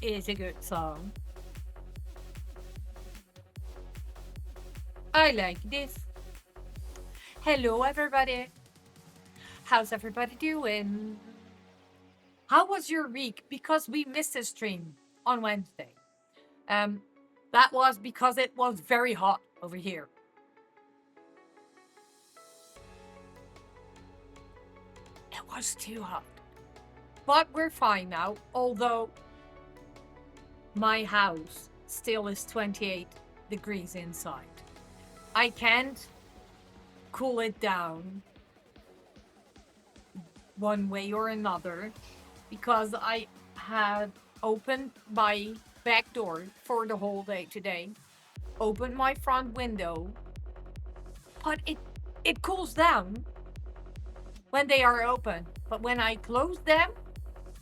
is a good song. I like this. Hello, everybody. How's everybody doing? How was your week? Because we missed a stream on Wednesday. Um, that was because it was very hot over here. It was too hot. But we're fine now, although my house still is 28 degrees inside. I can't cool it down one way or another because I had opened my back door for the whole day today, opened my front window, but it cools down when they are open. But when I close them,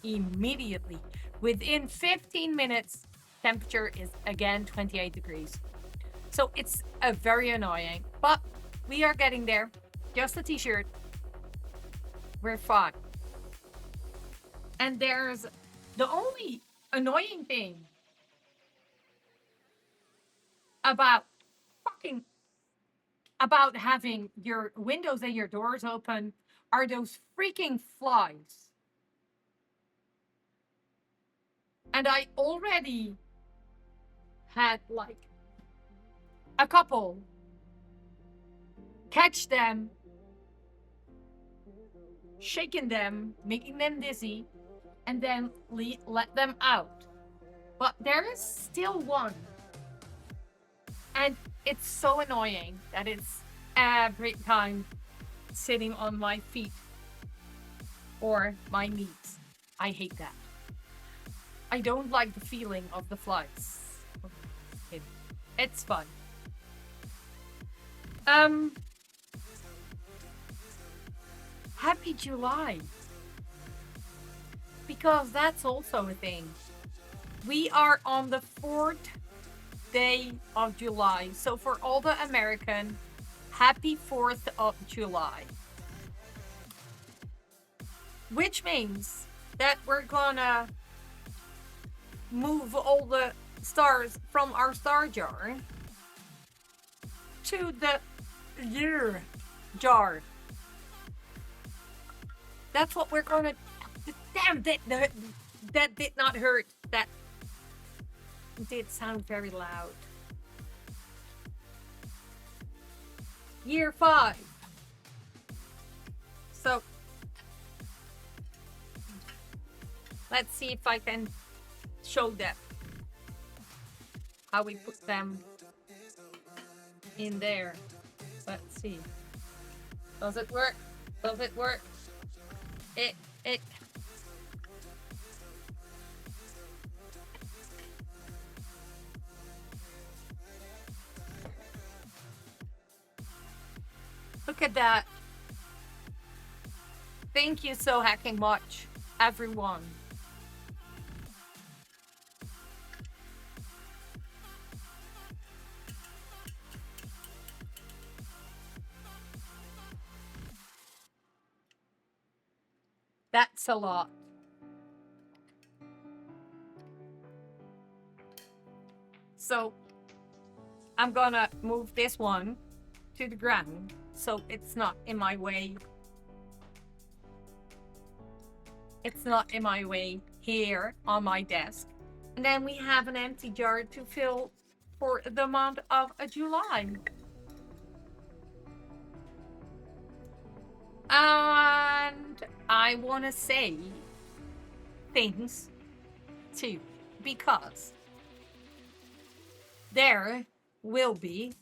immediately, within 15 minutes, temperature is again 28 degrees. So it's a very annoying, but we are getting there. Just a t-shirt. We're fine. And there's the only annoying thing about fucking about having your windows and your doors open are those freaking flies. And I already had like a couple catch them, shaking them, making them dizzy, and then let them out. But there is still one. And it's so annoying that it's every time sitting on my feet or my knees. I hate that. I don't like the feeling of the flies. It's fun. Happy July. Because that's also a thing. We are on the 4th day of July. So for all the American, happy 4th of July. Which means that we're gonna move all the stars from our star jar to the year jar. That's what we're gonna. Damn, that did not hurt. That did sound very loud. Year 5. So let's see if I can show them how we put them in there. Let's see. Does it work? Does it work? It. Look at that. Thank you so hacking much, everyone. That's a lot. So I'm gonna move this one to the ground so it's not in my way. It's not in my way here on my desk. And then we have an empty jar to fill for the month of July. And I want to say things too, because there will be,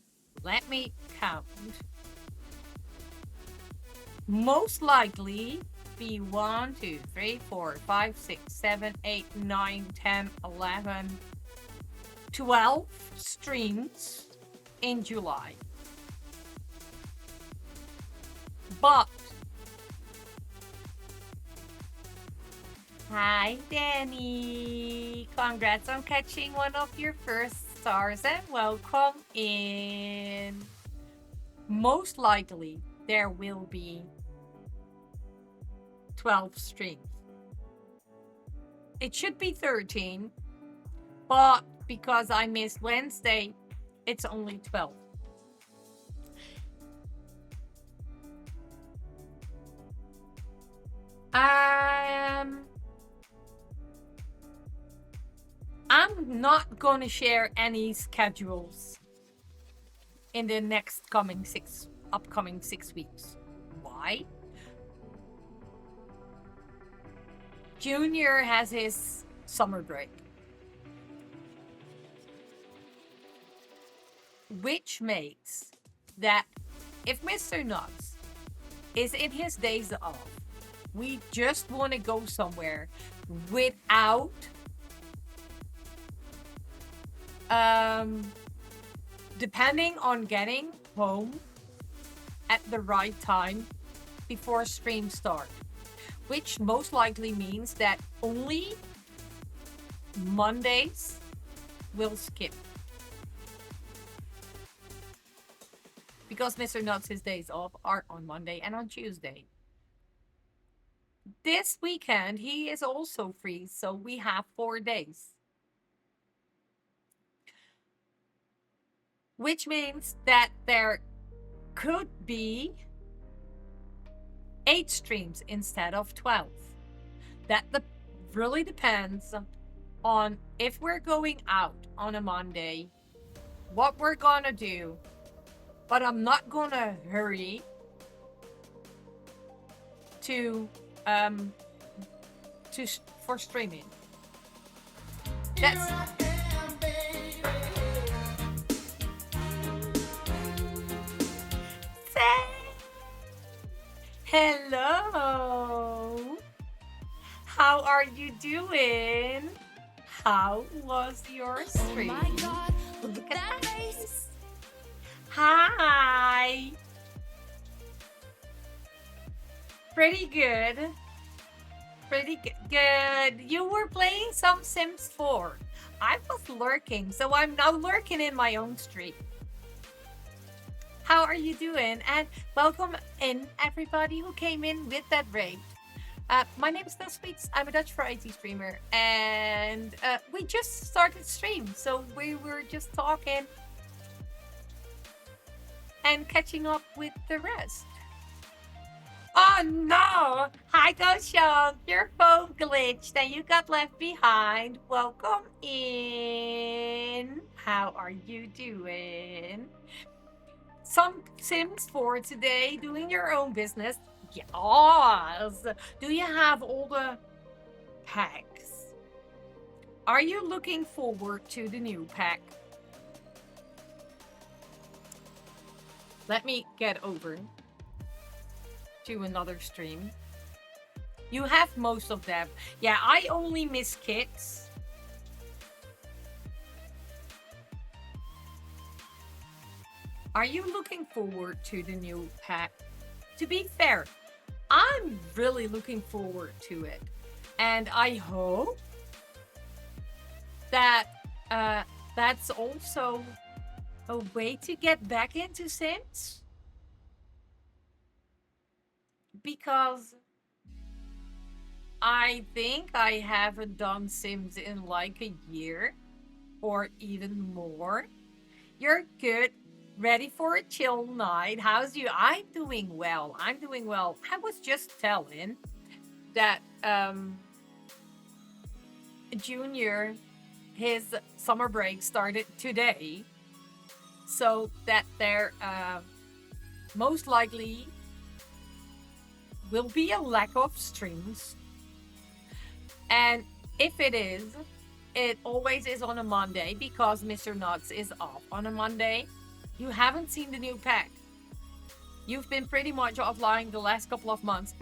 let me count, most likely be 1, 2, 3, 4, 5, 6, 7, 8, 9, 10, 11, 12 streams in July. But hi, Danny. Congrats on catching one of your first stars and welcome in. Most likely, there will be 12 streams. It should be 13, But because I missed Wednesday, it's only 12. Um, I'm not gonna share any schedules in the next upcoming 6 weeks. Why? Junior has his summer break, which makes that if Mr. Nuts is in his days off, we just want to go somewhere without um depending on getting home at the right time before stream start, which most likely means that only Mondays will skip because Mr. Nuts' his days off are on Monday and on Tuesday. This weekend he is also free, so we have 4 days, which means that there could be 8 streams instead of 12. That really depends on if we're going out on a Monday, what we're gonna do. But I'm not gonna hurry to for streaming. That's say hello. How are you doing? How was your stream? Oh my God, look at that face. Hi. Pretty good. Good. You were playing some Sims 4. I was lurking, so I'm now lurking in my own stream. How are you doing? And welcome in everybody who came in with that raid. My name is NutsSweets. I'm a Dutch variety streamer, and we just started stream, so we were just talking and catching up with the rest. Oh no! Hi, Sean. Your phone glitched and you got left behind. Welcome in. How are you doing? Some Sims 4 today, doing your own business. Yes. Do you have all the packs? Are you looking forward to the new pack? Let me get over to another stream. You have most of them. Yeah, I only miss kits. Are you looking forward to the new pack? To be fair, I'm really looking forward to it. And I hope that that's also a way to get back into Sims. Because I think I haven't done Sims in like a year or even more. You're good. Ready for a chill night. How's you? I'm doing well. I was just telling that Junior, his summer break started today. So that there most likely will be a lack of streams. And if it is, it always is on a Monday because Mr. Nuts is off on a Monday. You haven't seen the new pack. You've been pretty much offline the last couple of months.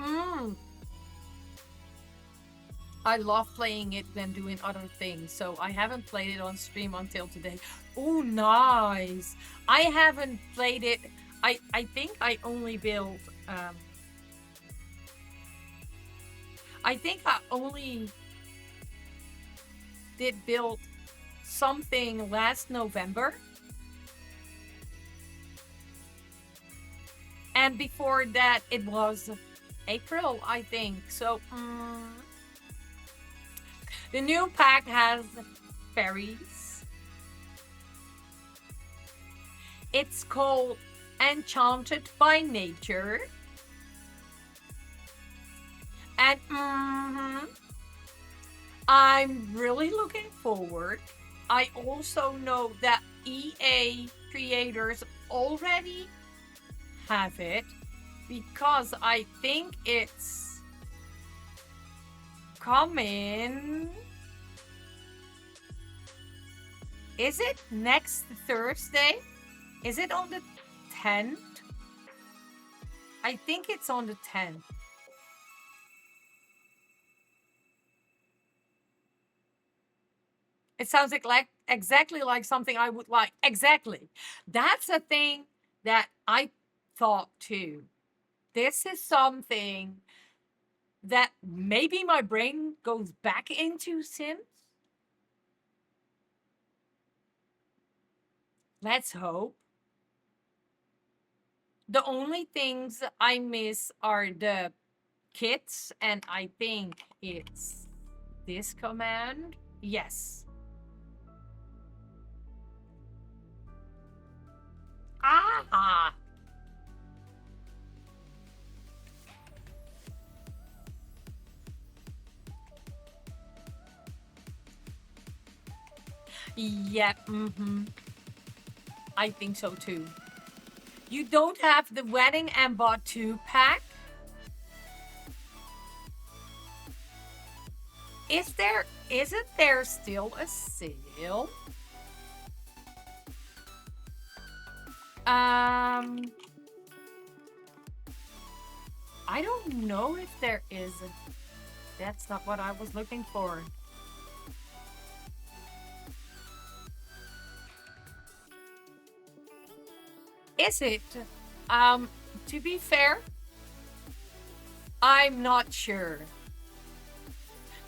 I love playing it when doing other things, so I haven't played it on stream until today. Oh, nice. I haven't played it. I think I only built I think I only did build something last November. And before that, it was April, I think. So, the new pack has fairies. It's called Enchanted by Nature. And I'm really looking forward. I also know that EA creators already have it because I think it's coming. Is it next Thursday? Is it on the 10th? I think it's on the 10th. It sounds like exactly like something I would like. Exactly. That's a thing that I thought too. This is something that maybe my brain goes back into Sims. Let's hope. The only things I miss are the kits, and I think it's this command. Yes. Ah! Yeah, I think so too. You don't have the Wedding and Bought 2 pack? Isn't there still a sale? Um, I don't know if there is. That's not what I was looking for. Is it? Um, to be fair, I'm not sure.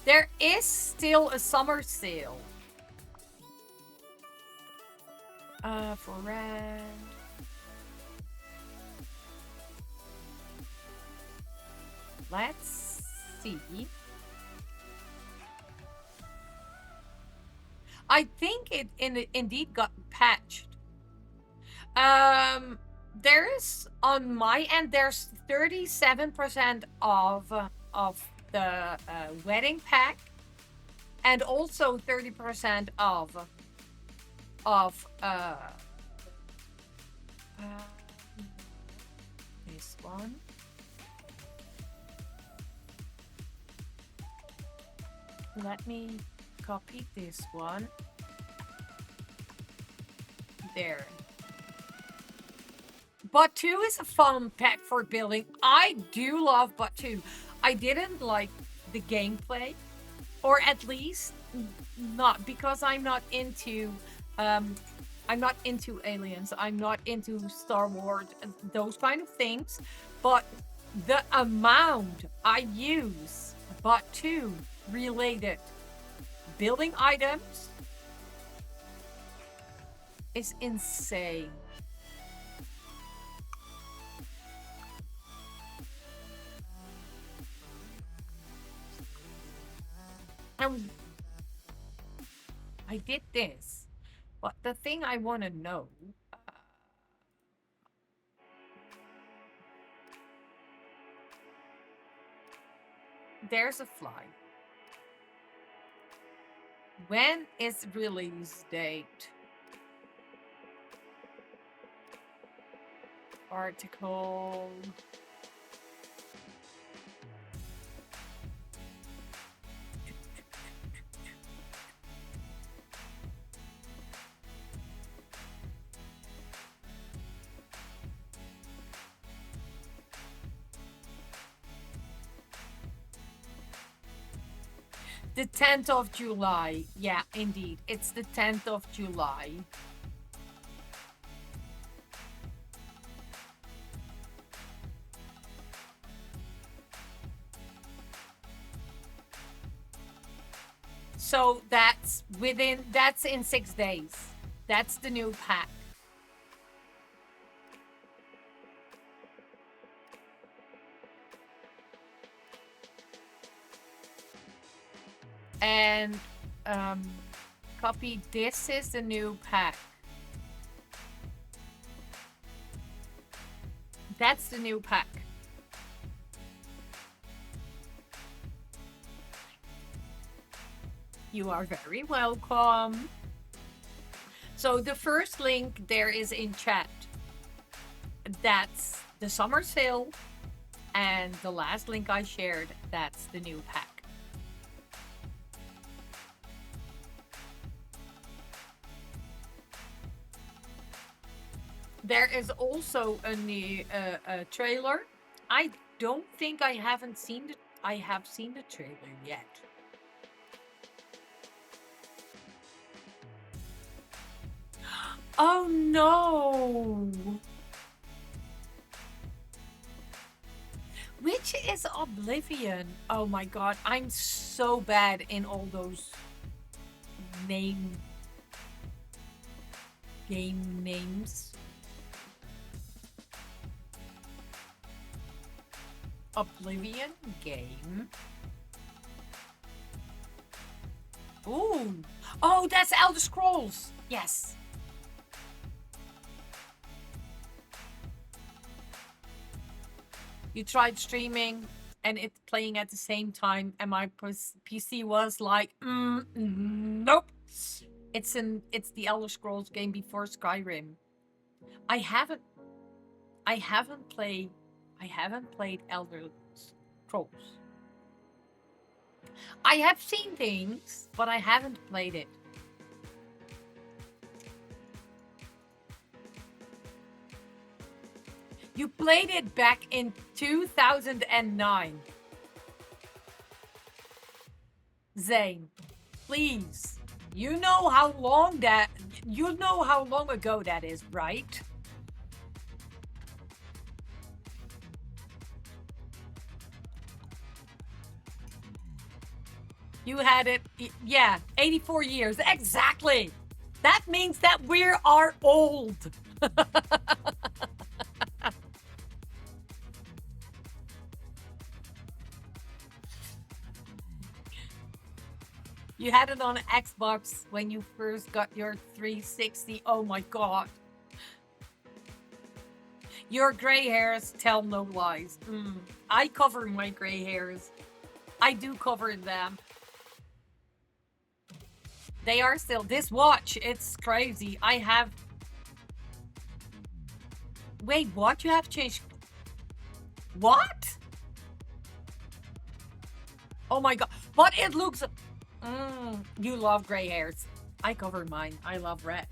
There is still a summer sale. For red. Let's see. I think it indeed got patched. There is on my end. There's 37% of the wedding pack, and also 30% of this one. Let me copy this one. There. But 2 is a fun pack for building. I do love But 2. I didn't like the gameplay, or at least not because I'm not into aliens. I'm not into Star Wars, those kind of things. But the amount I use But 2 related building items is insane. And I did this, but the thing I want to know, there's a fly. When is release date? Article. The 10th of July. Yeah, indeed. It's the 10th of July. So that's in 6 days. That's the new pack. And Copy. This is the new pack. That's the new pack. You are very welcome. So the first link there is in chat. That's the summer sale. And the last link I shared, that's the new pack. There is also a new trailer. I don't think I haven't seen the. I have seen the trailer yet. Oh no! Which is Oblivion? Oh my god, I'm so bad in all those game names. Oblivion game. Ooh. Oh, that's Elder Scrolls. Yes. You tried streaming and it playing at the same time, and my PC was like, nope. It's the Elder Scrolls game before Skyrim. I haven't played Elder Scrolls. I have seen things, but I haven't played it. You played it back in 2009. Zane, please. You know how long ago that is, right? You had it, yeah, 84 years. Exactly. That means that we are old. You had it on Xbox when you first got your 360. Oh my god. Your gray hairs tell no lies. I cover my gray hairs. I do cover them. They are still. This watch, it's crazy. I have. Wait, what? You have changed. What? Oh my god. But it looks. You love gray hairs. I cover mine. I love red.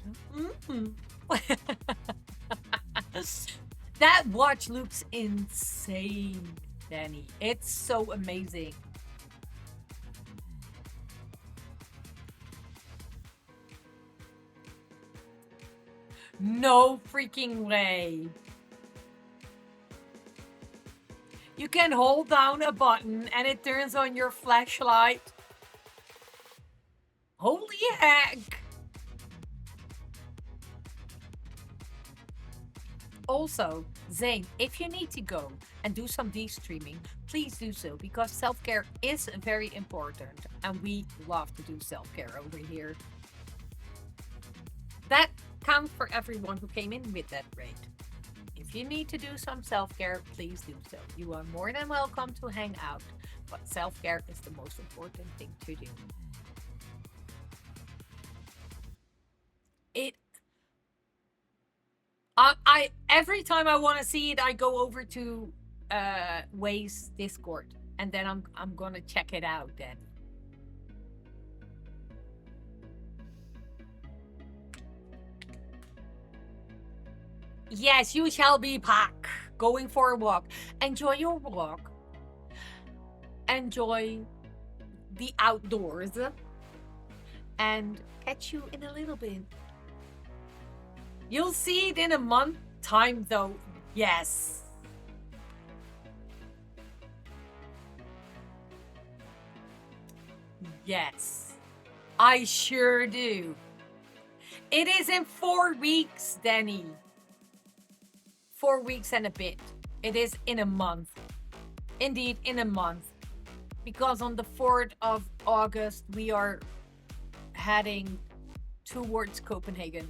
That watch looks insane, Danny. It's so amazing. No freaking way. You can hold down a button and it turns on your flashlight. Holy heck. Also, Zane, if you need to go and do some de-streaming, please do so, because self-care is very important and we love to do self-care over here. That counts for everyone who came in with that rate. If you need to do some self-care, please do so. You are more than welcome to hang out, but self-care is the most important thing to do. I every time I want to see it, I go over to Waze Discord, and then I'm gonna check it out then. Yes, you shall be back. Going for a walk. Enjoy your walk. Enjoy the outdoors. And catch you in a little bit. You'll see it in a month time though. Yes. Yes. I sure do. It is in 4 weeks, Danny. 4 weeks and a bit. It is in a month. Indeed, in a month. Because on the 4th of August, we are heading towards Copenhagen.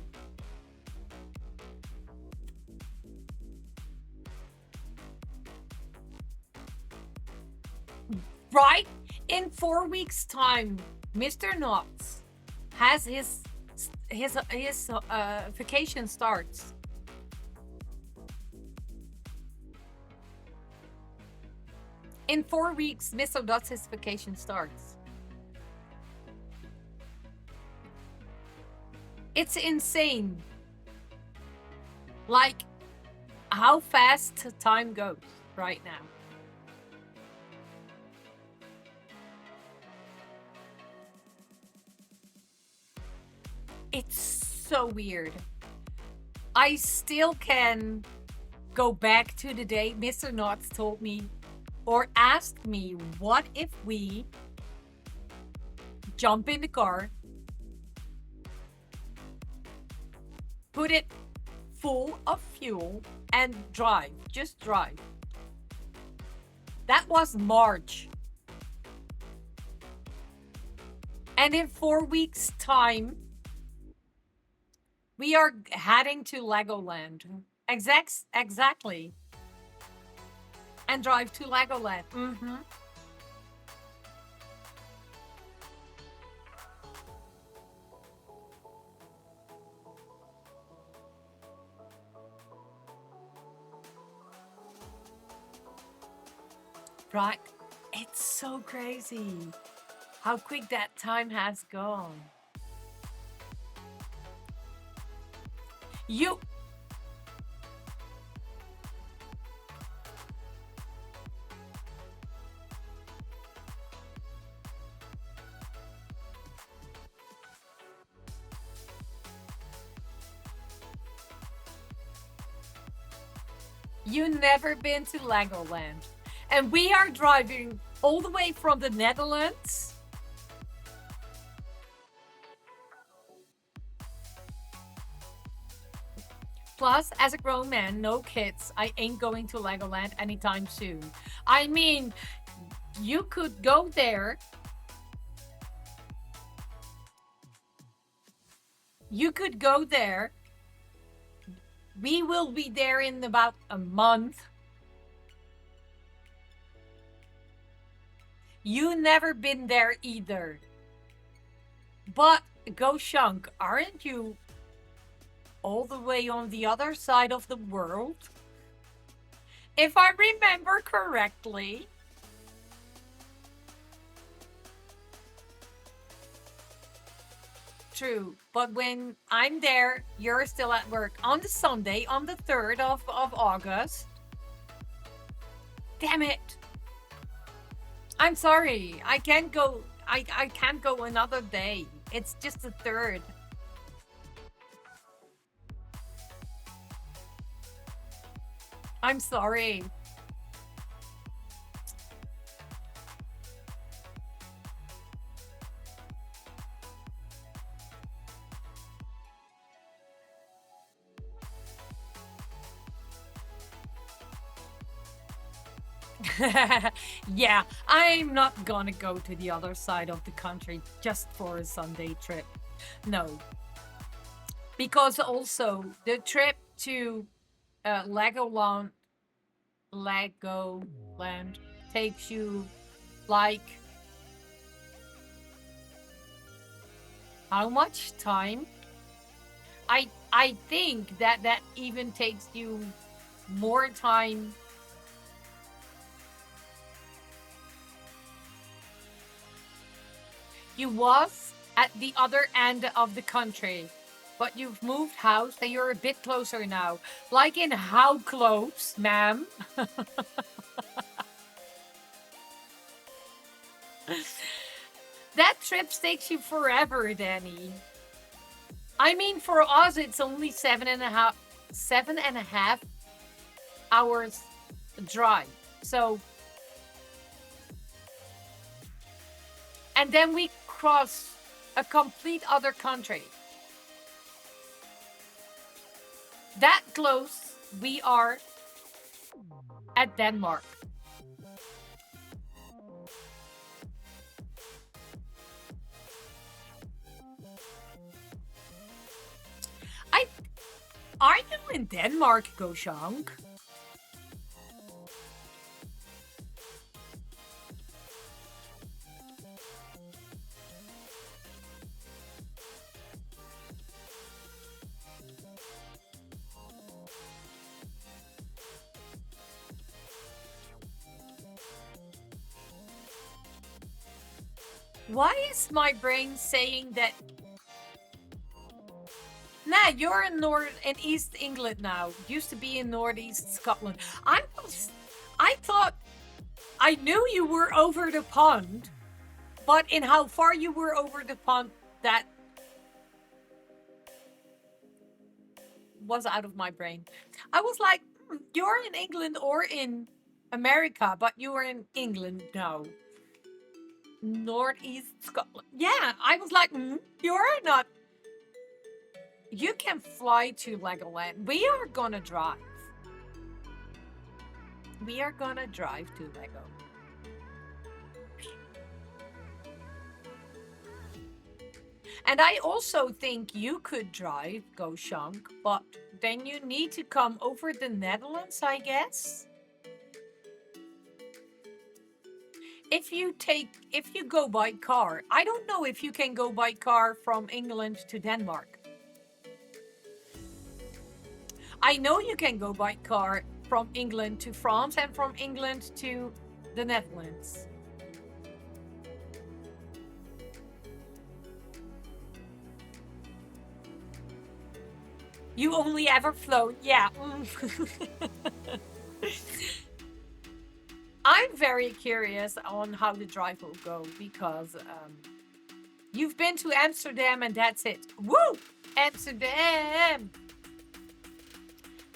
Right? In 4 weeks' time, Mr. Knots has his vacation starts. In 4 weeks, Mr. Knots his vacation starts. It's insane. Like how fast time goes right now. It's so weird. I still can go back to the day Mr. Knots told me or asked me, what if we jump in the car, put it full of fuel, and drive? Just drive. That was March. And in 4 weeks' time, we are heading to Legoland. Exactly. And drive to Legoland. Mm-hmm. Right. It's so crazy how quick that time has gone. You you never been to Legoland. And we are driving all the way from the Netherlands. Plus, as a grown man, no kids, I ain't going to Legoland anytime soon. I mean, you could go there. You could go there. We will be there in about a month. You never been there either. But go Shunk, aren't you all the way on the other side of the world? If I remember correctly. True, but when I'm there, you're still at work. On the Sunday, on the 3rd of August. Damn it. I'm sorry. I can't go. I can't go another day. It's just the 3rd. I'm sorry. Yeah, I'm not gonna go to the other side of the country just for a Sunday trip. No. Because also the trip to Legoland Legoland takes you like how much time? I think that even takes you more time. You was at the other end of the country, but you've moved house and you're a bit closer now. Like in how close, ma'am? That trip takes you forever, Danny. I mean, for us, it's only 7.5 hours drive. So, and then we cross a complete other country. That close, we are at Denmark. Are you in Denmark, Goshank? Why is my brain saying that? Nah, you're in East England now. Used to be in Northeast Scotland. I thought I knew you were over the pond, but in how far you were over the pond, that was out of my brain. I was like, you're in England or in America, but you are in England now. Northeast Scotland. Yeah, I was like, you're not. You can fly to Legoland. We are gonna drive. We are gonna drive to Lego. And I also think you could drive, Go Shunk, but then you need to come over the Netherlands, I guess. If you go by car, I don't know if you can go by car from England to Denmark. I know you can go by car from England to France and from England to the Netherlands. You only ever flown, yeah. I'm very curious on how the drive will go because you've been to Amsterdam and that's it. Woo! Amsterdam!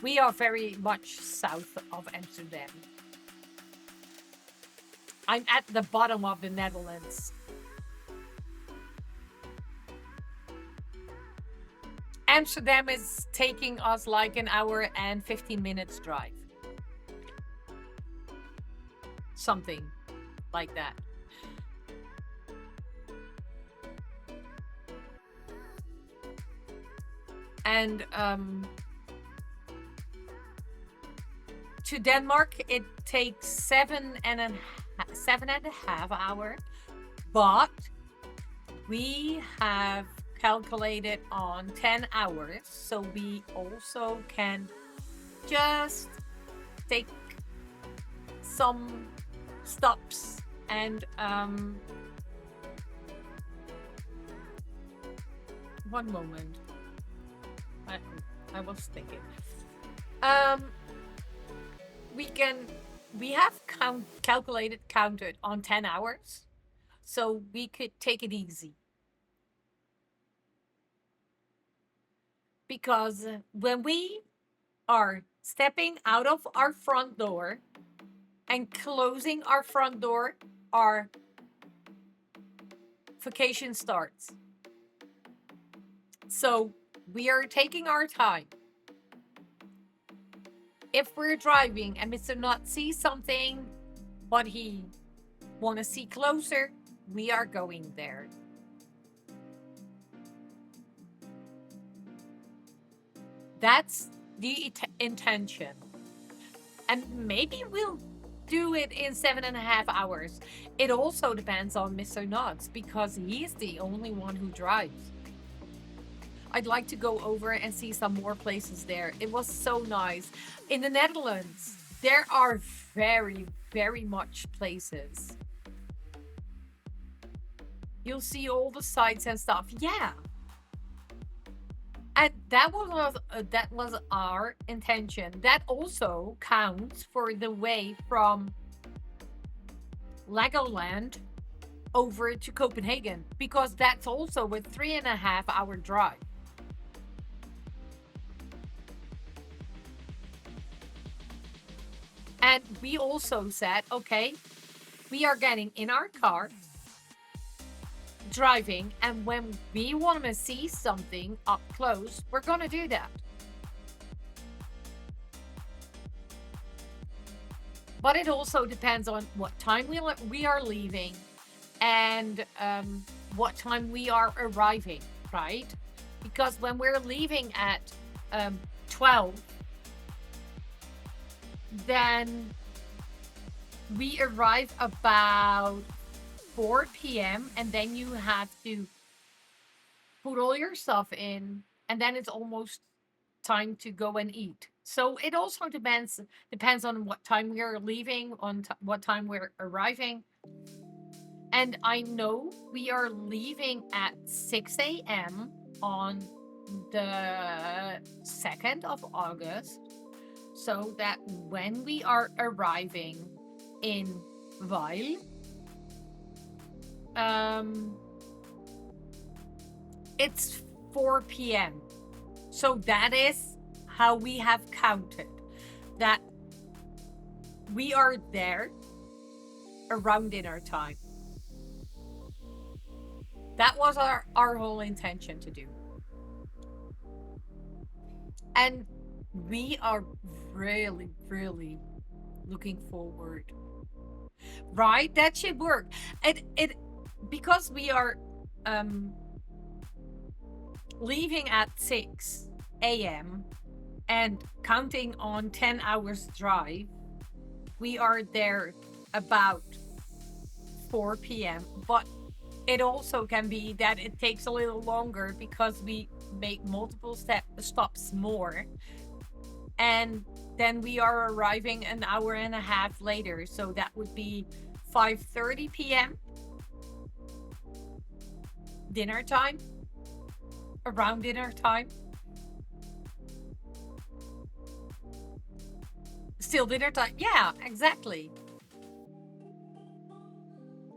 We are very much south of Amsterdam. I'm at the bottom of the Netherlands. Amsterdam is taking us like an hour and 15 minutes drive. Something like that. And to Denmark, it takes 7.5 hours, but we have calculated on 10 hours, so we also can just take some stops and one moment. I was thinking. We have counted on 10 hours, so we could take it easy. Because when we are stepping out of our front door and closing our front door, our vacation starts. So we are taking our time. If we're driving and Mr. Nut sees something, but he want to see closer, we are going there. That's the intention. And maybe we'll do it in 7.5 hours. It also depends on Mr. Nuts because he's the only one who drives. I'd like to go over and see some more places there. It was so nice. In the Netherlands, there are very, very much places. You'll see all the sites and stuff. Yeah. And that was our intention. That also counts for the way from Legoland over to Copenhagen because that's also a 3.5 hour drive. And we also said, okay, we are getting in our car, driving, and when we want to see something up close, we're going to do that. But it also depends on what time we are leaving and what time we are arriving, right? Because when we're leaving at 12, then we arrive about 4 p.m. and then you have to put all your stuff in, and then it's almost time to go and eat. So it also depends on what time we're leaving, on what time we're arriving. And I know we are leaving at 6 a.m. on the 2nd of August, so that when we are arriving in Weil, um, it's 4 p.m. So that is how we have counted that we are there around dinner time. That was our whole intention to do. And we are really, really looking forward. Right? That should work. It because we are um leaving at 6 a.m. and counting on 10 hours drive, we are there about 4 p.m. But it also can be that it takes a little longer because we make multiple stops more. And then we are arriving an hour and a half later. So that would be 5:30 p.m. dinner time, around dinner time. Still dinner time. Yeah, exactly.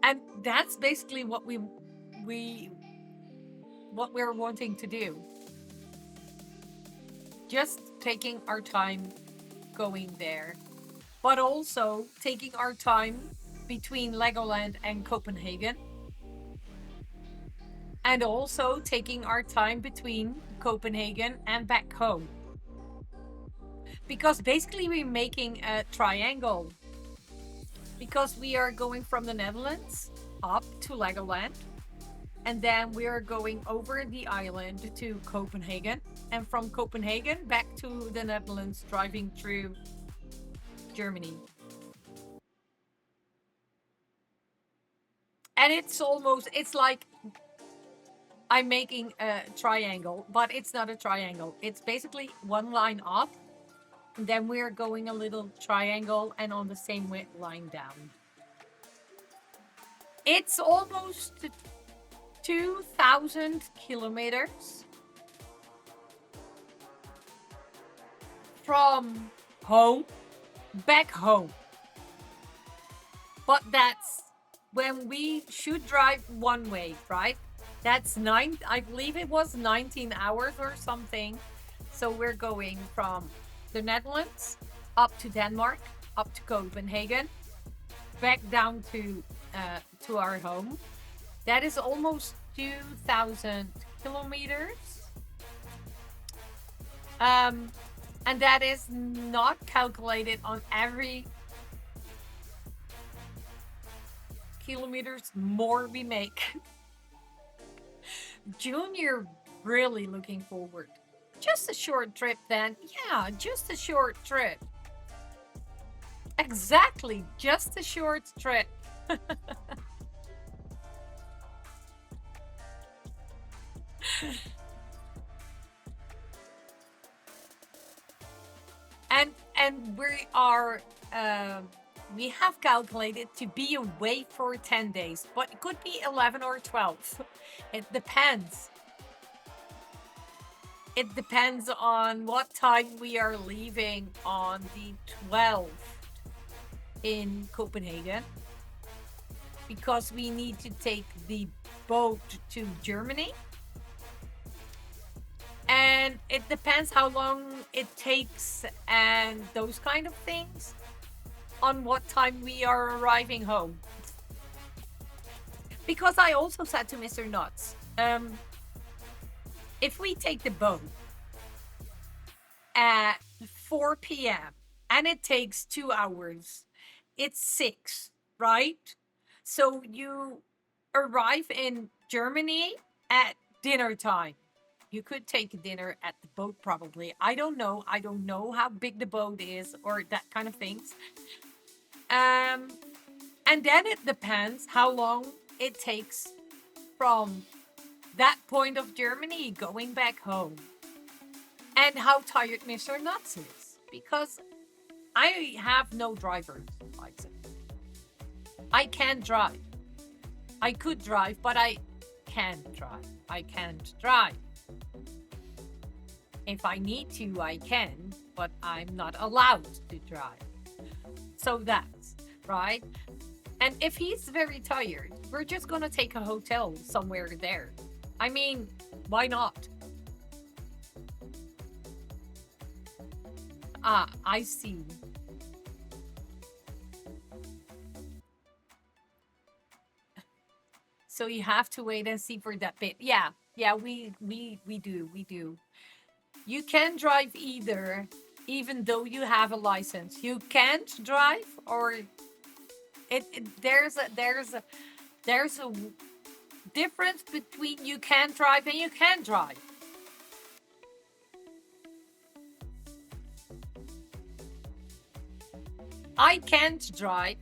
And that's basically we what we're wanting to do. Just taking our time going there, but also taking our time between Legoland and Copenhagen, and also taking our time between Copenhagen and back home. Because basically, we're making a triangle. Because we are going from the Netherlands up to Legoland, and then we are going over the island to Copenhagen, and from Copenhagen back to the Netherlands, driving through Germany. And it's like I'm making a triangle, but it's not a triangle. It's basically one line up, and then we're going a little triangle and on the same line down. It's almost 2,000 kilometers from home back home. But that's when we should drive one way, right? That's I believe it was 19 hours or something. So we're going from the Netherlands up to Denmark, up to Copenhagen, back down to our home. That is almost 2,000 kilometers. Um, and that is not calculated on every kilometers more we make. Junior really looking forward. Just a short trip then. Yeah, just a short trip. Exactly, just a short trip. And we have calculated to be away for 10 days, but it could be 11 or 12. It depends. It depends on what time we are leaving on the 12th in Copenhagen, because we need to take the boat to Germany. And it depends how long it takes and those kind of things on what time we are arriving home. Because I also said to Mr. Nuts, if we take the boat at 4 p.m. and it takes 2 hours, it's 6, right? So you arrive in Germany at dinner time. You could take dinner at the boat probably. I don't know. I don't know how big the boat is or that kind of things. Um, and then it depends how long it takes from that point of Germany going back home and how tired Mr. Nuts is. Because I have no driver license. I can't drive. I could drive, but I can't drive. I can't drive. If I need to, I can, but I'm not allowed to drive. So that's right. And if he's very tired, we're just gonna take a hotel somewhere there. I mean, why not? Ah, I see. So you have to wait and see for that bit. Yeah, yeah, we do. You can drive either, even though you have a license. You can't drive, or there's a difference between you can drive and you can drive. I can't drive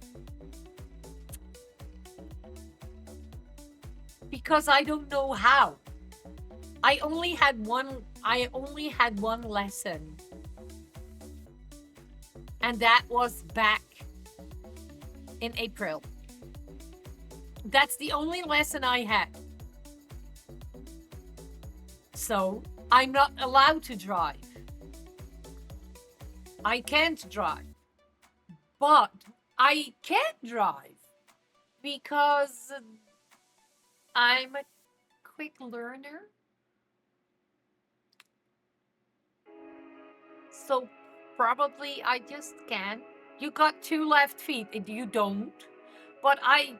because I don't know how. I only had one lesson, and that was back in April. That's the only lesson I had. So I'm not allowed to drive. I can't drive. But I can drive because I'm a quick learner. So probably I just can. You got two left feet and you don't. But I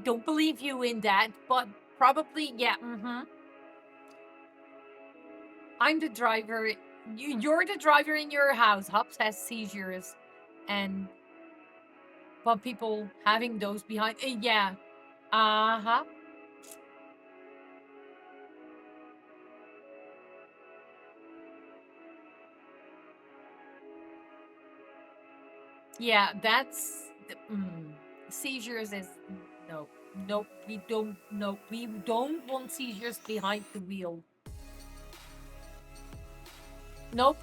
don't believe you in that. But probably yeah. I'm the driver. You're the driver in your house. Hobbs has seizures, and but people having those behind. Yeah. Uh huh. Yeah. Seizures is no, nope. We don't. No, we don't want seizures behind the wheel. Nope.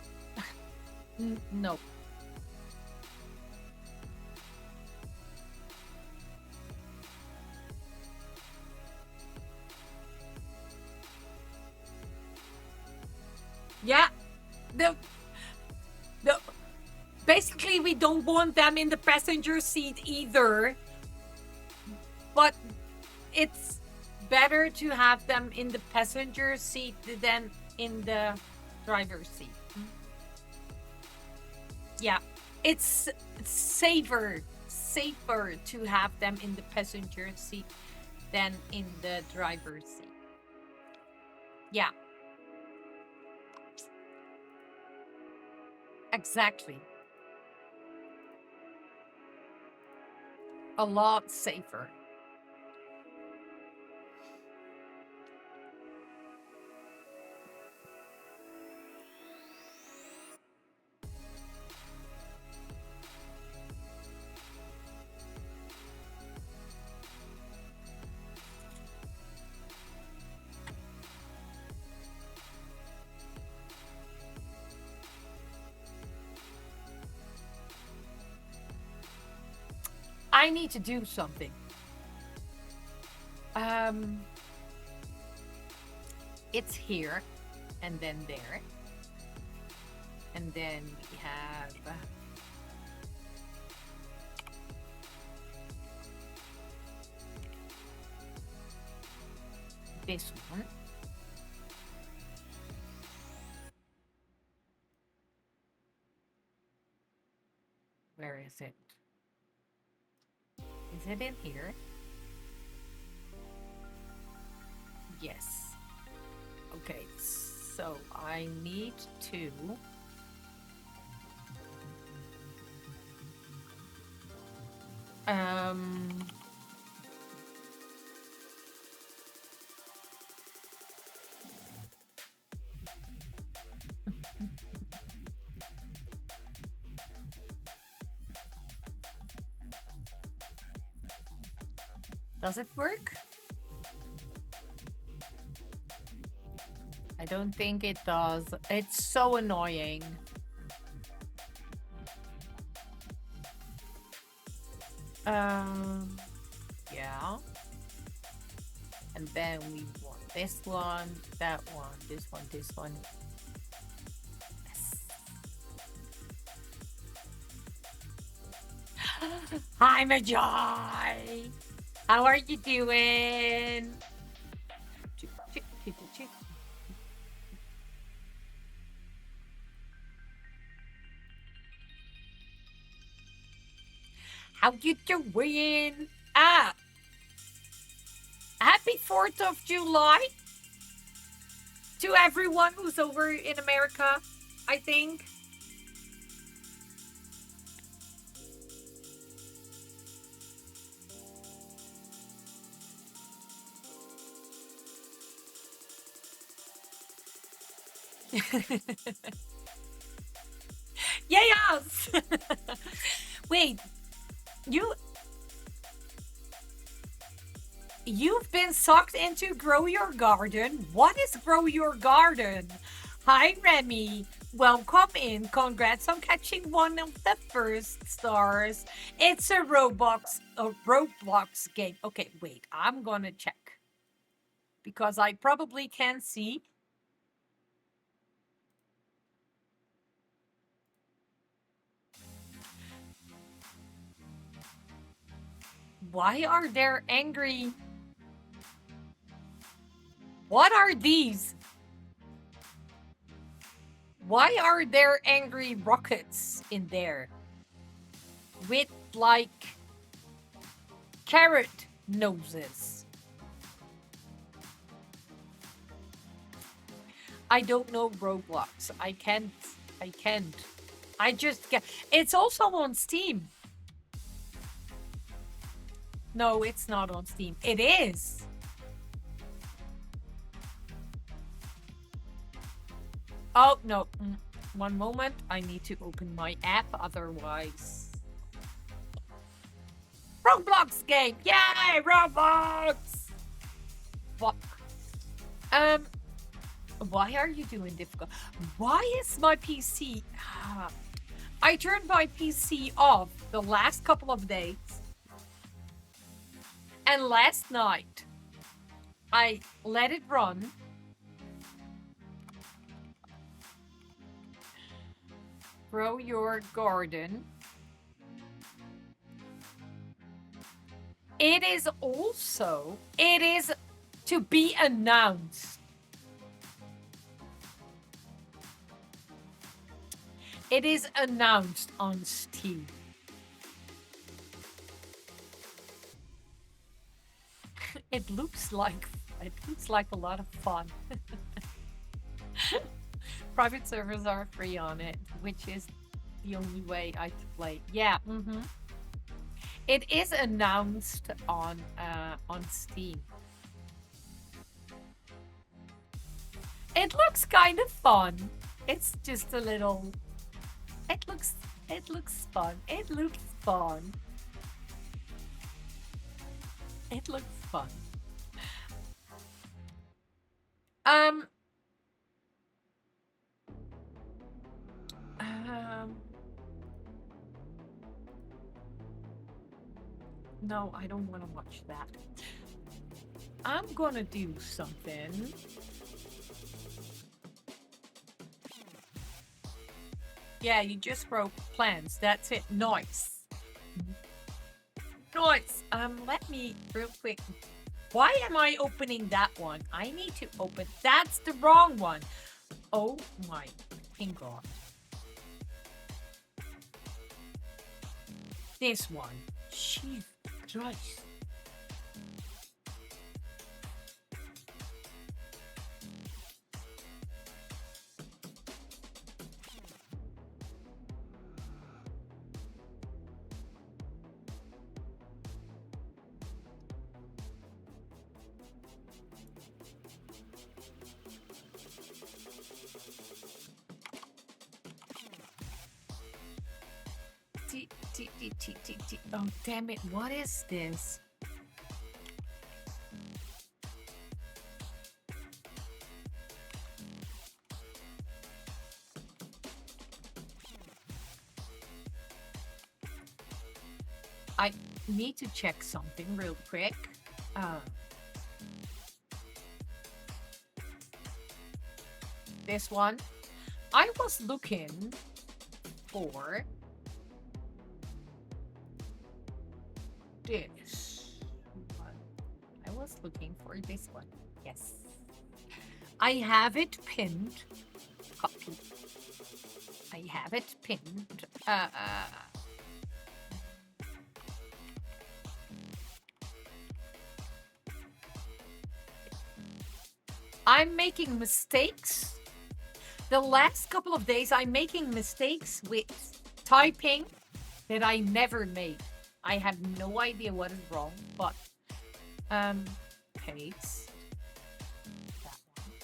Nope. Yeah. The the basically we don't want them in the passenger seat either, but it's better to have them in the passenger seat than in the driver's seat. Yeah, it's safer to have them in the passenger seat than in the driver's seat. Yeah, exactly. A lot safer. I need to do something. Um, it's here, and then there, and then we have this one. Where is it? Is it in here? Yes. Okay, so I need to um Does it work? I don't think it does. It's so annoying. Yeah. And then we want this one, that one, this one, this one. Yes. Hi, Majai. How are you doing? How you doing? Ah, happy 4th of July to everyone who's over in America, I think. Yes. Wait, you you've been sucked into Grow Your Garden. What is Grow Your Garden? Hi, Remy. Welcome in. Congrats on catching one of the first stars. It's a Roblox game. Okay, wait. I'm gonna check because I probably can't see. Why are there angry? What are these? Why are there angry rockets in there? With like carrot noses. I don't know Roblox. I can't. I can't. I just get. It's also on Steam. No, it's not on Steam. It is. Oh, no. One moment. I need to open my app. Otherwise. Roblox game. Yay, Roblox. Fuck. Why are you doing difficult? Why is my PC? I turned my PC off the last couple of days. And last night, I let it run. Grow Your Garden. It is to be announced. It is announced on Steam. It looks like a lot of fun. Private servers are free on it, which is the only way I can play. Yeah, It is announced on Steam. It looks kind of fun. It's just a little. It looks fun. It looks fun. It looks fun. Um. No, I don't want to watch that. I'm gonna do something. Yeah, you just grow plants. That's it. Nice. Nice. Let me real quick. Why am I opening that one? I need to open. That's the wrong one. Oh my fucking god. This one. Jesus Christ. Oh, damn it. What is this? I need to check something real quick. Uh, this one. I was looking for this one. I was looking for this one. Yes. I have it pinned. Copy. I have it pinned. I'm making mistakes. The last couple of days, I'm making mistakes with typing that I never made. I have no idea what is wrong, but paste that one.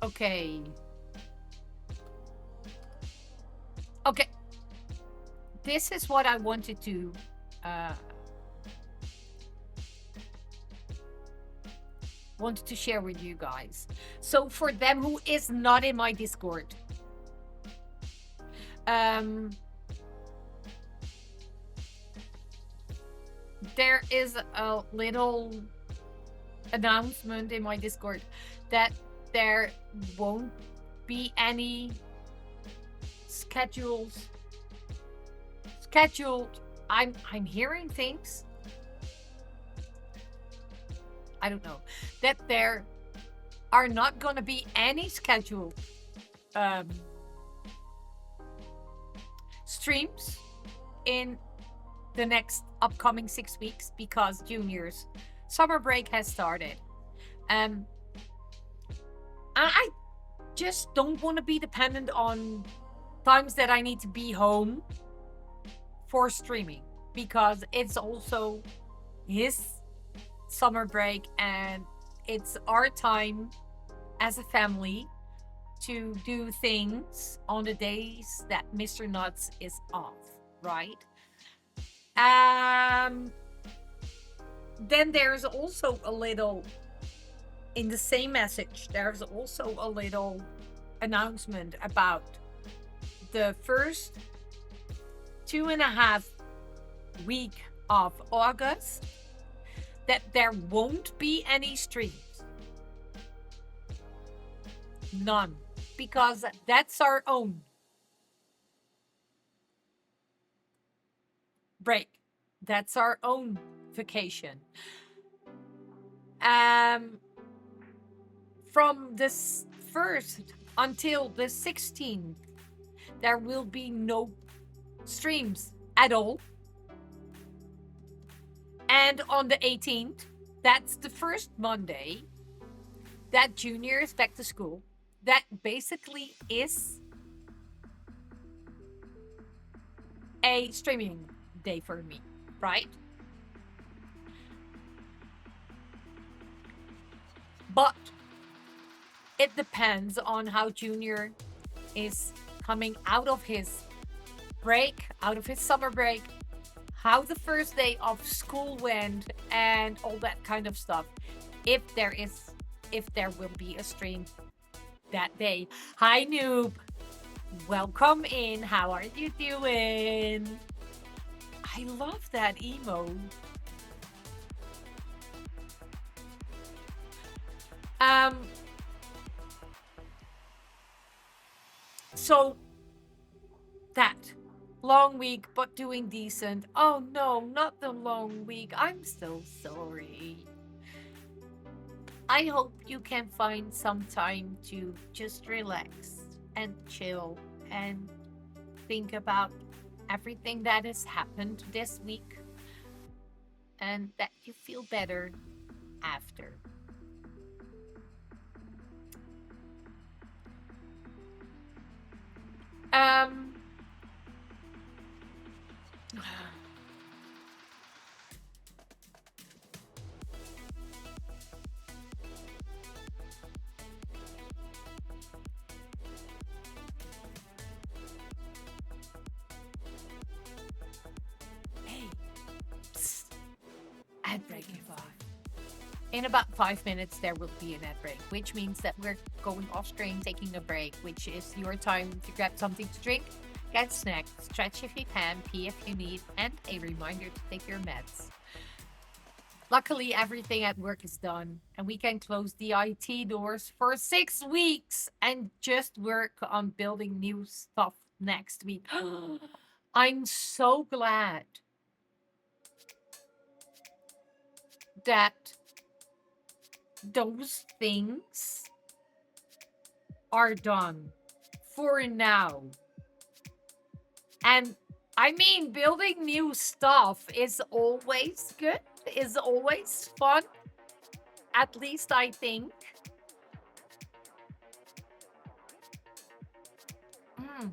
Okay. Okay. This is what I uh wanted to share with you guys. So for them who is not in my Discord, um there is a little announcement in my Discord that there won't be any schedules scheduled. I'm hearing things. I don't know that there are not going to be any scheduled um, streams in the next upcoming 6 weeks because juniors summer break has started. Um, I just don't want to be dependent on times that I need to be home for streaming because it's also his summer break and it's our time as a family to do things on the days that Mr. Nuts is off, right? Um then there's also a little in the same message, there's also a little announcement about the first 2.5 week of August that there won't be any streams. None. Because that's our own break. That's our own vacation. From this 1st until the 16th, there will be no streams at all. And on the 18th, that's the first Monday that junior is back to school. That basically is a streaming day for me, right? But it depends on how junior is coming out of his break, out of his summer break, how the first day of school went, and all that kind of stuff. If there will be a stream that day. Hi, noob. Welcome in. How are you doing? I love that emo. So that long week, but doing decent. Oh no, not the long week. I'm so sorry. I hope you can find some time to just relax and chill and think about everything that has happened this week and that you feel better after. Um Ad break in 5. In about 5 minutes, there will be an ad break, which means that we're going off screen, taking a break, which is your time to grab something to drink, get a snack, stretch if you can, pee if you need, and a reminder to take your meds. Luckily, everything at work is done, and we can close the IT doors for 6 weeks and just work on building new stuff next week. I'm so glad that those things are done for now. And I mean, building new stuff is always good, is always fun. At least I think. Mm,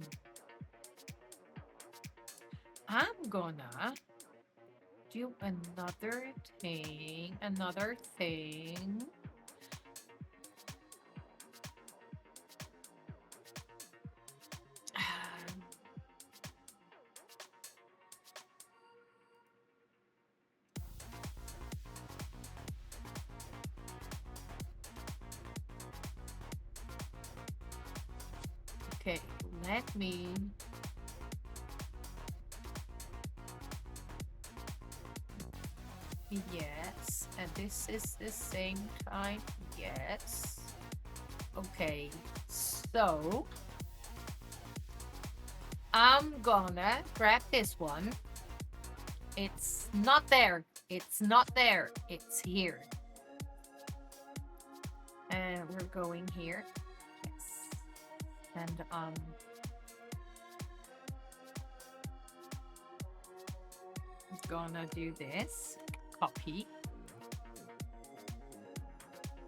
I'm gonna do another thing. Okay, let me. Yes, and this is the same time. Yes. Okay, so I'm gonna grab this one. It's not there. It's not there. It's here. And we're going here. Yes. And I'm gonna do this. Copy.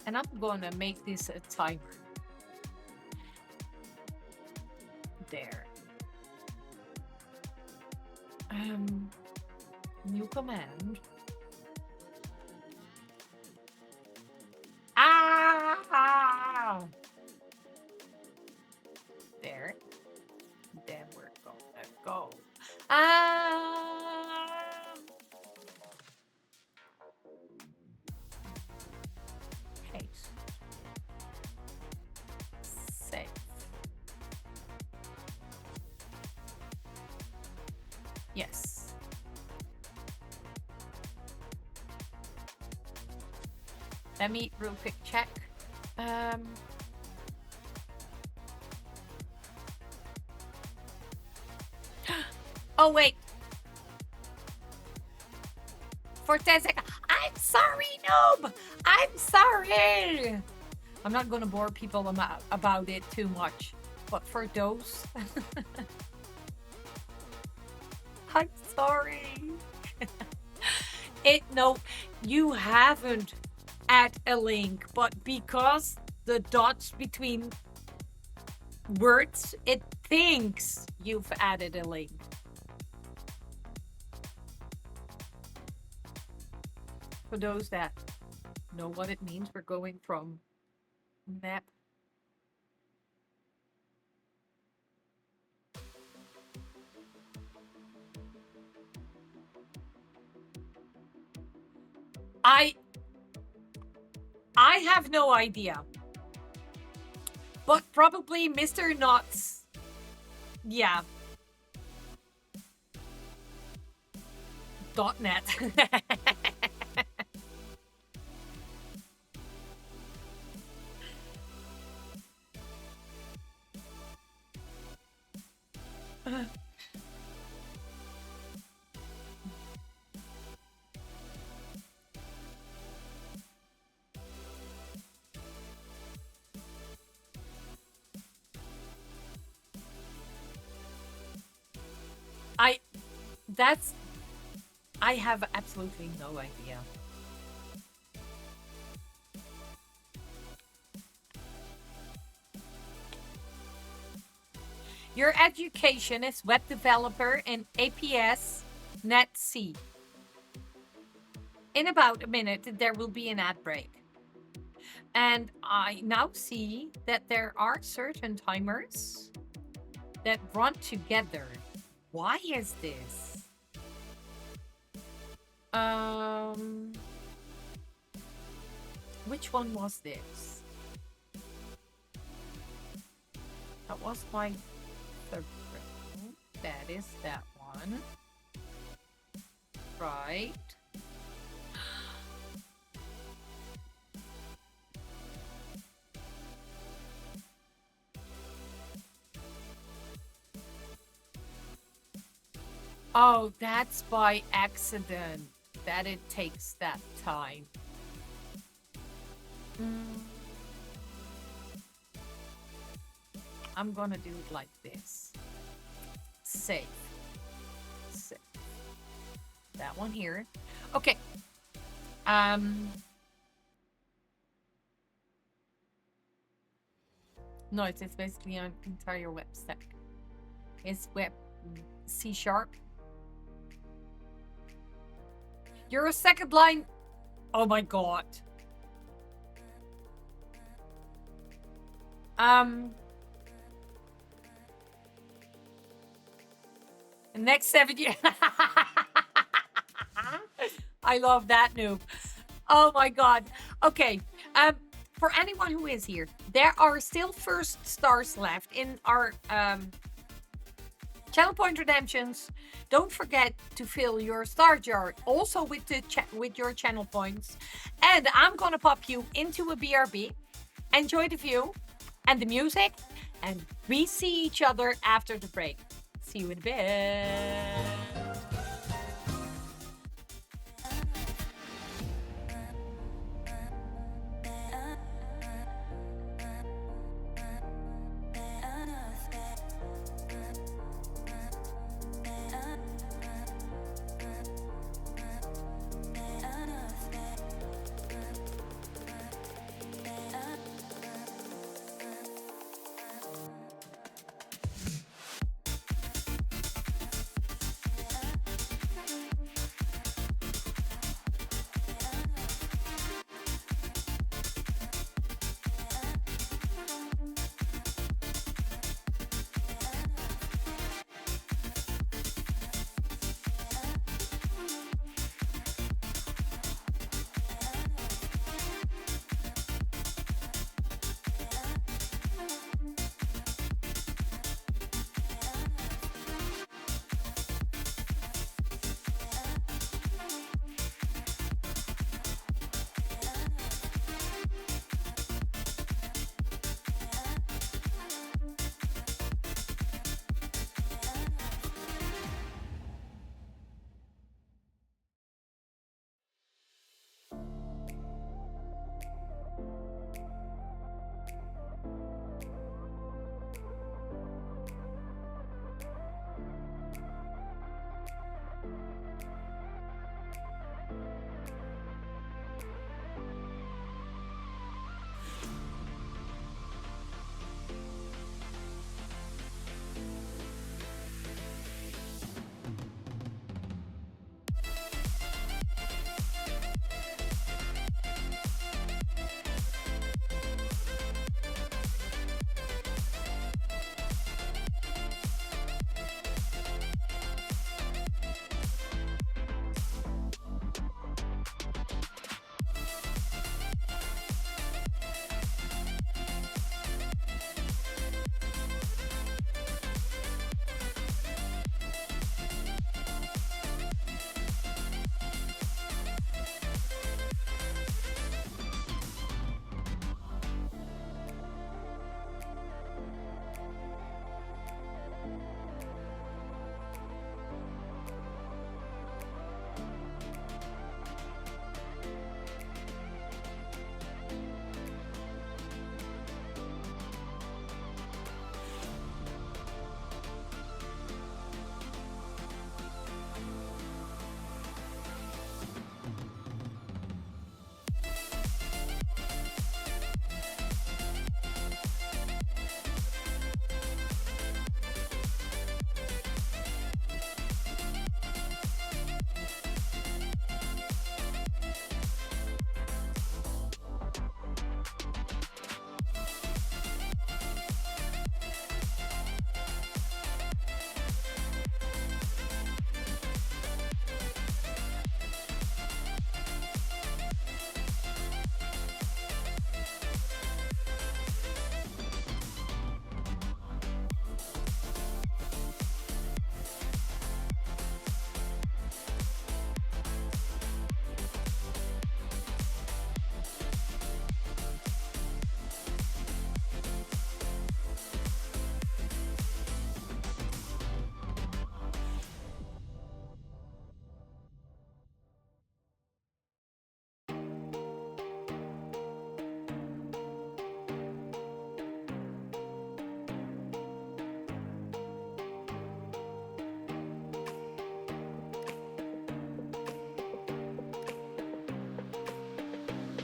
And I'm gonna make this a timer. There. New command. Ah! There. Then we're gonna go. Paste. Save. Yes. Let me real quick check. Oh, wait. For 10 seconds. I'm sorry, noob. I'm sorry. I'm not going to bore people about it too much. But for those... I'm sorry. No, you haven't add a link, but because the dots between words, it thinks you've added a link. For those that know what it means, we're going from map. I have no idea. But probably Mr. Nuts. Yeah. .net. I have absolutely no idea. Your education is web developer in APS NetC. In about a minute, there will be an ad break. And I now see that there are certain timers that run together. Why is this? Which one was this? That was my favorite. That is that one. Right. Oh, that's by accident that it takes that time. Mm, I'm gonna do it like this. Save. Save. That one here. Okay. No, it's basically an entire web stack. It's web C#. You're a second line. Oh my god. Next 7 years. I love that noob. Oh my god. Okay. For anyone who is here, there are still first stars left in our channel point redemptions. Don't forget to fill your star jar also with the with your channel points. And I'm gonna pop you into a BRB. Enjoy the view and the music, and we see each other after the break. See you in a bit.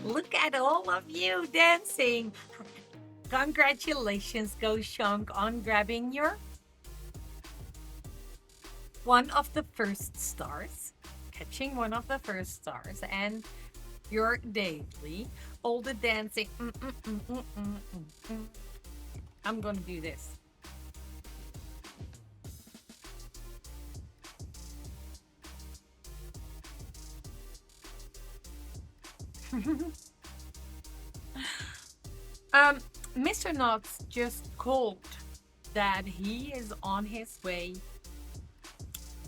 Look at all of you dancing. Congratulations, Go Shunk, on grabbing your one of the first stars, catching one of the first stars, and your daily, all the dancing. I'm gonna do this. um, Mr. Knox just called that he is on his way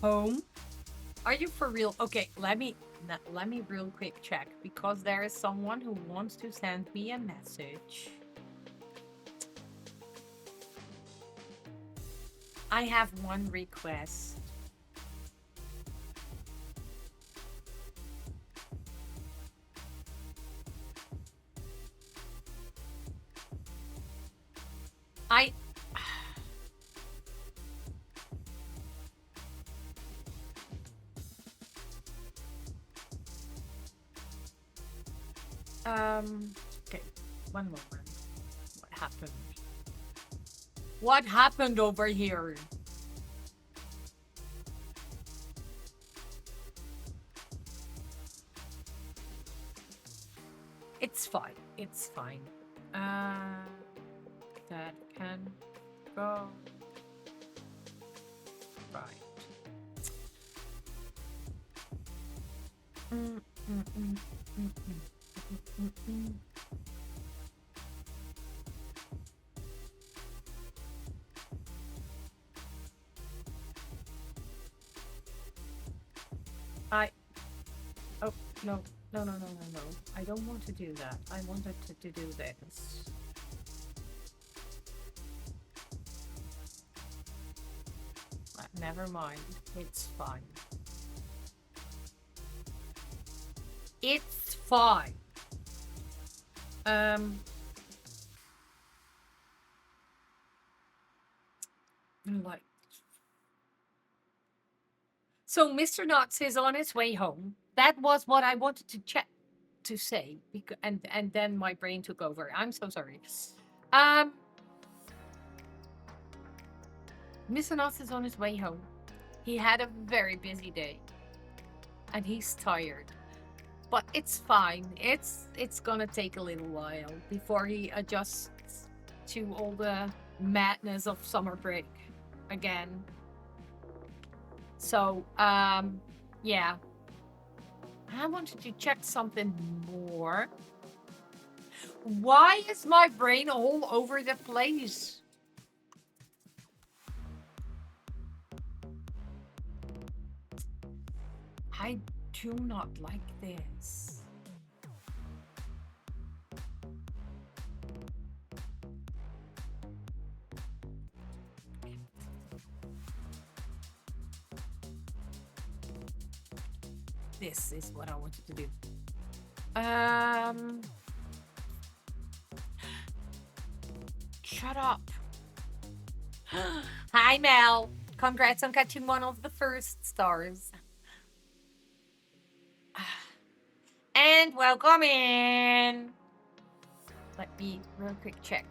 home. Are you for real? Okay, let me real quick check because there is someone who wants to send me a message. I have one request. I okay, one moment. What happened? What happened over here? It's fine. It's fine. That can go right. Mm, mm, mm, mm, mm, mm, mm. I oh no no no no no no. I don't want to do that. I wanted to do this. Never mind. It's fine. It's fine. Um like so Mr. Knots is on his way home. That was what I wanted to check to say because and then my brain took over. I'm so sorry. Um Mr. Knots is on his way home. He had a very busy day and he's tired. But it's fine. It's gonna take a little while before he adjusts to all the madness of summer break again. So, yeah. I wanted to check something more. Why is my brain all over the place? I do not like this. This is what I wanted to do. Shut up. Hi, Mel. Congrats on catching one of the first stars. And welcome in. Let me real quick check.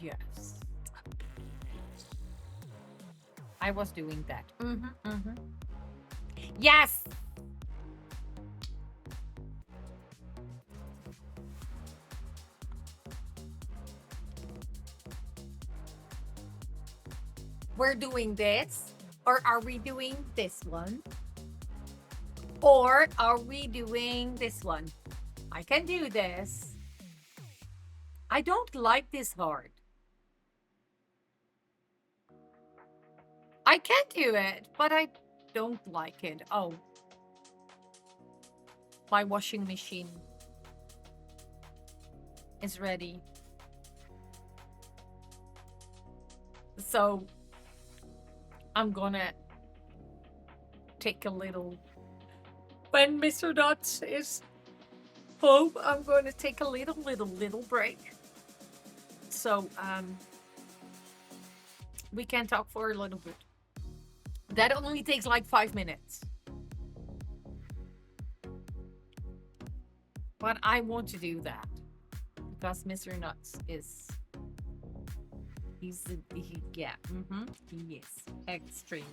Yes. I was doing that. Yes. We're doing this, or are we doing this one? Or are we doing this one? I can do this. I don't like this hard. I can do it, but I don't like it. Oh, my washing machine is ready. So I'm gonna take a little. When Mr. Nuts is home, I'm going to take a little break. So we can talk for a little bit. That only takes like 5 minutes. But I want to do that because Mr. Nuts is. Yeah. He is extreme.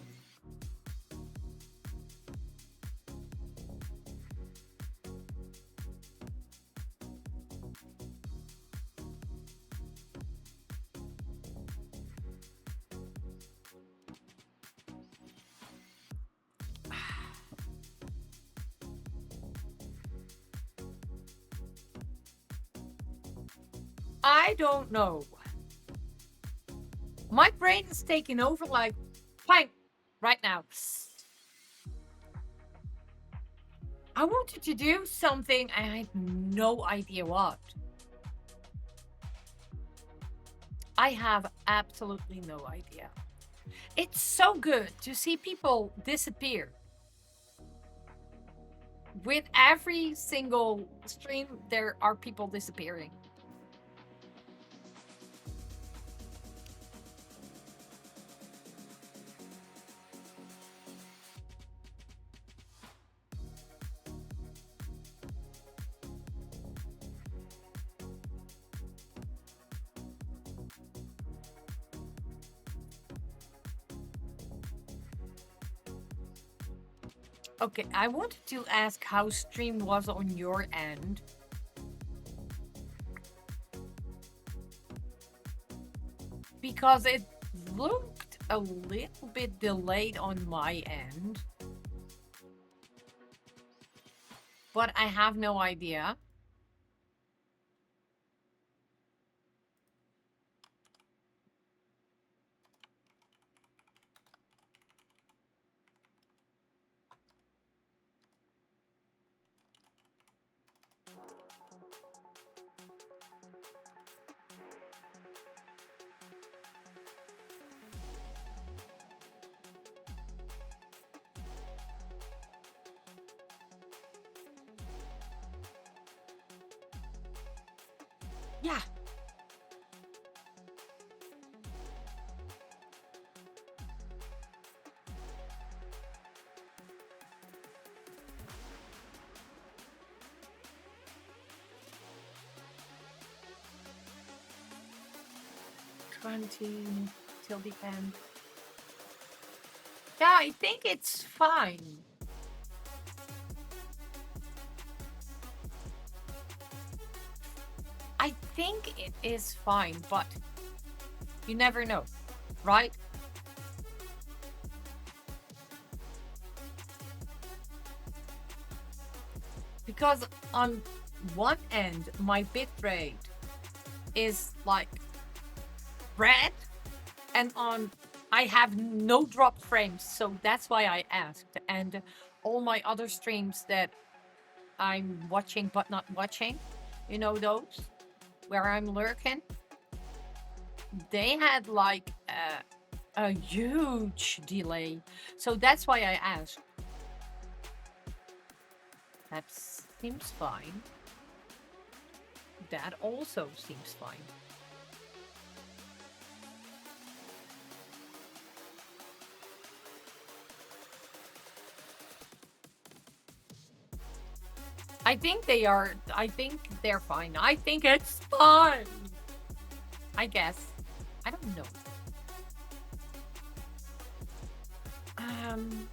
I don't know. My brain is taking over like plank right now. I wanted to do something and I had no idea what. I have absolutely no idea. It's so good to see people disappear. With every single stream, there are people disappearing. Okay, I wanted to ask how stream was on your end. Because it looked a little bit delayed on my end. But I have no idea. Yeah. Till the end. Yeah, I think it's fine. I think it is fine, but you never know, right? Because on one end, my bitrate is like red, and on I have no drop frames, so that's why I asked. And all my other streams that I'm watching but not watching, you know those where I'm lurking, they had like a huge delay. So that's why I asked. That seems fine. That also seems fine. I think they're fine. I think it's fine. I guess. I don't know. Um,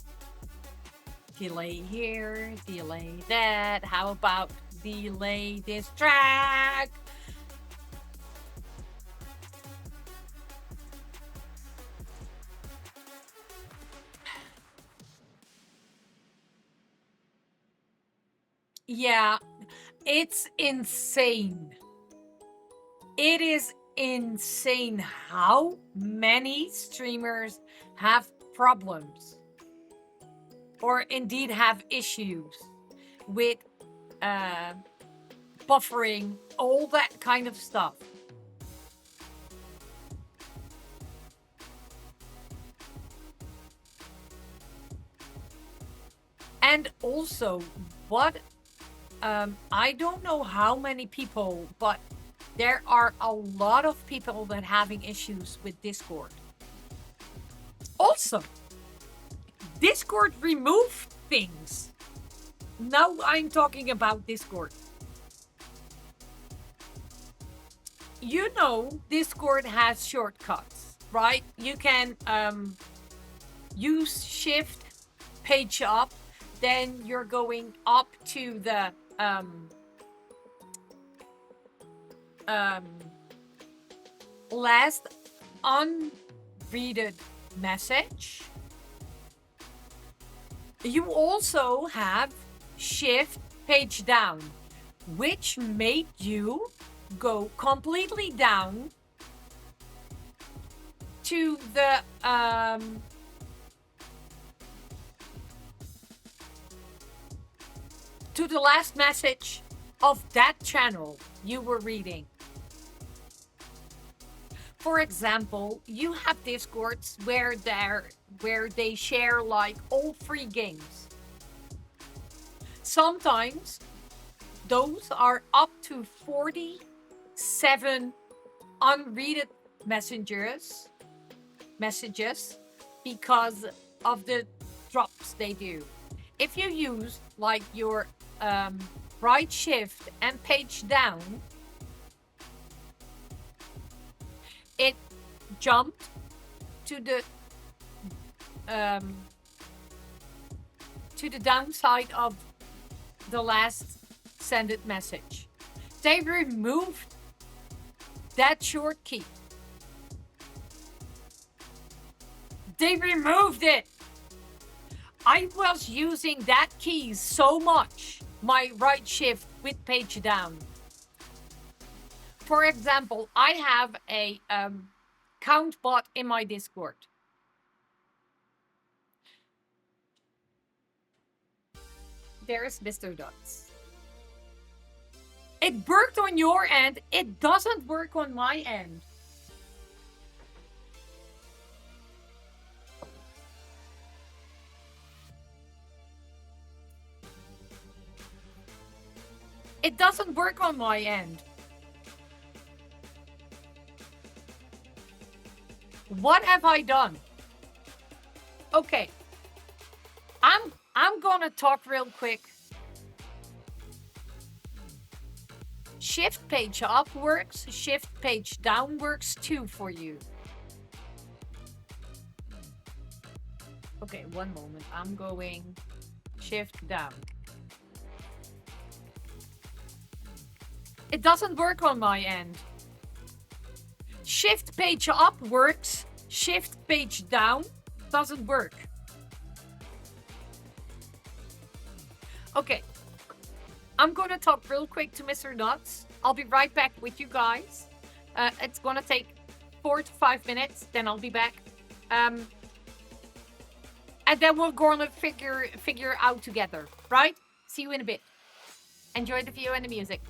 delay here, delay that. How about delay this track? Yeah, it's insane. It is insane how many streamers have problems or indeed have issues with uh, buffering, all that kind of stuff. And also, what I don't know how many people, but there are a lot of people that having issues with Discord. Also, Discord removed things. Now I'm talking about Discord. You know, Discord has shortcuts, right? You can use Shift, page up, then you're going up to the last unreaded message. You also have Shift, page down, which made you go completely down to the last message of that channel you were reading. For example, you have Discords where they share like all free games. Sometimes those are up to 47 unreaded messages because of the drops they do. If you use like your right shift and page down, it jumped to the downside of the last sent message. They removed that short key. They removed it. I was using that key so much, my right shift with page down. For example, I have a count bot in my Discord. There's Mr. Nuts. It worked on your end. It doesn't work on my end. It doesn't work on my end. What have I done? Okay. I'm gonna talk real quick. Shift page up works, shift page down works too for you. Okay, one moment. I'm going shift down. It doesn't work on my end. Shift page up works, shift page down doesn't work. Okay, I'm gonna talk real quick to Mr. Nuts. I'll be right back with you guys. It's gonna take 4 to 5 minutes, then I'll be back. And then we're gonna figure out together, right? See you in a bit. Enjoy the view and the music.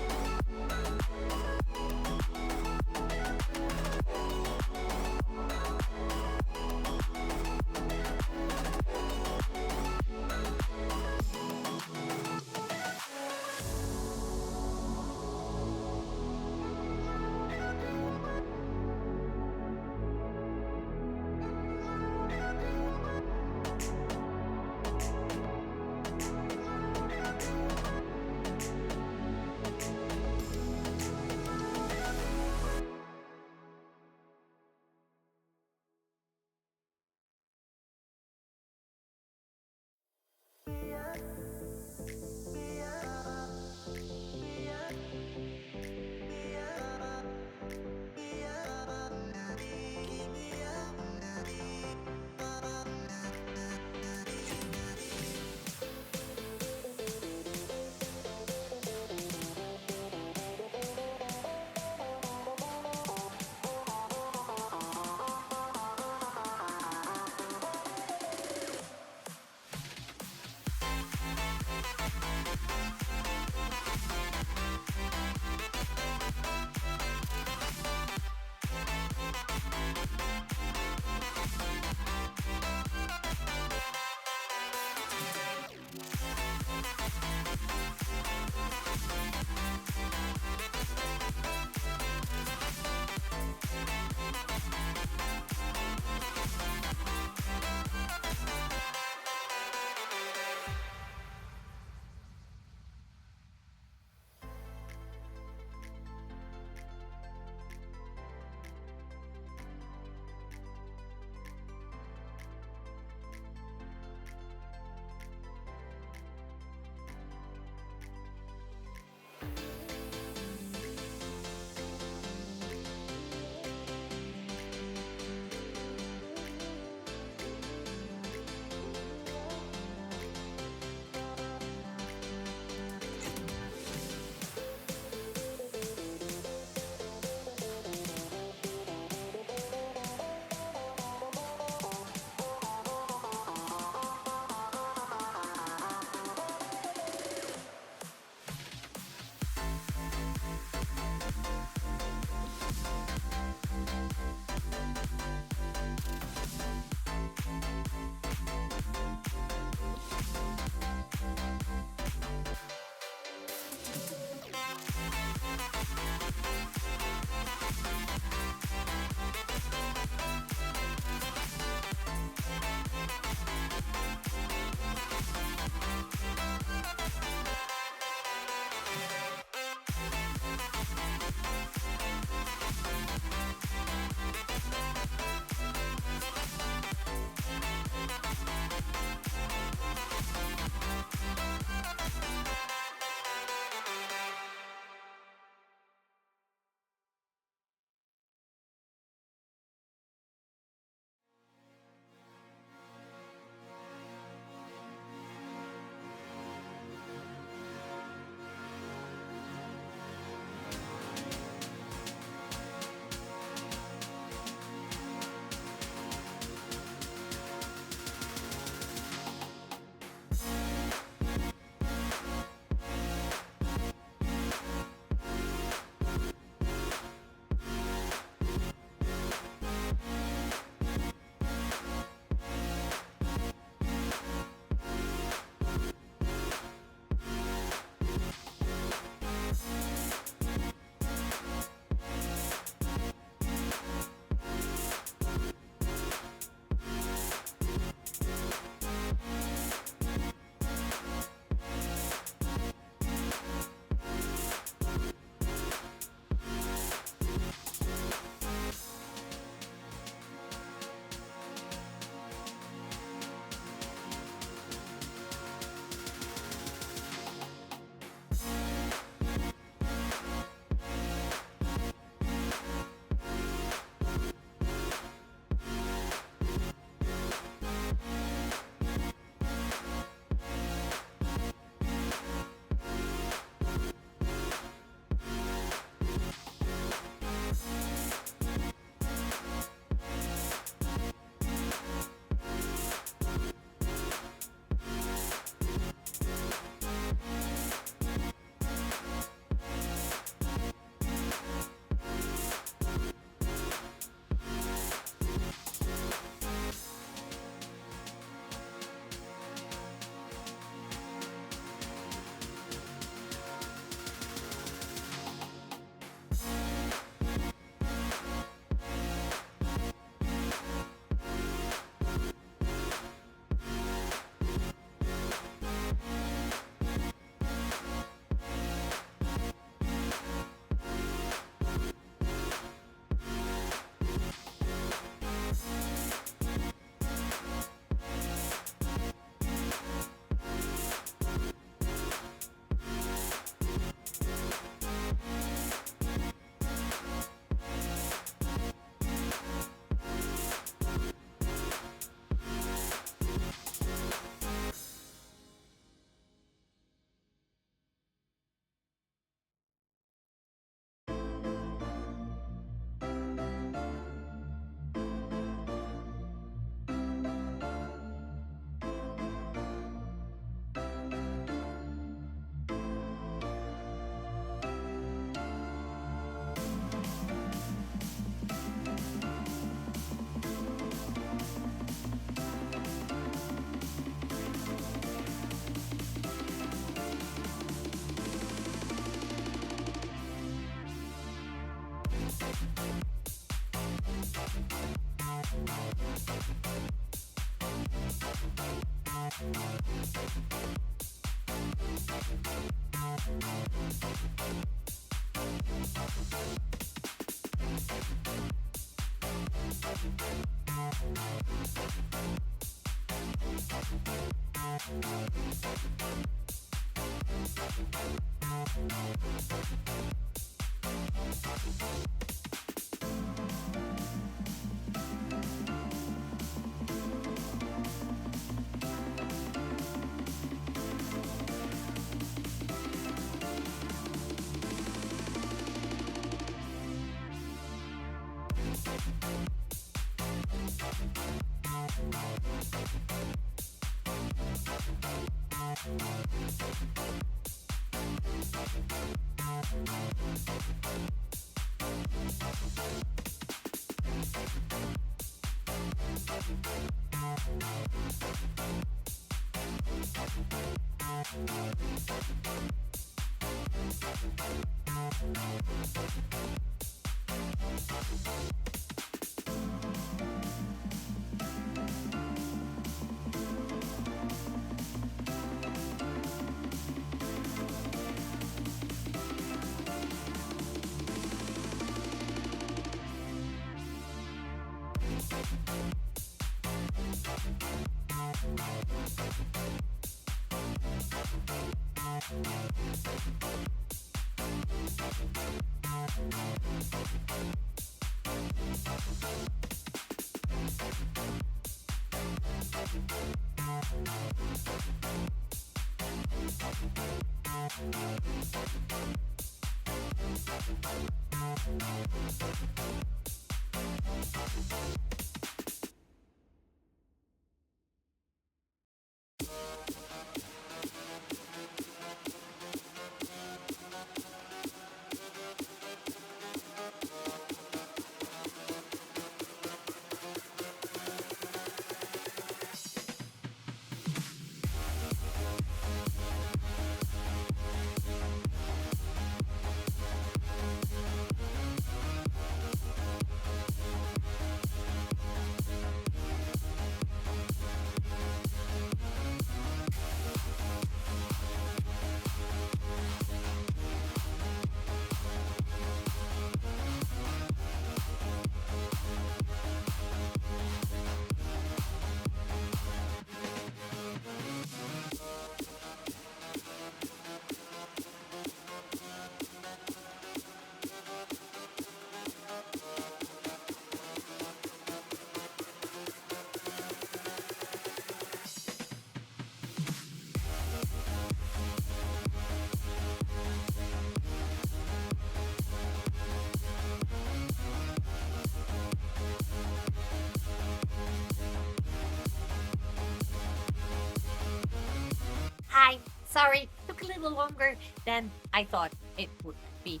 Hi, sorry, took a little longer than I thought it would be.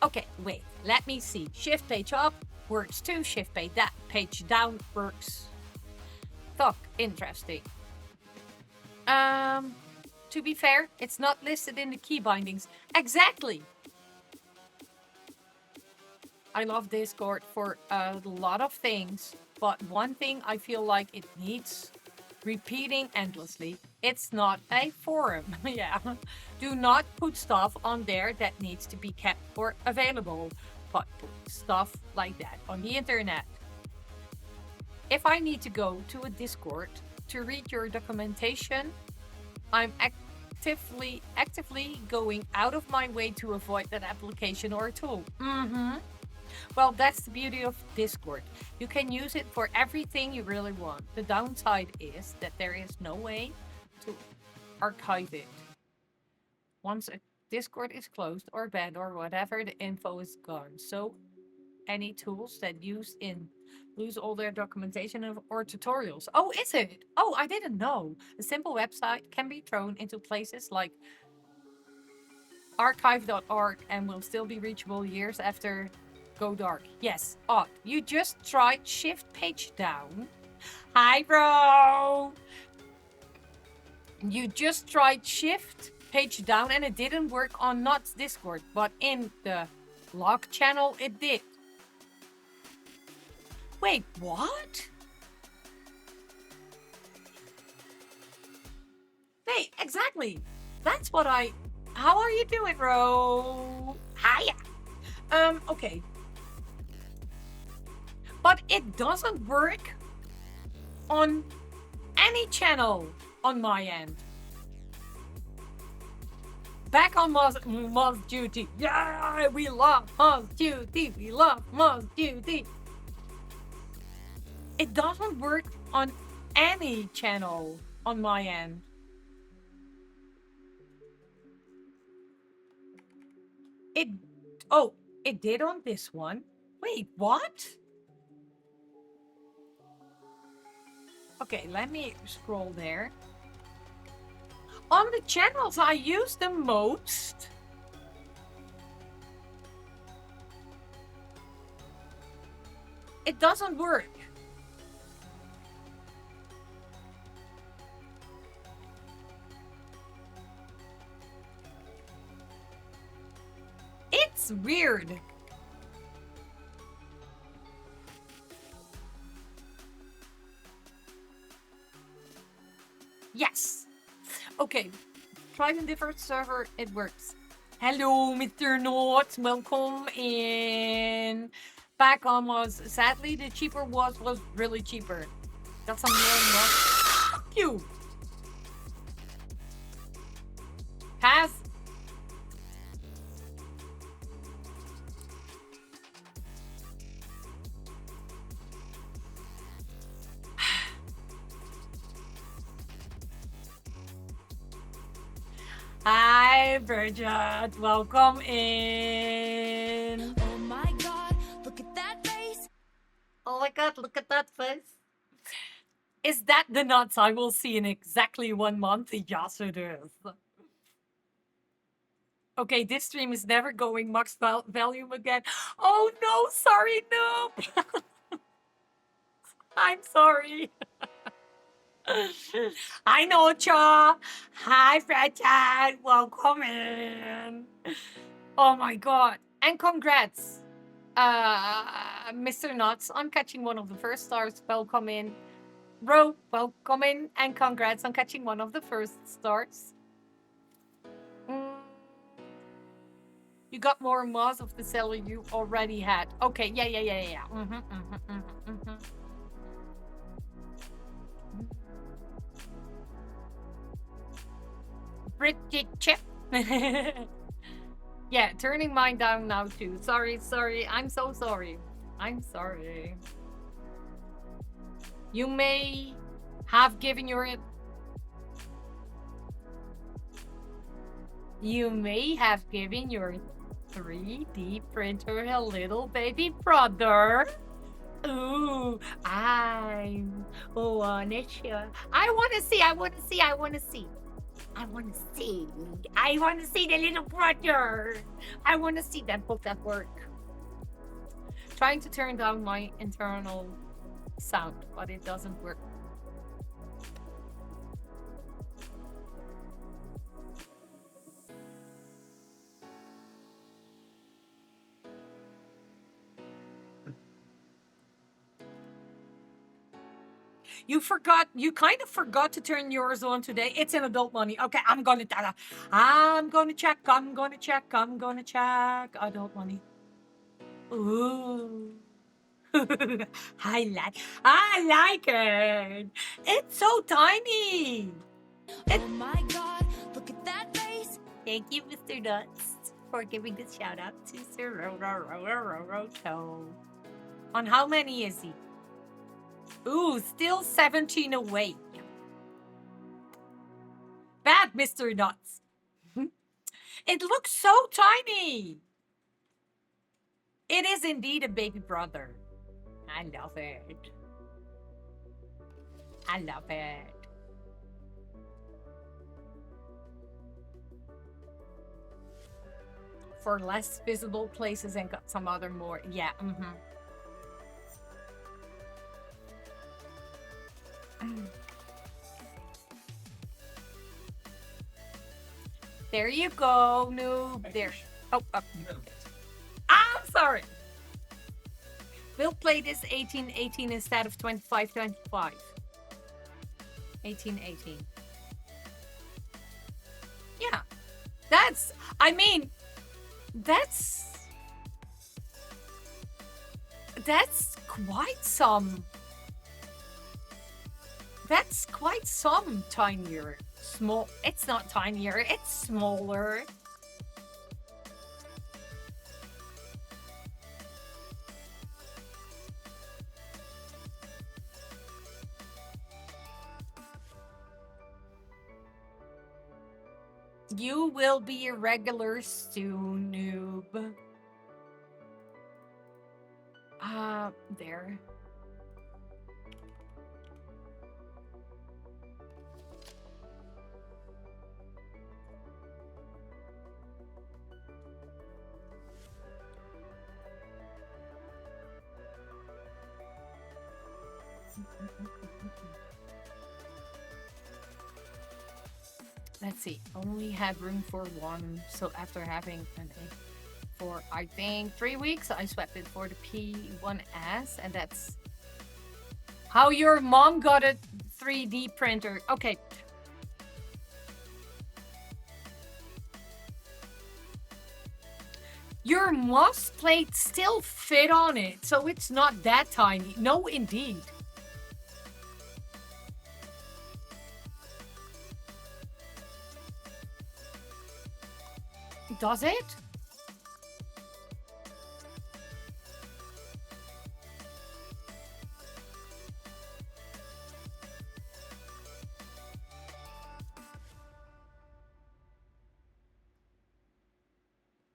Okay, wait, let me see. Shift page up works too, shift page down works. Talk, interesting. Um, to be fair, it's not listed in the key bindings. Exactly. I love Discord for a lot of things, but one thing I feel like it needs repeating endlessly. It's not a forum. Yeah. Do not put stuff on there that needs to be kept or available, but put stuff like that on the internet. If I need to go to a Discord to read your documentation, I'm actively going out of my way to avoid that application or tool. Mm-hmm. Well, that's the beauty of Discord. You can use it for everything you really want. The downside is that there is no way to archive it. Once a Discord is closed or banned or whatever, the info is gone. So any tools that used in lose all their documentation or tutorials. Oh, is it? Oh, I didn't know. A simple website can be thrown into places like archive.org and will still be reachable years after go dark. Yes, odd. You just tried shift page down. Hi, bro. You just tried shift page down and it didn't work on Nuts Discord, but in the log channel it did. Wait, what? Hey, exactly. That's what I. How are you doing, bro? Hiya. Okay. But it doesn't work on any channel on my end. Back on Moz Duty. Yeah, we love Moz Duty. We love Moz Duty. It doesn't work on any channel on my end. It. Oh, it did on this one. Wait, what? Okay, let me scroll there. On the channels I use the most, it doesn't work. It's weird. Yes. Okay. Try a different server. It works. Hello, Mr. Nuts. Welcome in. Back on was sadly the cheaper was really cheaper. Got some more. You. Has. Hi, Bridget. Welcome in. Oh my god, look at that face. Oh my god, look at that face. Is that the nuts I will see in exactly 1 month? Yes, it is. Okay, this stream is never going max volume again. Oh no, sorry, noob. I'm sorry. I know, Cha. Hi, Fredchat. Welcome in. Oh my god. And congrats, Mr. Nuts. I'm catching one of the first stars. Welcome in. Bro, welcome in. And congrats on catching one of the first stars. You got more mods of the seller you already had. Okay, yeah. Pretty chip. Yeah, turning mine down now too. Sorry. I'm so sorry. I'm sorry. You may have given your... You may have given your 3D printer a little baby brother. Ooh, I wanna show. I wanna see. I wanna see the little brother. I wanna see that book that work. Trying to turn down my internal sound, but it doesn't work. You kind of forgot to turn yours on today. It's in adult money. Okay, I'm gonna check. Adult money. Ooh. I like it. It's so tiny. Oh my god, look at that face. Thank you, Mr. Nuts, for giving this shout out to Sir Roto. On how many is he? Ooh, still 17 away. Bad, Mr. Nuts. It looks so tiny. It is indeed a baby brother. I love it. I love it. For less visible places and got some other more. Yeah, There you go, noob. There. Oh, up. I'm sorry. build plate is 1818 instead of 2525. 1818. Yeah. That's, I mean, that's quite some. That's quite some tinier. Small. It's not tinier, it's smaller. You will be a regular soon, noob. There. Let's see. Only had room for one. So after having an A for I think 3 weeks, I swapped it for the P1S, and that's how your mom got a 3D printer. Okay. Your moss plate still fit on it, so it's not that tiny. No, indeed. Does it?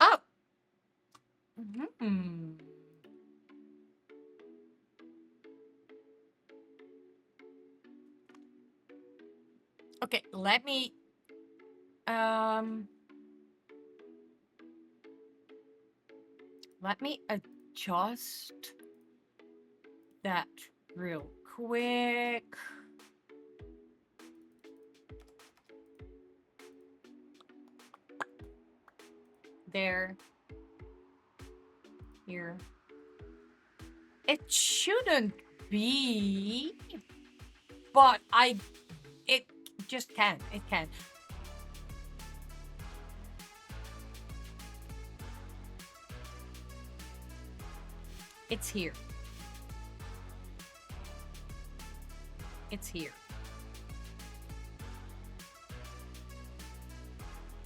Oh. Hmm. Okay, let me adjust that real quick. There. Here. It shouldn't be, but it just can. It can. It's here. It's here.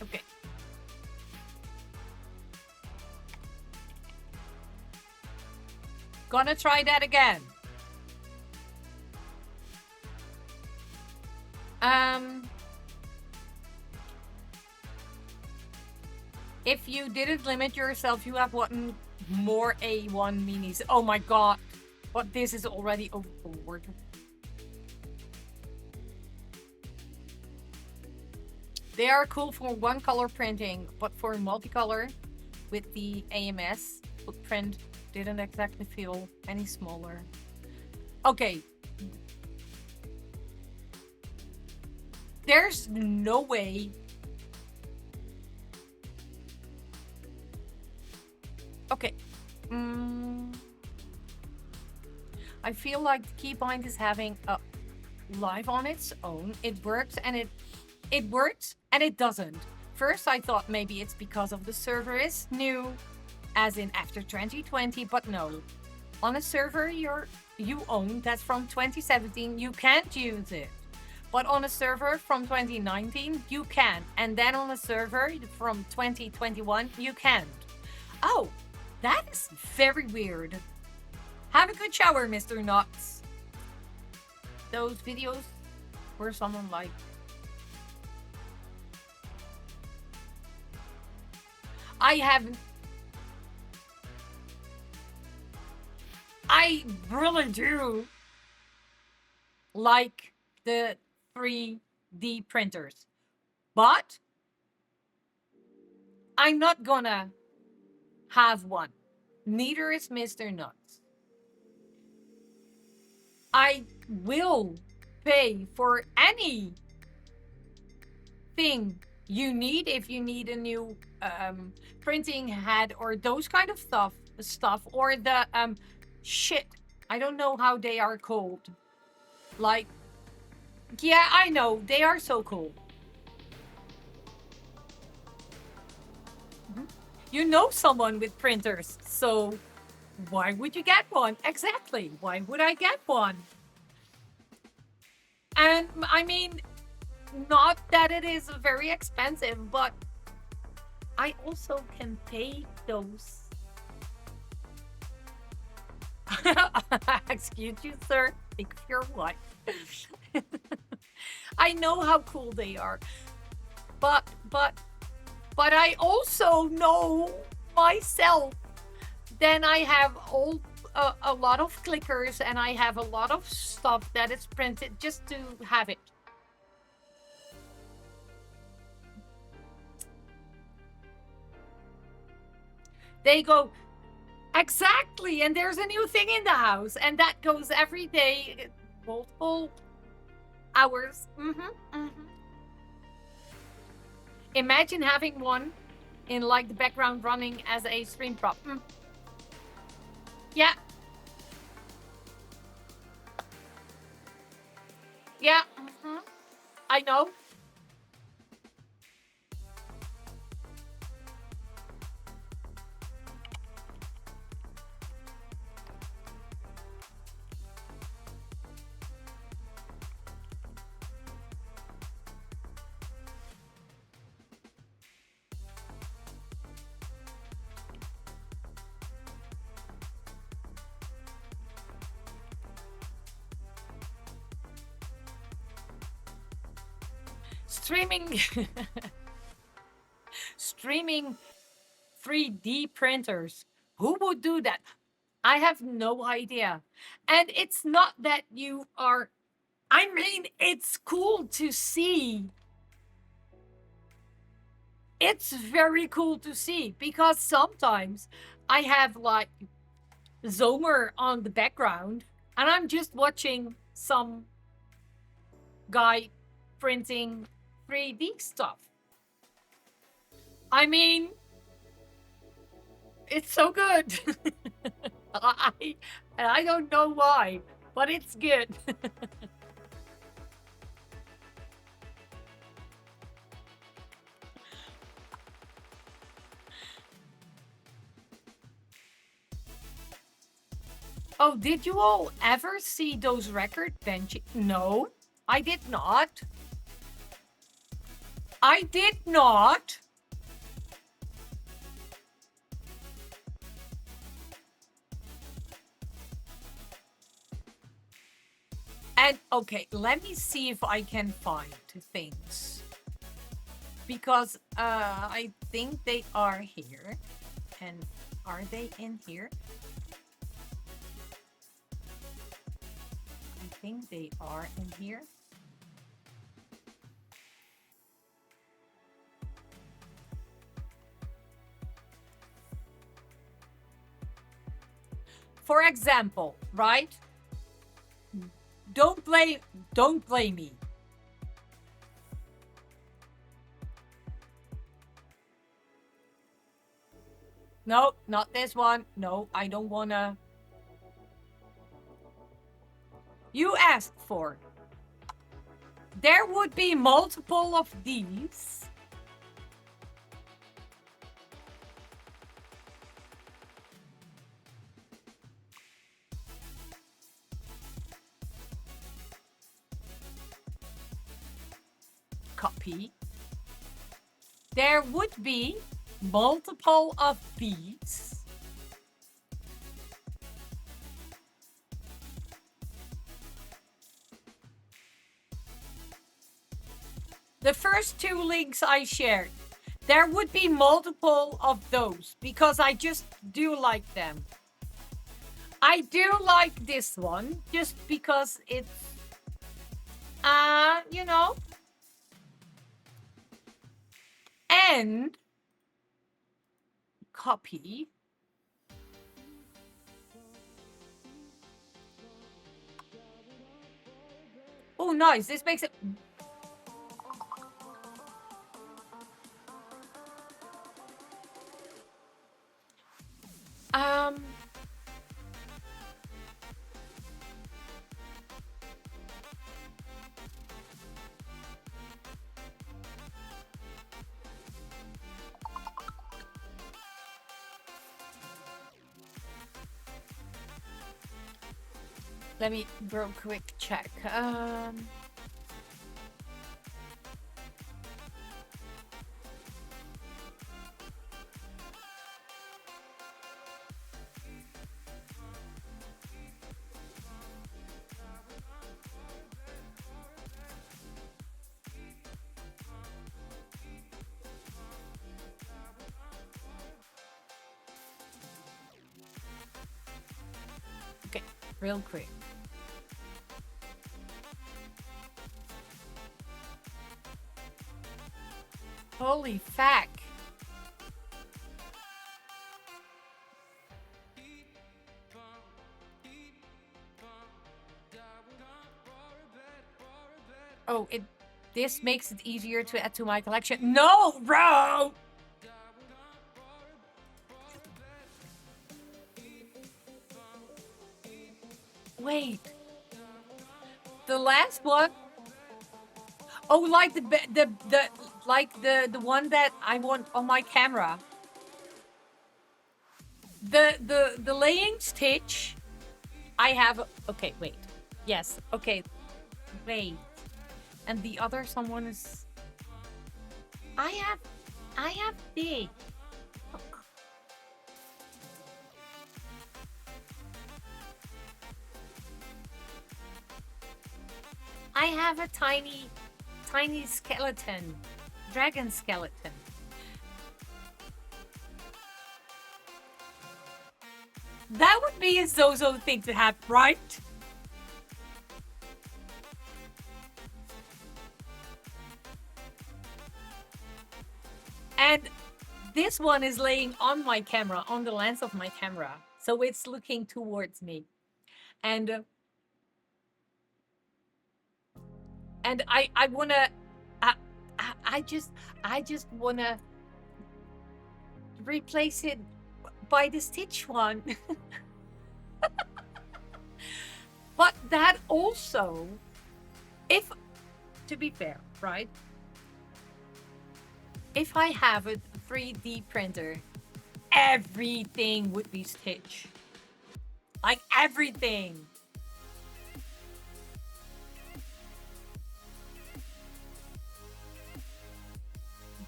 Okay. Gonna try that again. If you didn't limit yourself, you have one more A1 minis. Oh my god. But this is already overboard. They are cool for one color printing, but for multicolor with the AMS footprint didn't exactly feel any smaller. Okay. There's no way. Okay. I feel like the keybind is having a life on its own. It works and it works and it doesn't. First I thought maybe it's because of the server is new, as in after 2020, but no. On a server you own that's from 2017, you can't use it. But on a server from 2019, you can. And then on a server from 2021, you can't. Oh, that is very weird. Have a good shower, Mr. Nuts. Those videos were someone like... I haven't... I really do like the 3D printers, but I'm not gonna have one. Neither is Mr. Nuts. I will pay for anything you need if you need a new printing head or those kind of stuff, or the Shit. I don't know how they are called. Like, yeah, I know. They are so cool. Mhm. You know someone with printers, so why would you get one? Exactly. Why would I get one? And I mean, not that it is very expensive, but I also can pay those. Excuse you, sir. Think of your wife. I know how cool they are, but but but I also know myself. Then I have a lot of clickers and I have a lot of stuff that is printed just to have it. They go exactly, and there's a new thing in the house, and that goes every day, multiple hours. Imagine having one in like the background running as a stream prop. Yeah, yeah, I know. Streaming, streaming 3D printers. Who would do that? I have no idea. And it's not that you are, I mean, it's cool to see. It's very cool to see because sometimes I have like Zomer on the background and I'm just watching some guy printing 3D stuff. I mean, it's so good. I I don't know why, but it's good. Oh, did you all ever see those record benches? No, I did not. I did not. And okay, let me see if I can find things. Because I think they are here. And are they in here? I think they are in here. For example, right? Don't blame me. No, not this one. No, I don't wanna. You asked for. There would be multiple of these. Copy. There would be multiple of these. The first two links I shared, there would be multiple of those because I just do like them. I do like this one just because it's, you know, and copy. Oh, nice. This makes it. Um, Let me real quick check. Okay, real quick. Holy fuck. Oh, this makes it easier to add to my collection. No, bro! Wait. The last one? Oh, like the one that I want on my camera. The laying stitch. I have. Okay, wait. Yes. Okay. Wait. And the other someone is. I have big. I have a tiny skeleton. Dragon skeleton. That would be a Zozo thing to have, right? And this one is laying on my camera, on the lens of my camera. So it's looking towards me. And I wanna I just wanna replace it by the Stitch one. But that also, if, to be fair, right? If I have a 3D printer, everything would be Stitch. Like everything.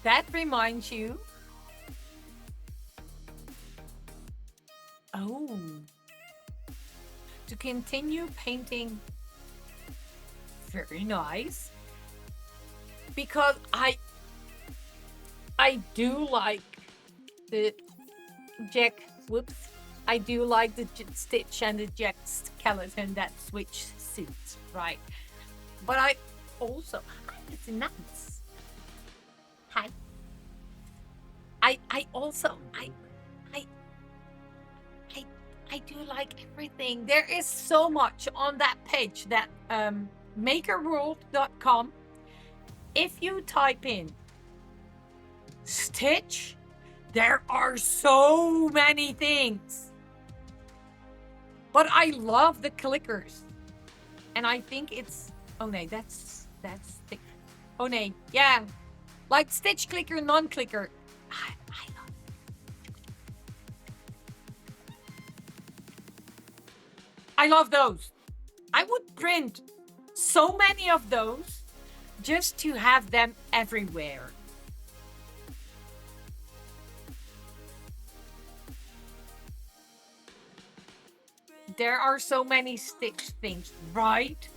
That reminds you. Oh. To continue painting. Very nice. Because I do like the Jack. Whoops. I do like the Stitch and the Jack skeleton that switch suits, right? But I also. It's nuts. Hi. I also I do like everything. There is so much on that page, that makerworld.com. If you type in Stitch, there are so many things. But I love the clickers. And I think it's, oh no, that's thick. Oh no, yeah. Like Stitch clicker, non-clicker. I love it. I love those. I would print so many of those just to have them everywhere. There are so many Stitch things, right?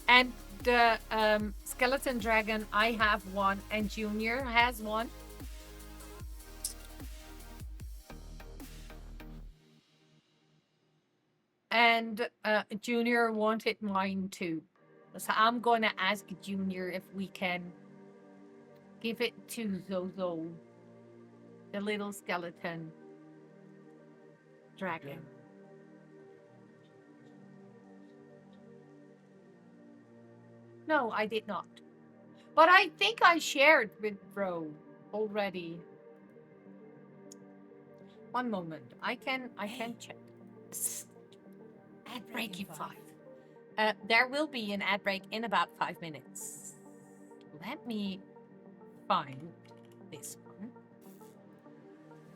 And the skeleton dragon, I have one, and Junior has one. And Junior wanted mine too. So I'm gonna ask Junior if we can give it to Zozo, the little skeleton dragon. No, I did not. But I think I shared with Bro already. One moment. I can check. At Reiki 5. There will be an ad break in about 5 minutes. Let me find this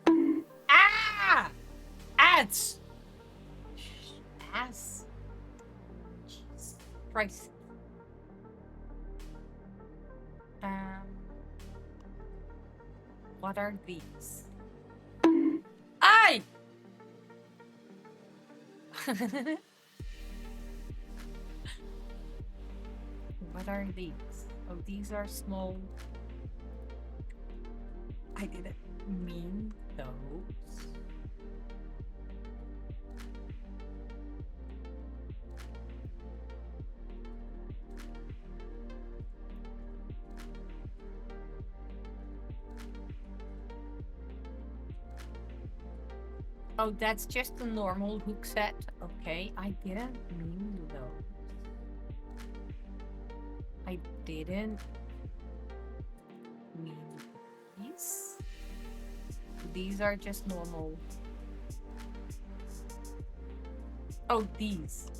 one. Ah! Ads! Ass. Jeez. Christ. What are these? I. What are these? Oh, these are small. I didn't mean those. Oh, that's just a normal hook set. Okay, I didn't mean those. I didn't mean these. These are just normal. Oh, these.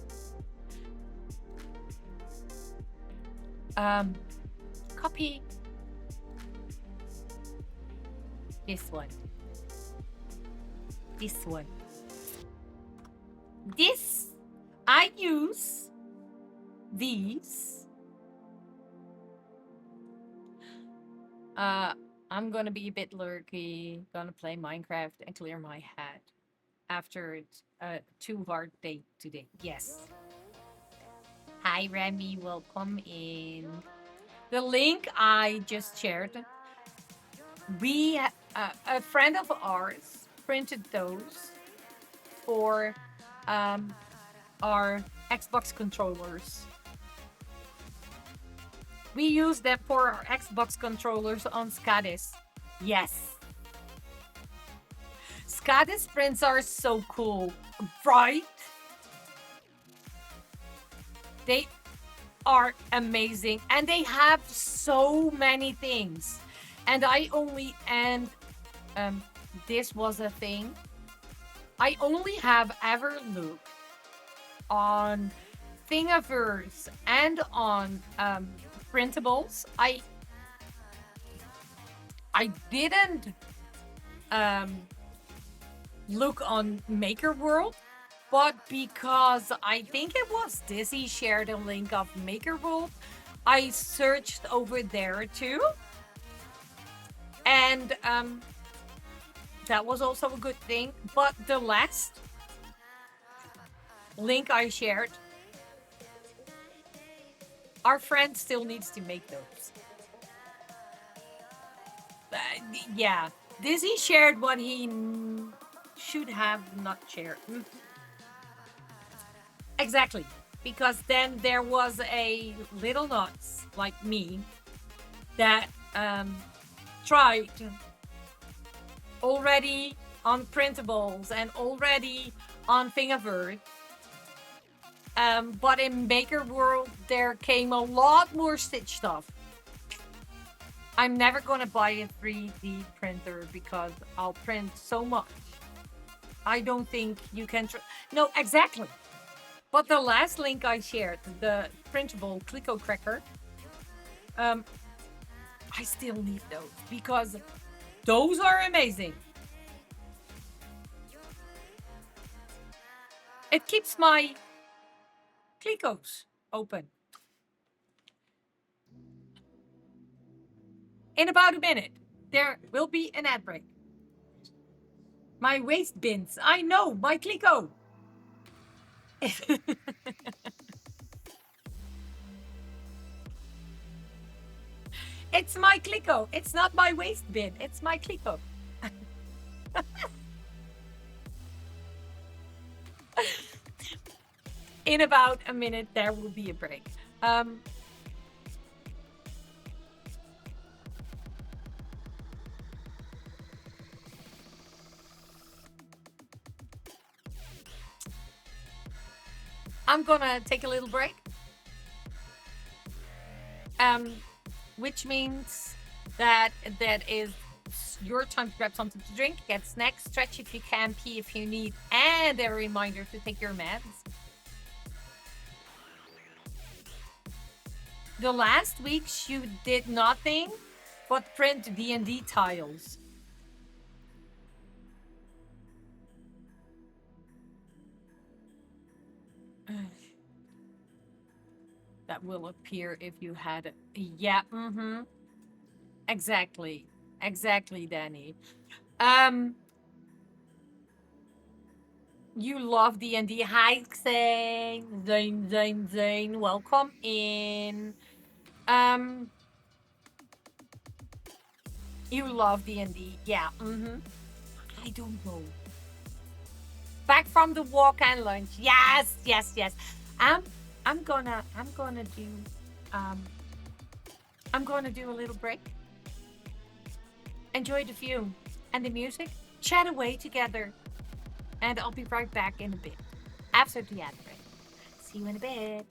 Copy this one. This one. This, I use these. I'm gonna be a bit lurky, gonna play Minecraft and clear my head after a too hard day today. Yes. Hi Remy, welcome in. The link I just shared, we a friend of ours printed those for our Xbox controllers. We use them for our Xbox controllers on SCADIS. Yes. SCADIS prints are so cool, right? They are amazing and they have so many things. And this was a thing. I only have ever looked on Thingiverse and on printables. I didn't look on Maker World, but because I think it was Dizzy shared a link of Maker World, I searched over there too. And that was also a good thing. But the last link I shared, our friend still needs to make those. Yeah, Dizzy shared what he should have not shared. Exactly, because then there was a little nuts like me that tried already on printables and already on Thingiverse. But in Maker World, there came a lot more Stitch stuff. I'm never gonna buy a 3D printer because I'll print so much. I don't think you can. No, exactly. But the last link I shared, the printable Clico Cracker, I still need those because those are amazing. It keeps my Clicos open. In about a minute, there will be an ad break. My waste bins. I know, my Clico. It's my Clico. It's not my waste bin. It's my Clico. In about a minute, there will be a break. I'm gonna take a little break. Which means that is your time to grab something to drink, get snacks, stretch if you can, pee if you need, and a reminder to take your meds. The last weeks you did nothing but print D&D tiles. That will appear if you had it. Yeah, mm-hmm. Exactly. Exactly, Danny. Um, you love D&D. Hi, Zane. Zane. Welcome in. Um, you love D&D. Yeah. Mm-hmm. I don't know. Back from the walk and lunch. Yes. Um, I'm gonna do um I'm gonna do a little break. Enjoy the view and the music. Chat away together. And I'll be right back in a bit. After the ad break. See you in a bit.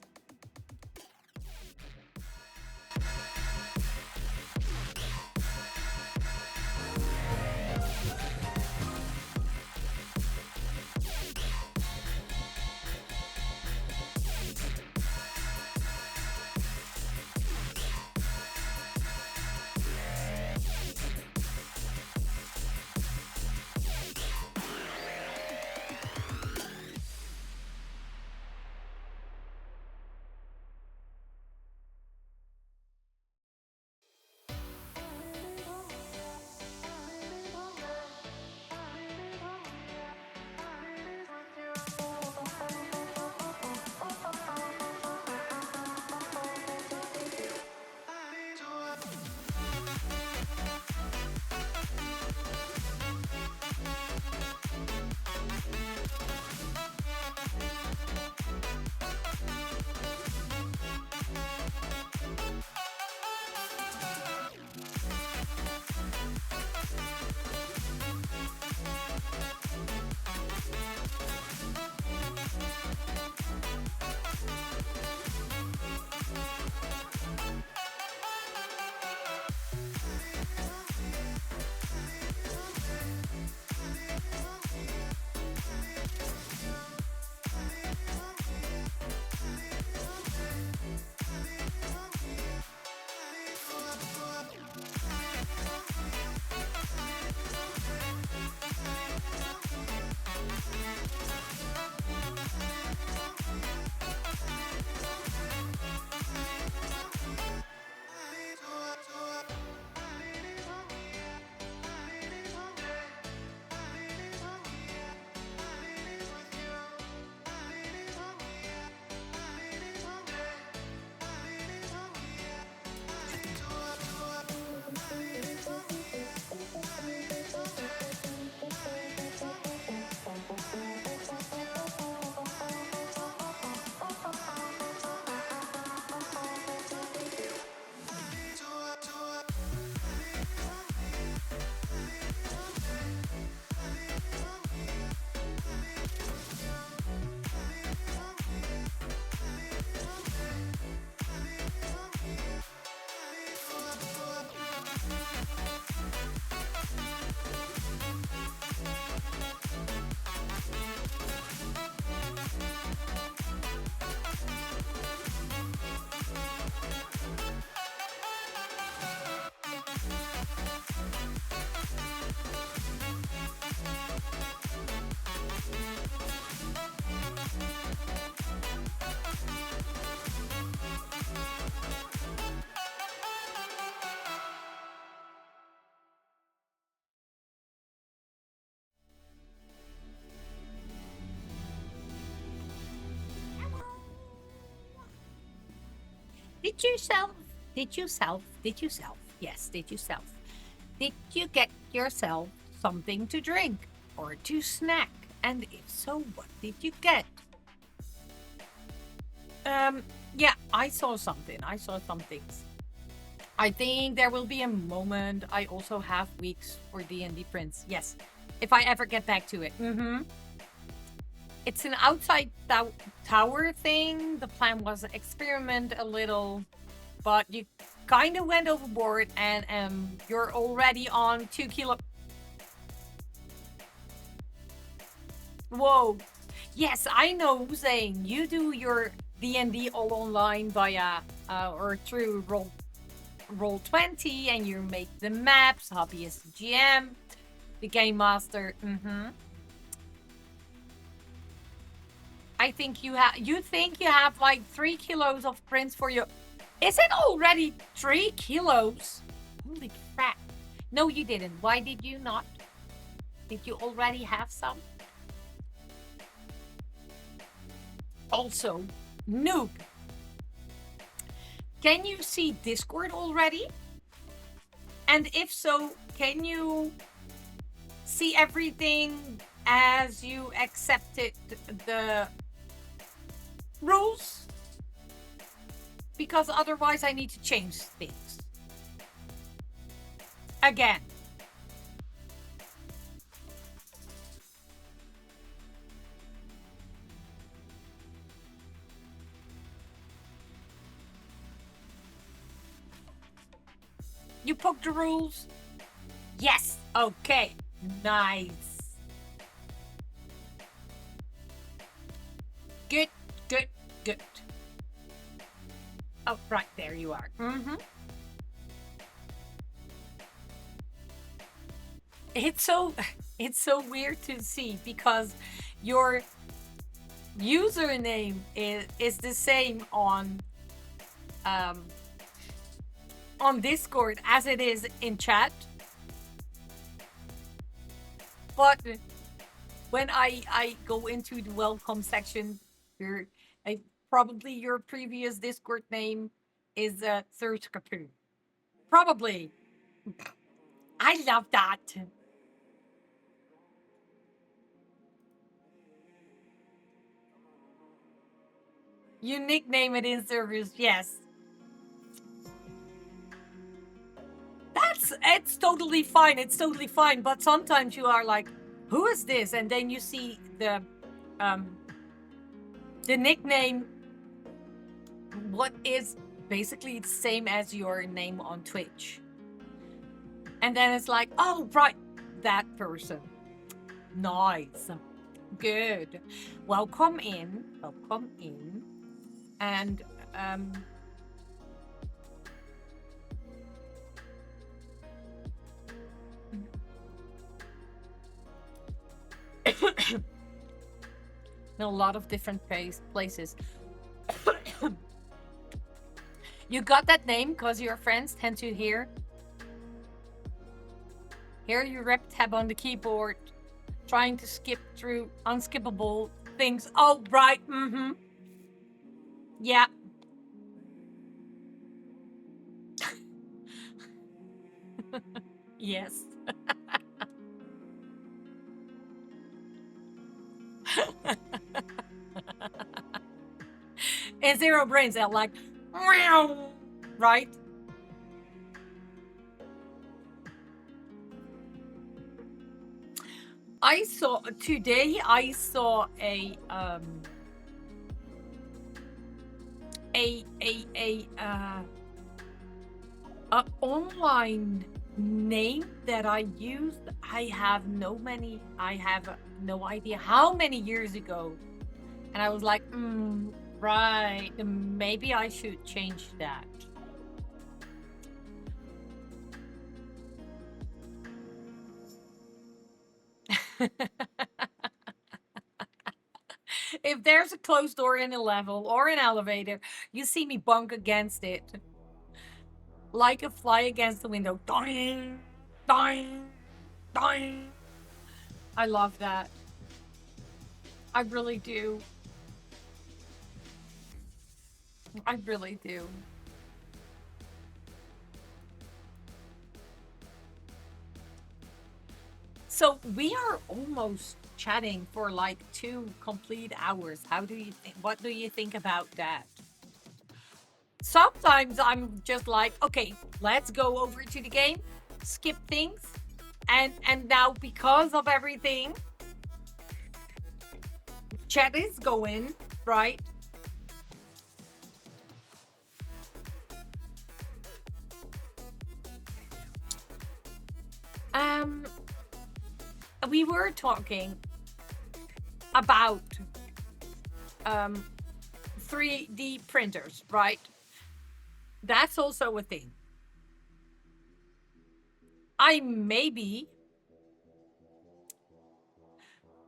Did you self? Yes, did you self? Did you get yourself something to drink or to snack? And if so, what did you get? Um, yeah, I saw something. I saw some things. I think there will be a moment. I also have weeks for D&D Prince. Yes, if I ever get back to it. Mm-hmm. It's an outside tower thing. The plan was to experiment a little, but you kind of went overboard, and you're already on 2 kilo. Whoa. Yes, I know, Zane. You do your D&D all online via or through Roll20, and you make the maps. Hobby is the GM, the game master. I think you have. You think you have like 3 kilos of prints for your. Is it already 3 kilos? Holy crap! No, you didn't. Why did you not? Did you already have some? Also, noob. Can you see Discord already? And if so, can you see everything as you accepted the rules? Because otherwise I need to change things. Again. You poked the rules? Yes. Okay. Nice. Good, good, good. Oh, right, there you are. It's so weird to see because your username is the same on Discord as it is in chat. But when I go into the welcome section, probably your previous Discord name is Third Capoo. Probably. I love that. You nickname it in service, yes. It's totally fine. It's totally fine. But sometimes you are like, who is this? And then you see the nickname, what is basically the same as your name on Twitch. And then it's like, oh, right, that person. Nice. Good. Welcome in. Welcome in. And in a lot of different places. You got that name because your friends tend to hear you rep tab on the keyboard, trying to skip through unskippable things. Oh, right. Yeah. Yes. And Zero Brains out like, right? Today I saw a online name that I used. I have no idea how many years ago, and I was like, right, maybe I should change that. If there's a closed door in a level or an elevator, you see me bunk against it like a fly against the window. Doing, doing, doing. I love that. I really do. I really do. So we are almost chatting for like 2 complete hours. What do you think about that? Sometimes I'm just like, okay, let's go over to the game, skip things. And now because of everything, chat is going, right? We were talking about 3D printers, right? That's also a thing. I maybe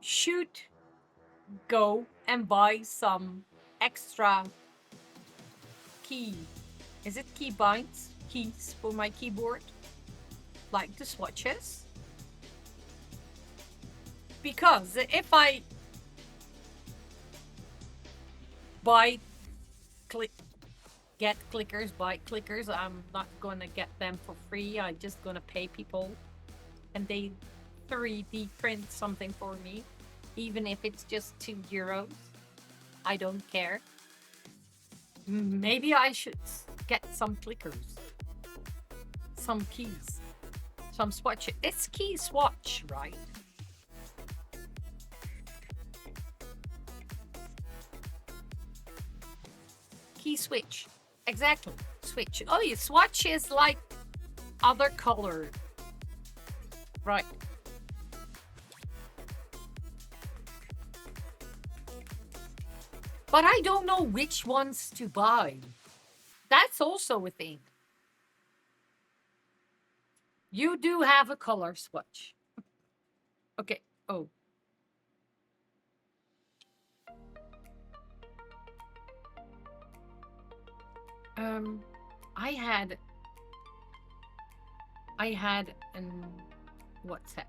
should go and buy some extra key. Is it key binds? Keys for my keyboard? Like the swatches? Because if I buy get clickers, buy clickers, I'm not gonna get them for free. I'm just gonna pay people and they 3D print something for me. Even if it's just €2. I don't care. Maybe I should get some clickers. Some keys. Some swatch. It's key swatch, right? Key switch. Exactly. Switch. Oh, yeah. Swatch is like other color. Right. But I don't know which ones to buy. That's also a thing. You do have a color swatch. Okay. Oh. I had an what's that?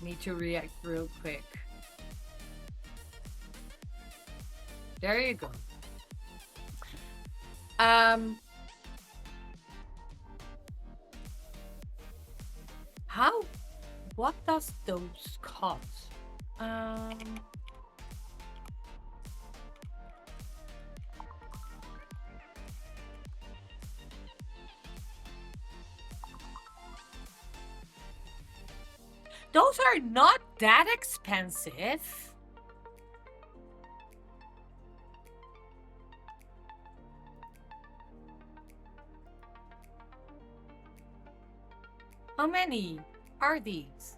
Need to react real quick. There you go. How? What does those cost? Those are not that expensive. How many are these?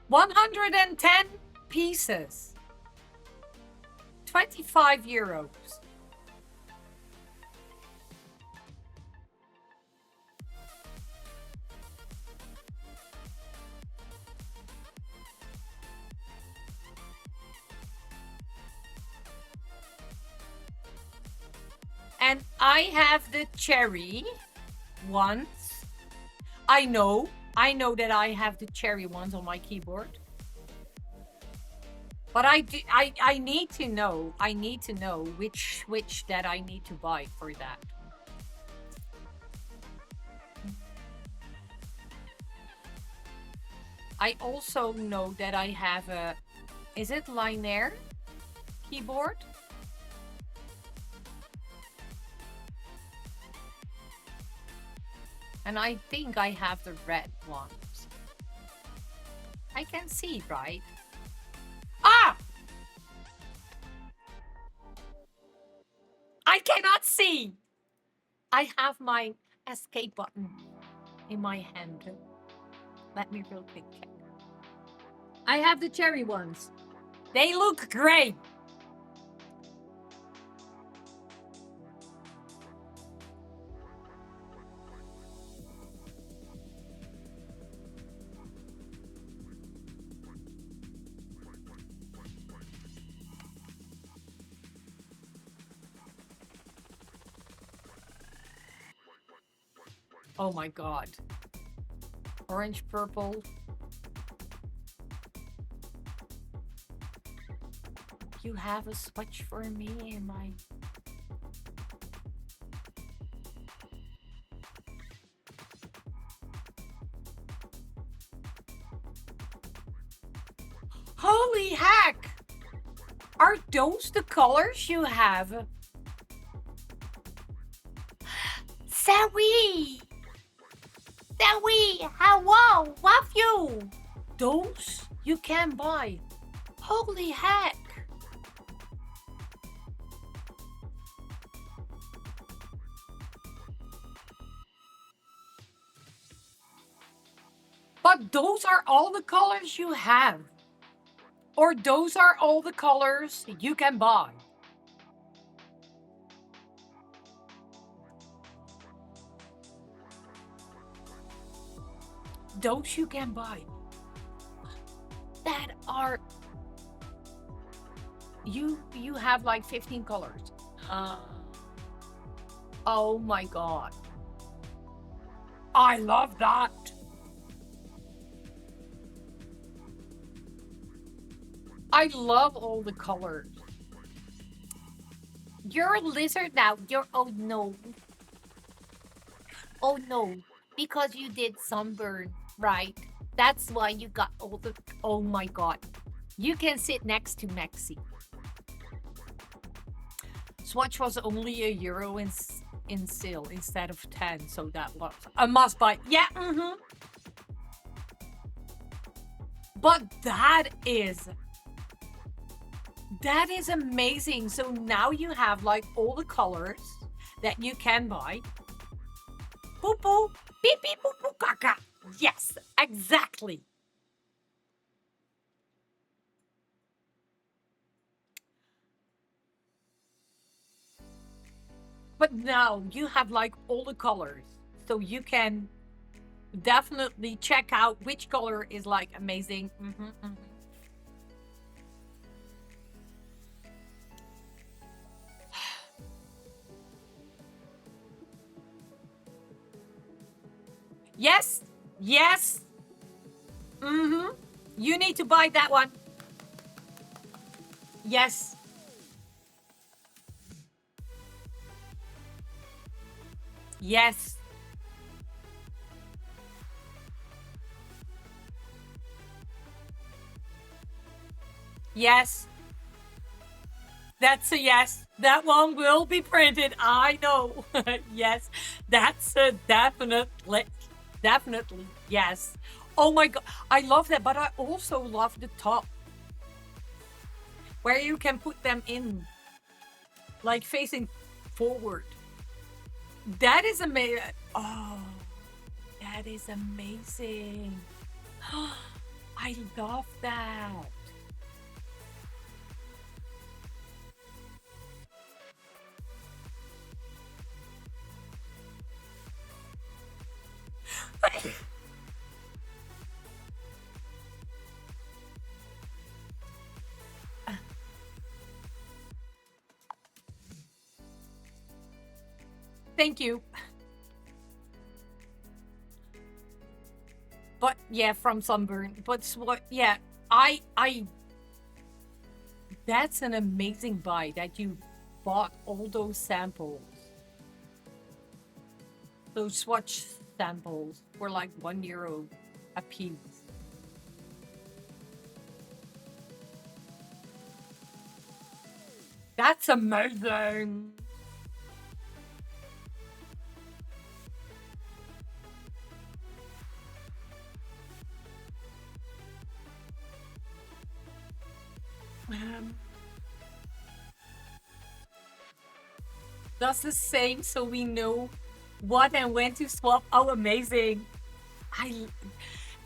110 pieces. €25. And I have the cherry ones. I know that I have the cherry ones on my keyboard. But I need to know. I need to know which switch that I need to buy for that. I also know that I have a, is it linear keyboard? And I think I have the red ones. I can see, right? Ah! I cannot see! I have my escape button in my hand. Let me real quick check. I have the cherry ones. They look great. Oh my god. Orange, purple. You have a swatch for me in my... Holy heck! Are those the colors you have? Zoe! Zoe! Hello! Love you! Those you can buy. Holy heck! But those are all the colors you have. Or those are all the colors you can buy. Those you can buy. That are you have like 15 colors. Oh my god. I love that. I love all the colors. You're a lizard now. You're oh no. Oh no. Because you did sunburn, right? That's why you got all the oh my god. You can sit next to Maxi. Swatch was only €1 in sale instead of 10, so that was a must buy. Yeah, But that is amazing. So now you have like all the colors that you can buy. Poo poo, beep beep, poo poo, caca. Yes, exactly. But now you have like all the colors, so you can definitely check out which color is like amazing. Yes, yes. You need to buy that one. Yes. Yes. Yes. That's a yes. That one will be printed. I know. Yes. That's a definitely. Definitely. Yes. Oh my god. I love that, but I also love the top. Where you can put them in. Like facing forward. That is amazing. Oh, that is amazing. I love that. Thank you. But yeah, from sunburn. But what? Yeah, I. That's an amazing buy that you bought all those samples. Those swatch samples were like €1 a piece. That's amazing. Does the same so we know what and when to swap. Oh, amazing.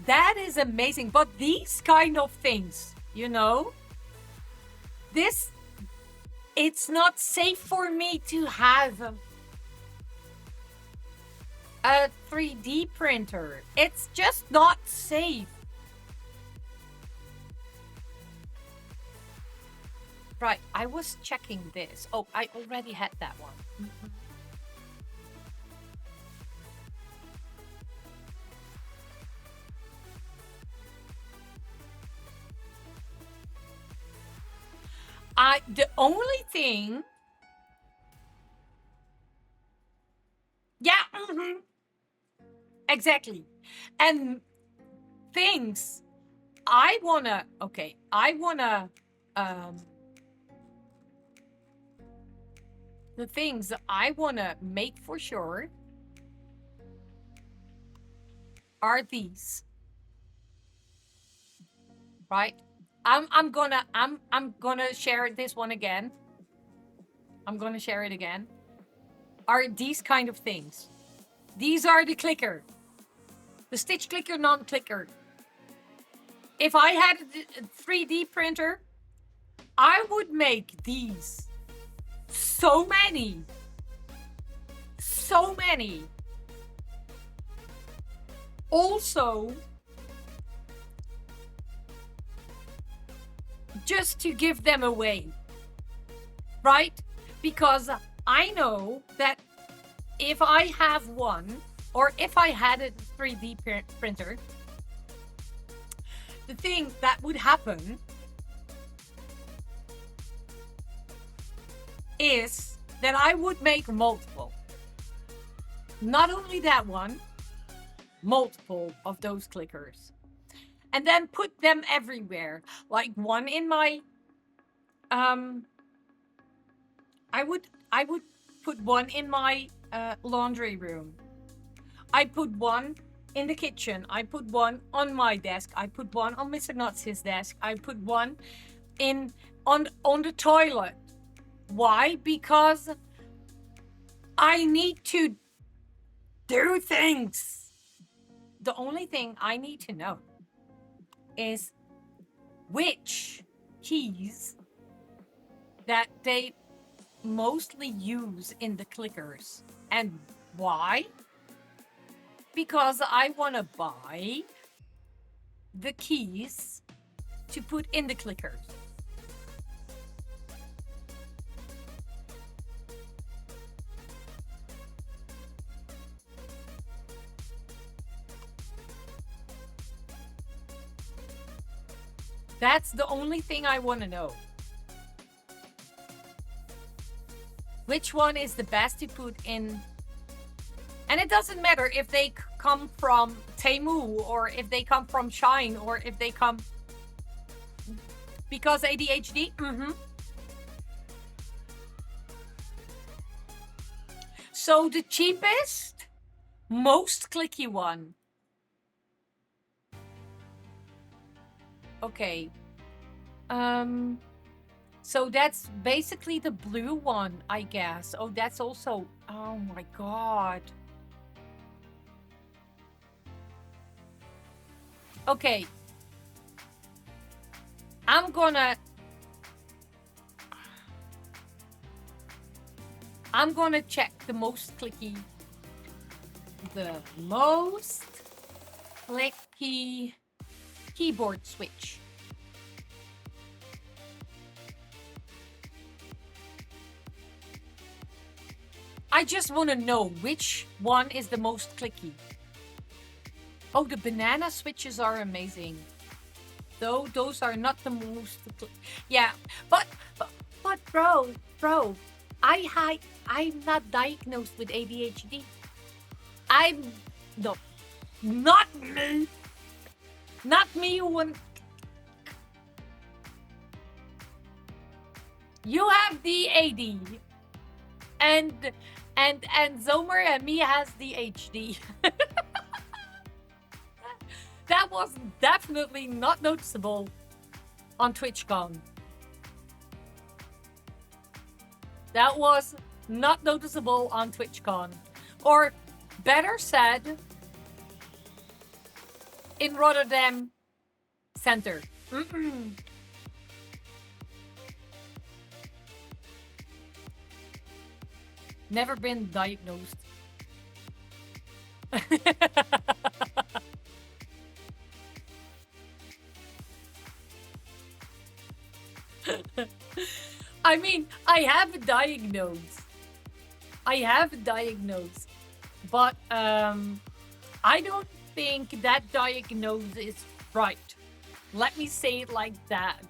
That is amazing. But these kind of things, this it's not safe for me to have a 3D printer. It's just not safe. Right, I was checking this. Oh, I already had that one. The only thing. Yeah, exactly. And things I wanna, okay, I wanna, um, the things I wanna make for sure are these, right? I'm gonna share this one again. I'm gonna share it again. Are these kind of things? These are the clicker, the stitch clicker, non-clicker. If I had a 3D printer, I would make these. So many. So many. Also, just to give them away, right? Because I know that if I have one, or if I had a 3D printer, the thing that would happen is that I would make multiple. Not only that one, multiple of those clickers. And then put them everywhere. Like one in my I would put one in my laundry room. I put one in the kitchen. I put one on my desk. I put one on Mr. Nuts' desk. I put one in on the toilet. Why? Because I need to do things. The only thing I need to know is which keys that they mostly use in the clickers. And why? Because I want to buy the keys to put in the clickers. That's the only thing I want to know. Which one is the best to put in? And it doesn't matter if they come from Temu or if they come from Shine or if they come because ADHD. So the cheapest, most clicky one. Okay. So that's basically the blue one, I guess. Oh, that's also. Oh my god. Okay. I'm gonna check the most clicky keyboard switch. I just want to know which one is the most clicky. Oh, the banana switches are amazing. Though those are not the most. Yeah, but bro, I'm not diagnosed with ADHD. No, not me. Not me. When you have the AD, and Zomer and me has the HD. That was definitely not noticeable on TwitchCon. That was not noticeable on TwitchCon. Or better said, in Rotterdam Center. Never been diagnosed. I mean, I have a diagnose. But I don't think that diagnose is right. Let me say it like that.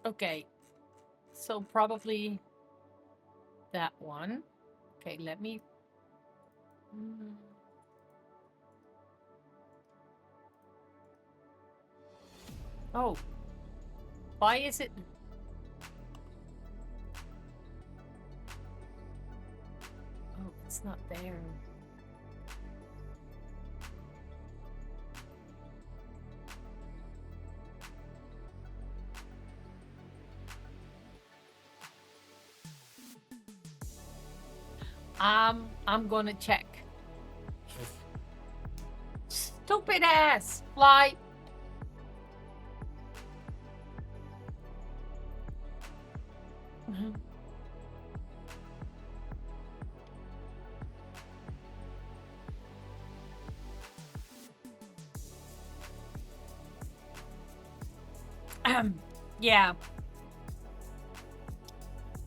Okay, so probably that one. Okay, let me. Mm. Oh, why is it? Oh, it's not there. I'm gonna check. Stupid ass fly. Mhm. Yeah,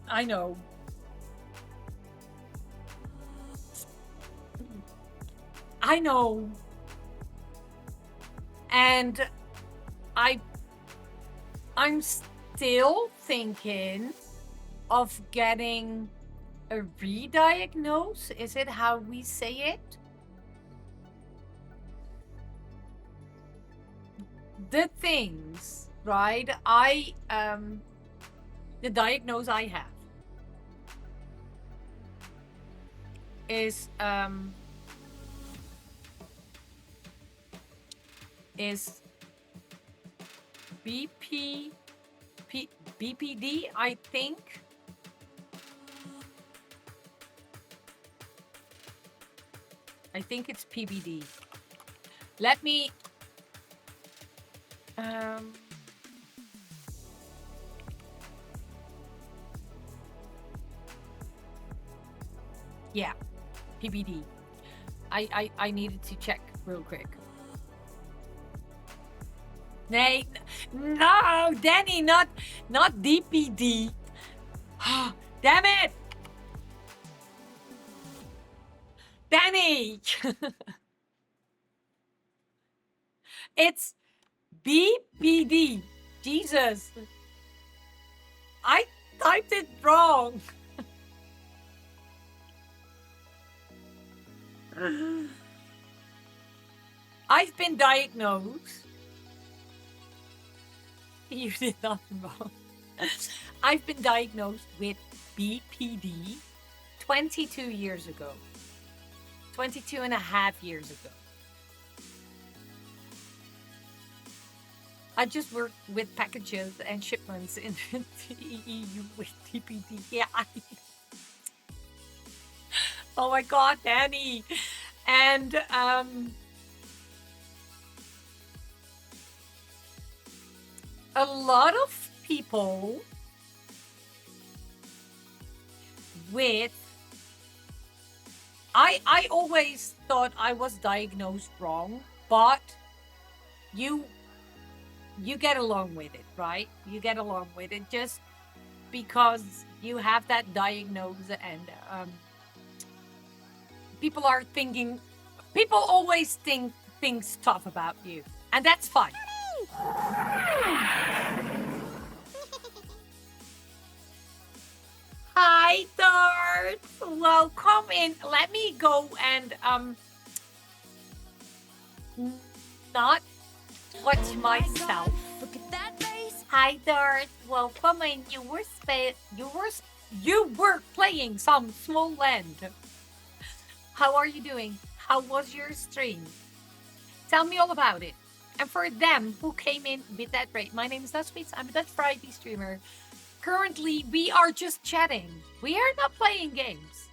I know. I know. And I I'm still thinking of getting a re-diagnose. Is it how we say it? The things, right? The diagnose I have is is BP BPD, I think. I think it's PBD. Let me um yeah, PBD. I needed to check real quick. Nay, no, Danny, not DPD. Damn it, Danny. It's BPD. Jesus, I typed it wrong. I've been diagnosed. You did nothing wrong. I've been diagnosed with BPD 22 years ago. 22 and a half years ago. I just worked with packages and shipments in the EU with TPD. Yeah. Oh my God, Danny. And a lot of people with I always thought I was diagnosed wrong, but you you get along with it, right? You get along with it just because you have that diagnosis, and people are thinking, people always think things tough about you, and that's fine. Hi, Dart. Welcome in. Let me go and not watch myself. Look at that face. Hi, Dart. Welcome in. You were playing some small land. How are you doing? How was your stream? Tell me all about it. And for them who came in with that rate, my name is NutsSweets. I'm a Dutch Friday streamer. Currently, we are just chatting. We are not playing games.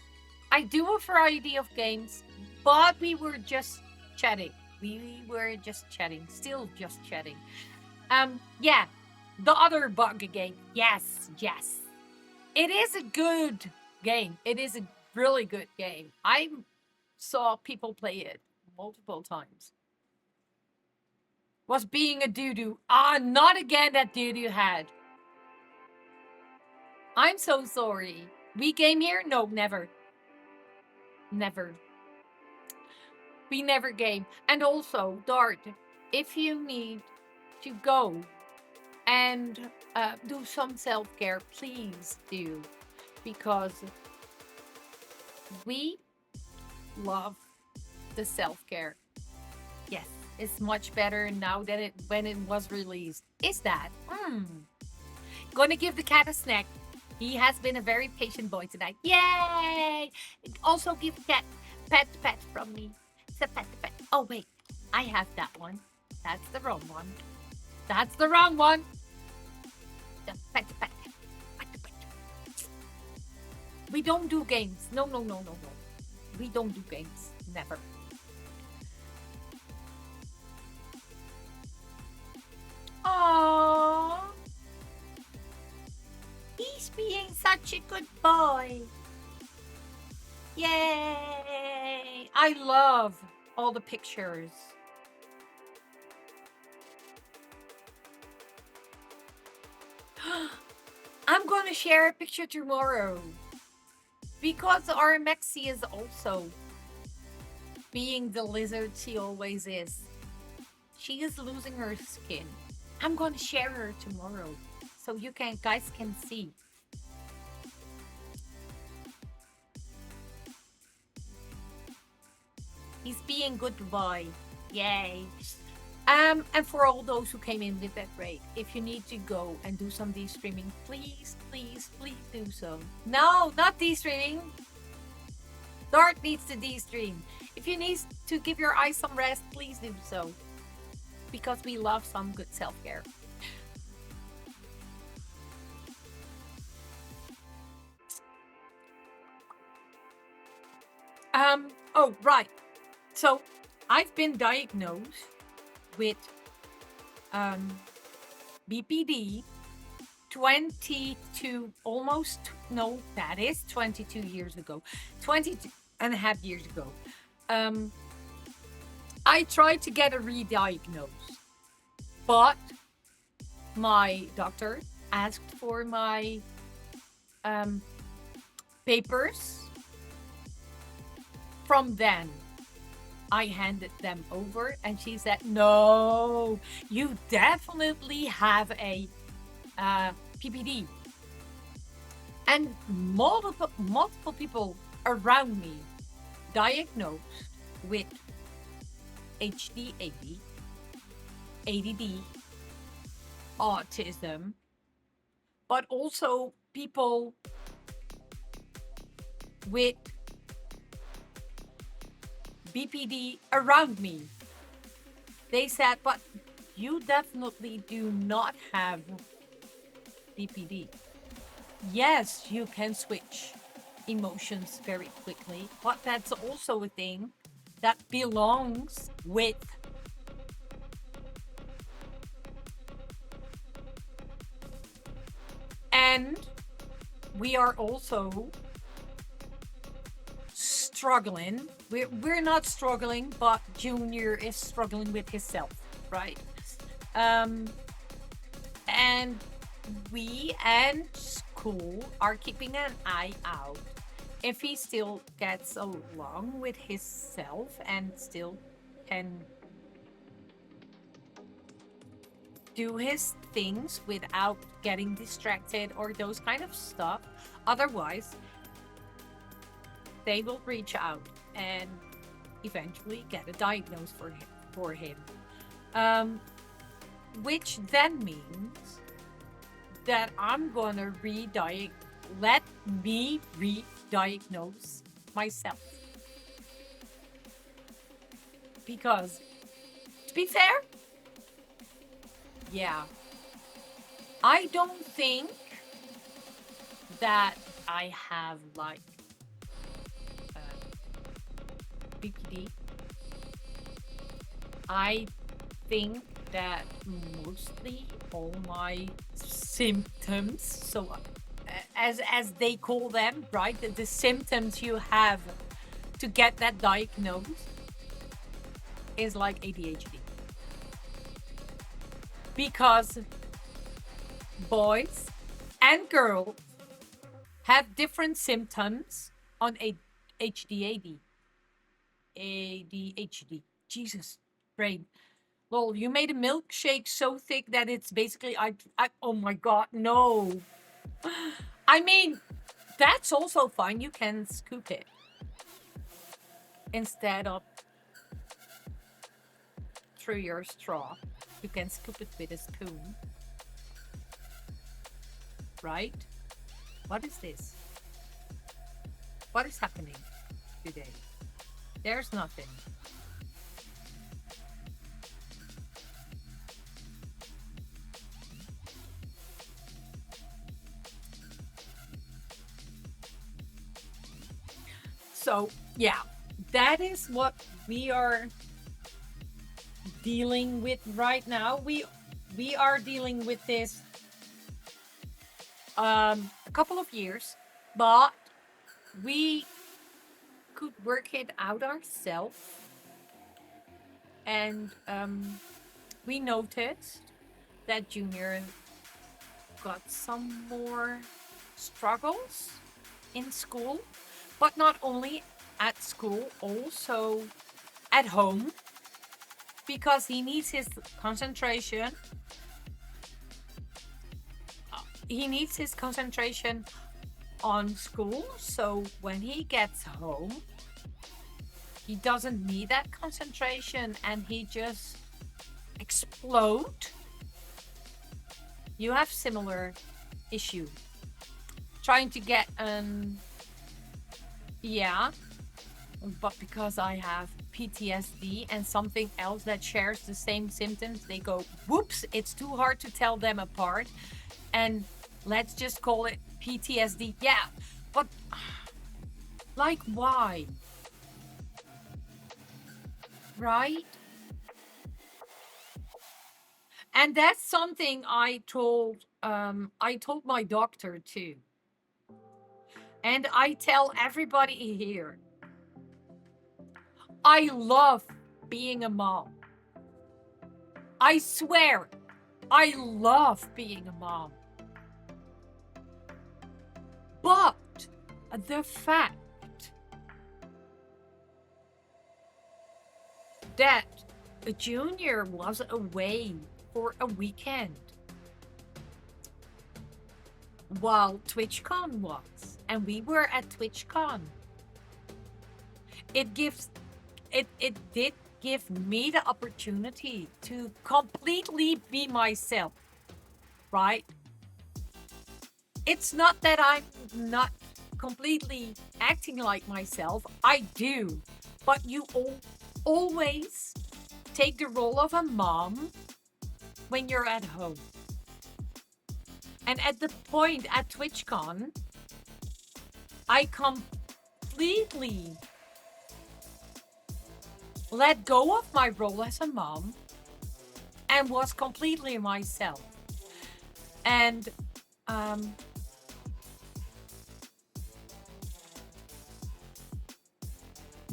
I do a variety of games, but we were just chatting. We were just chatting. Still just chatting. Yeah. The other bug game. Yes, yes. It is a good game. It is a really good game. I saw people play it multiple times. Was being a doo-doo. Ah, not again that doo-doo had. I'm so sorry. We game here? No, never. Never. We never game. And also, Dart, if you need to go and do some self care. Please do, because we love the self care. Yes, it's much better now than it when it was released. Is that? Gonna give the cat a snack. He has been a very patient boy tonight. Yay! Also give cat pet from me. It's a pet. Oh wait, I have that one. That's the wrong one. That's the wrong one. The pet. Pet. We don't do games. No. We don't do games. Never. Aww. He's being such a good boy. Yay! I love all the pictures. I'm gonna share a picture tomorrow because our Mexi is also being the lizard she always is. She is losing her skin. I'm gonna share her tomorrow so you guys can see. He's being good boy. Yay. And for all those who came in with that break, if you need to go and do some de-streaming, please do so. No, not de-streaming. Dart needs to de-stream. If you need to give your eyes some rest, please do so. Because we love some good self-care. Oh, right. So I've been diagnosed with BPD 22, almost, no, that is 22 years ago, 22 and a half years ago. I tried to get a re-diagnose, but my doctor asked for my papers from then. I handed them over and she said, no, you definitely have a PPD. And multiple people around me diagnosed with ADHD, ADD, autism, but also people with BPD around me. They said, but you definitely do not have BPD. Yes, you can switch emotions very quickly, but that's also a thing that belongs with and we are also struggling. We're not struggling, but Junior is struggling with himself, right? And we and school are keeping an eye out if he still gets along with himself and still can do his things without getting distracted or those kind of stuff. Otherwise, they will reach out and eventually get a diagnosis for him. Which then means that I'm gonna let me re-diagnose myself. Because to be fair, yeah, I don't think that I have like BPD. I think that mostly all my symptoms, so as they call them, right, the symptoms you have to get that diagnosed is like ADHD. Because boys and girls have different symptoms on ADHD. Jesus, brain. Lol, you made a milkshake so thick that it's basically I oh my god, no. I mean, that's also fine. You can scoop it instead of through your straw. You can scoop it with a spoon, right? What is this? What is happening today? There's nothing. So, yeah, that is what we are dealing with right now. We are dealing with this a couple of years, but we could work it out ourselves. And we noticed that Junior got some more struggles in school, but not only at school, also at home, because he needs his concentration. He needs his concentration on school, so when he gets home, he doesn't need that concentration and he just explode. You have similar issue trying to get yeah, but because I have PTSD and something else that shares the same symptoms, they go, whoops, it's too hard to tell them apart. And let's just call it PTSD. Yeah, but like, why? Right? And that's something I told my doctor too. And I tell everybody here, I love being a mom. I swear, I love being a mom. But the fact that a Junior was away for a weekend while TwitchCon was, and we were at TwitchCon, it did give me the opportunity to completely be myself, right? It's not that I'm not completely acting like myself. I do. But you always take the role of a mom when you're at home. And at the point at TwitchCon, I completely let go of my role as a mom and was completely myself. And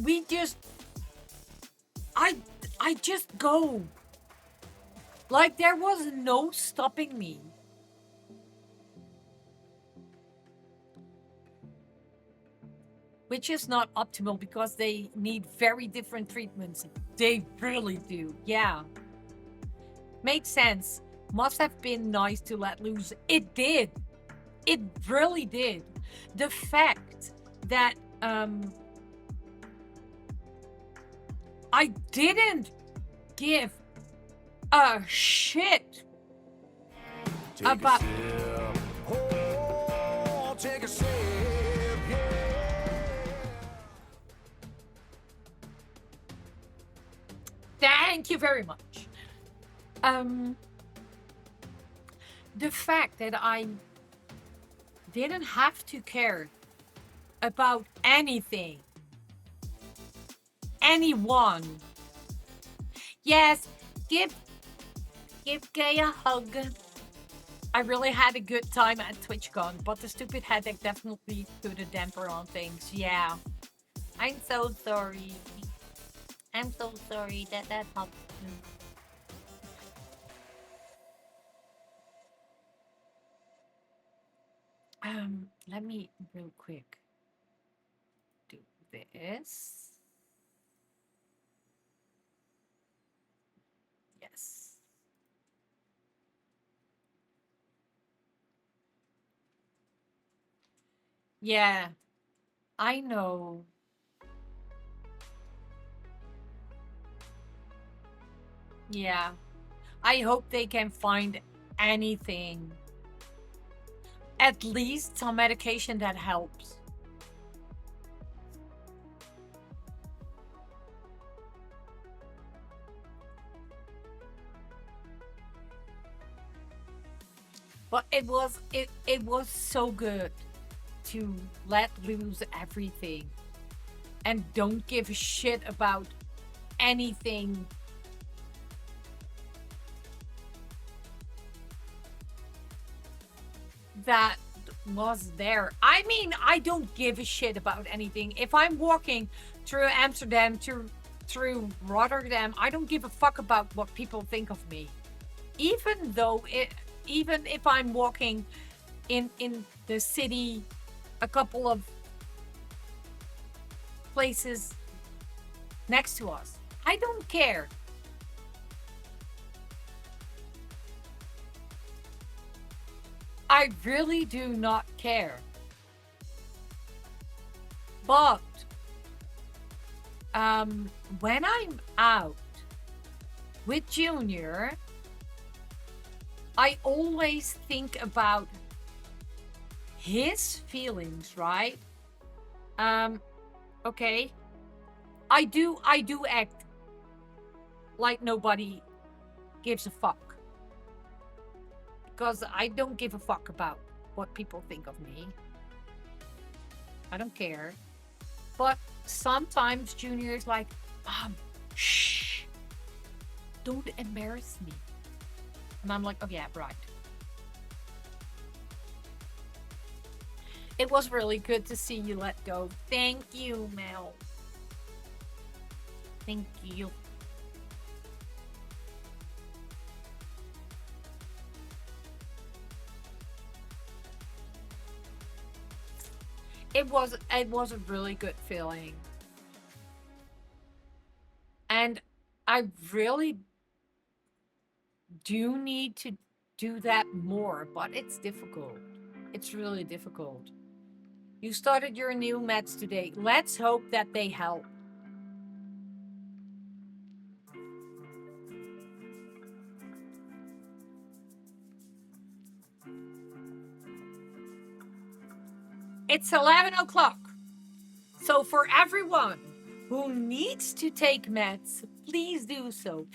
we just I just go. Like there was no stopping me. Which is not optimal because they need very different treatments. They really do. Yeah. Makes sense. Must have been nice to let loose. It did. It really did. The fact that I didn't give a shit about. Take a sip. Thank you very much. The fact that I didn't have to care about anything, anyone. Yes, give Gay a hug. I really had a good time at TwitchCon, but the stupid headache definitely put a damper on things. Yeah. I'm so sorry. I'm so sorry that happened. Let me real quick do this. Yes. Yeah, I know. Yeah. I hope they can find anything, at least some medication that helps. But it was so good to let loose everything and don't give a shit about anything that was there. I mean, I don't give a shit about anything. If I'm walking through Amsterdam through Rotterdam, I don't give a fuck about what people think of me. Even though it even if I'm walking in the city a couple of places next to us. I don't care. I really do not care. But when I'm out with Junior, I always think about his feelings, right? Um, okay. I do act like nobody gives a fuck. Because I don't give a fuck about what people think of me. I don't care. But sometimes Junior is like, shh, don't embarrass me. And I'm like, oh yeah, right. It was really good to see you let go. Thank you, Mel. Thank you. It was a really good feeling. And I really do need to do that more, but it's difficult. It's really difficult. You started your new meds today. Let's hope that they help. It's 11 o'clock. So, for everyone who needs to take meds, please do so.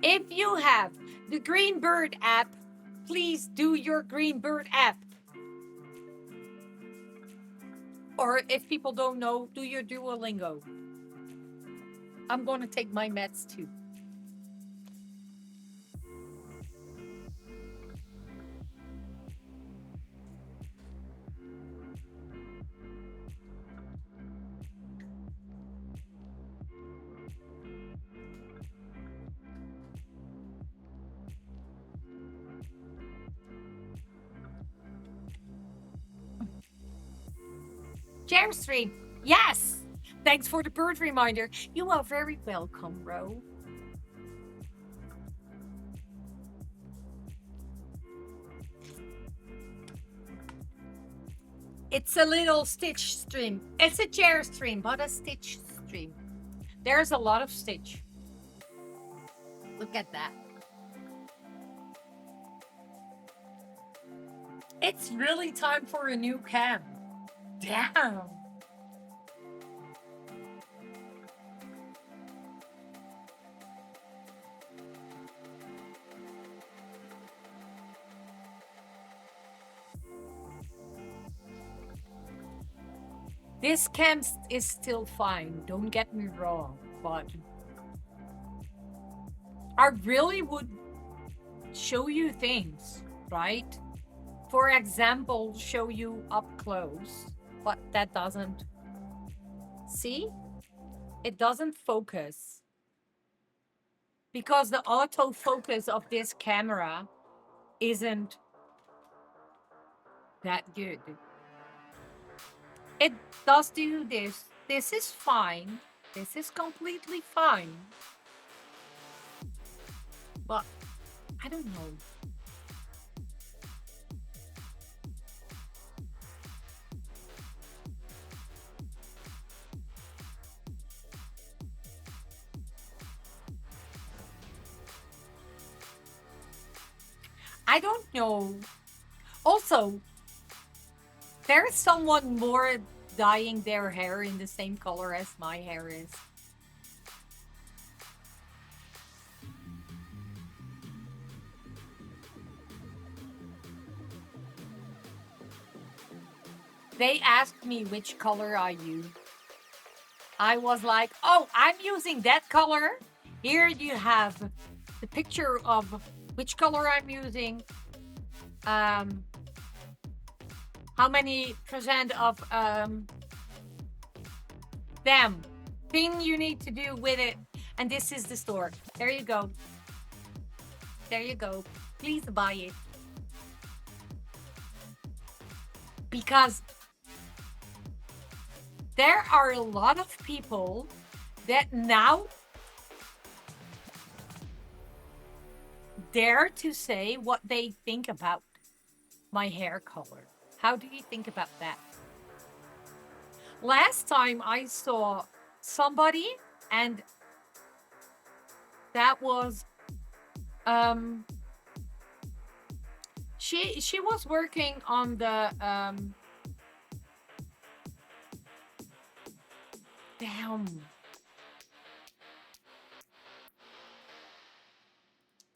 If you have the Green Bird app, please do your Green Bird app. Or if people don't know, do your Duolingo. I'm going to take my meds too. Jam stream. Yes. Thanks for the bird reminder. You are very welcome, Ro. It's a little Stitch stream. It's a chair stream, but a Stitch stream. There's a lot of Stitch. Look at that. It's really time for a new cam. Damn. This cam is still fine, don't get me wrong, but I really would show you things, right? For example, show you up close, but that doesn't. See? It doesn't focus because the autofocus of this camera isn't that good. It does do this. This is fine. This is completely fine. But I don't know. I don't know. Also, there's someone more dyeing their hair in the same color as my hair is. They asked me which color I use. I was like, oh, I'm using that color. Here you have the picture of which color I'm using. Um, how many percent of them thing you need to do with it. And this is the store. There you go. There you go. Please buy it. Because there are a lot of people that now dare to say what they think about my hair color. How do you think about that? Last time I saw somebody, and that was she was working on the damn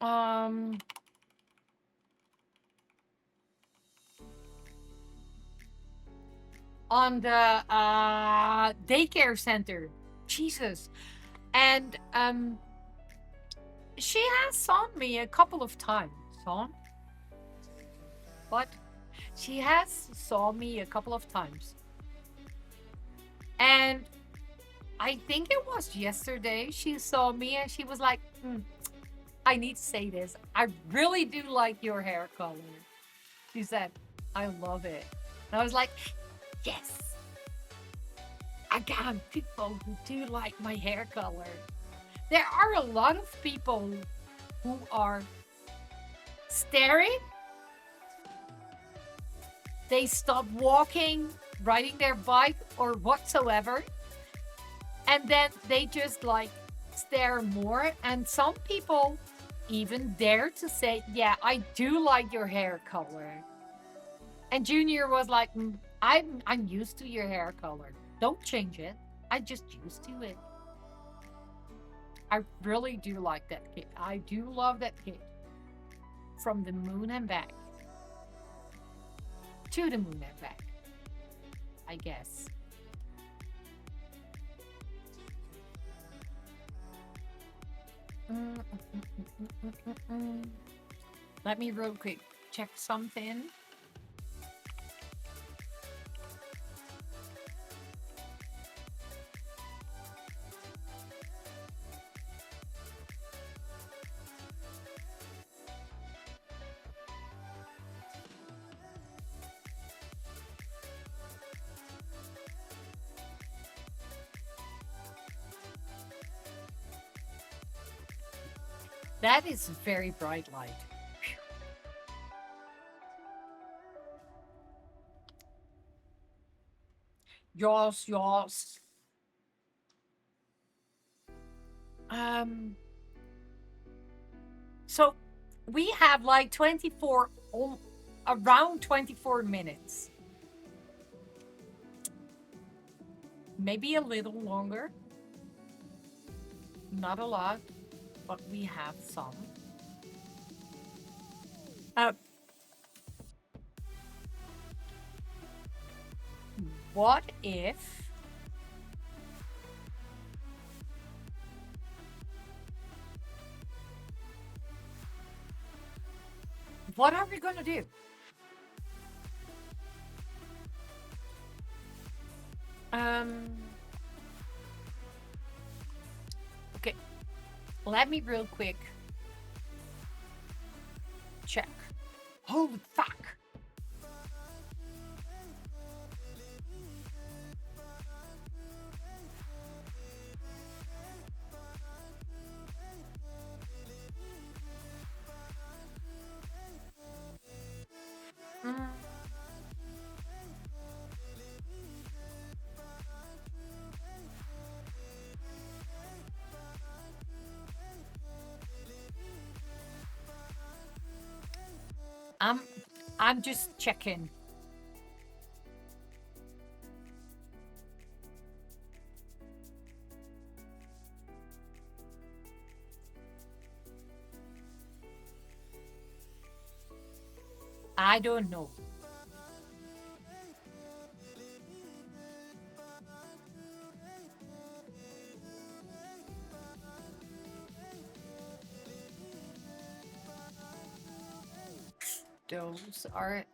um on the daycare center. Jesus. And she has saw me a couple of times. Saw? What? She has saw me a couple of times. And I think it was yesterday she saw me and she was like, I need to say this. I really do like your hair color. She said, I love it. And I was like, yes. I got people who do like my hair color. There are a lot of people who are staring. They stop walking, riding their bike, or whatsoever. And then they just like stare more. And some people even dare to say, yeah, I do like your hair color. And Junior was like, I'm used to your hair color. Don't change it. I just used to it. I really do like that kid. I do love that kid. From the moon and back. To the moon and back. I guess. Let me real quick check something. That is very bright light. Yes, yes. So we have like 24, around 24 minutes. Maybe a little longer. Not a lot, but we have some. Uh, what if what are we gonna do? Okay, let me real quick check. Holy fuck! Mm. I'm just checking. I don't know. Those are.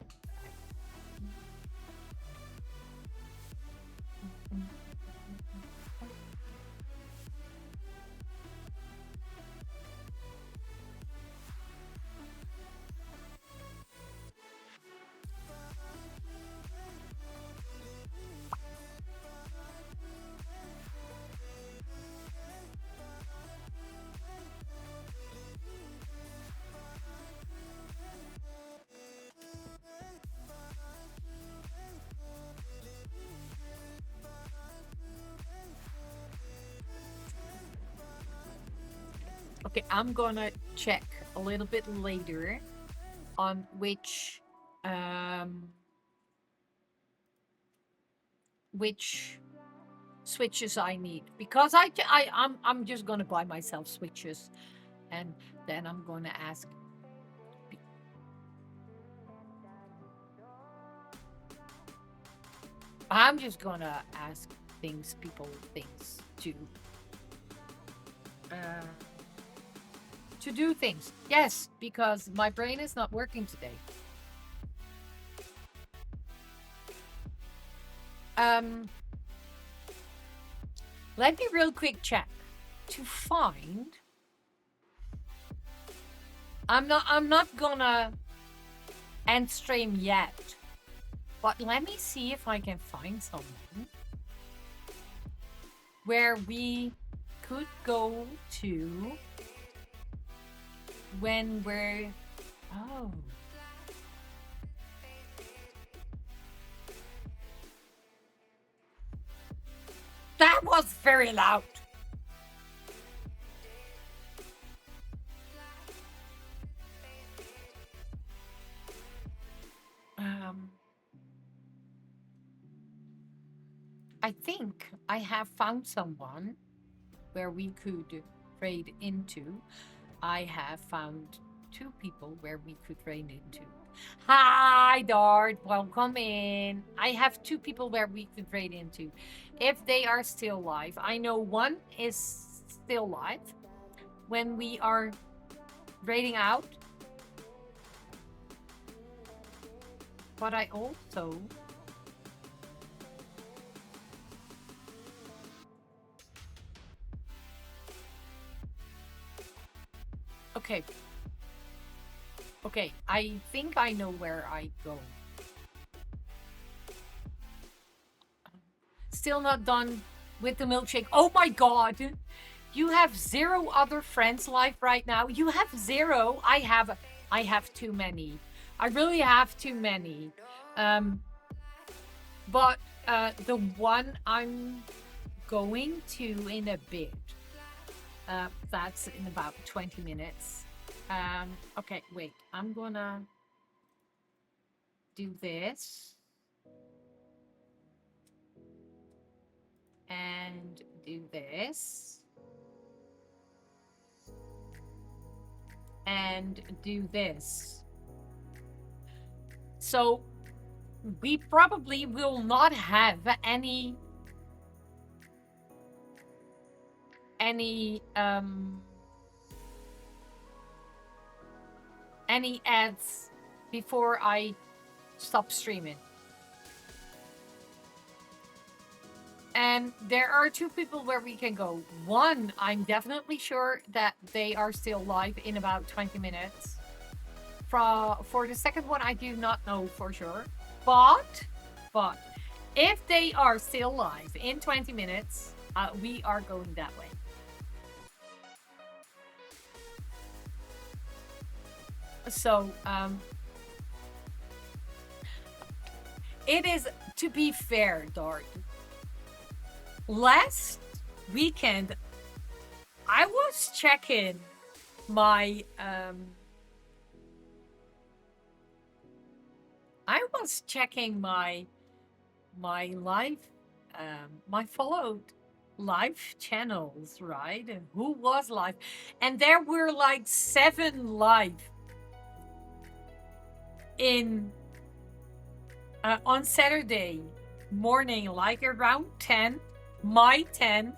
Okay, I'm gonna check a little bit later on um which switches I need, because I'm just gonna buy myself switches, and then I'm gonna ask. I'm just gonna ask people things uh, to do things. Yes, because my brain is not working today. Um, Let me real quick check to find. I'm not gonna end stream yet, but let me see if I can find someone where we could go to when we're. Oh. That was very loud. Um, I think I have found someone where we could trade into. I have found two people where we could trade into. Hi, Dart. Welcome in. I have two people where we could trade into. If they are still live, I know one is still live when we are raiding out. But I also. Okay. Okay, I think I know where I go. Still not done with the milkshake. Oh my god! You have 0 other friends live right now. You have 0. I have too many. I really have too many. But the one I'm going to in a bit. That's in about 20 minutes. Okay, wait. I'm gonna do this. And do this. And do this. So we probably will not have any ads before I stop streaming. And there are two people where we can go. One, I'm definitely sure that they are still live in about 20 minutes. For the second one, I do not know for sure. But if they are still live in 20 minutes, we are going that way. So, it is, to be fair, Dart. Last weekend, I was checking my I was checking my live, my followed live channels, right? And who was live? And there were like 7 live in on Saturday morning, like around 10, my 10,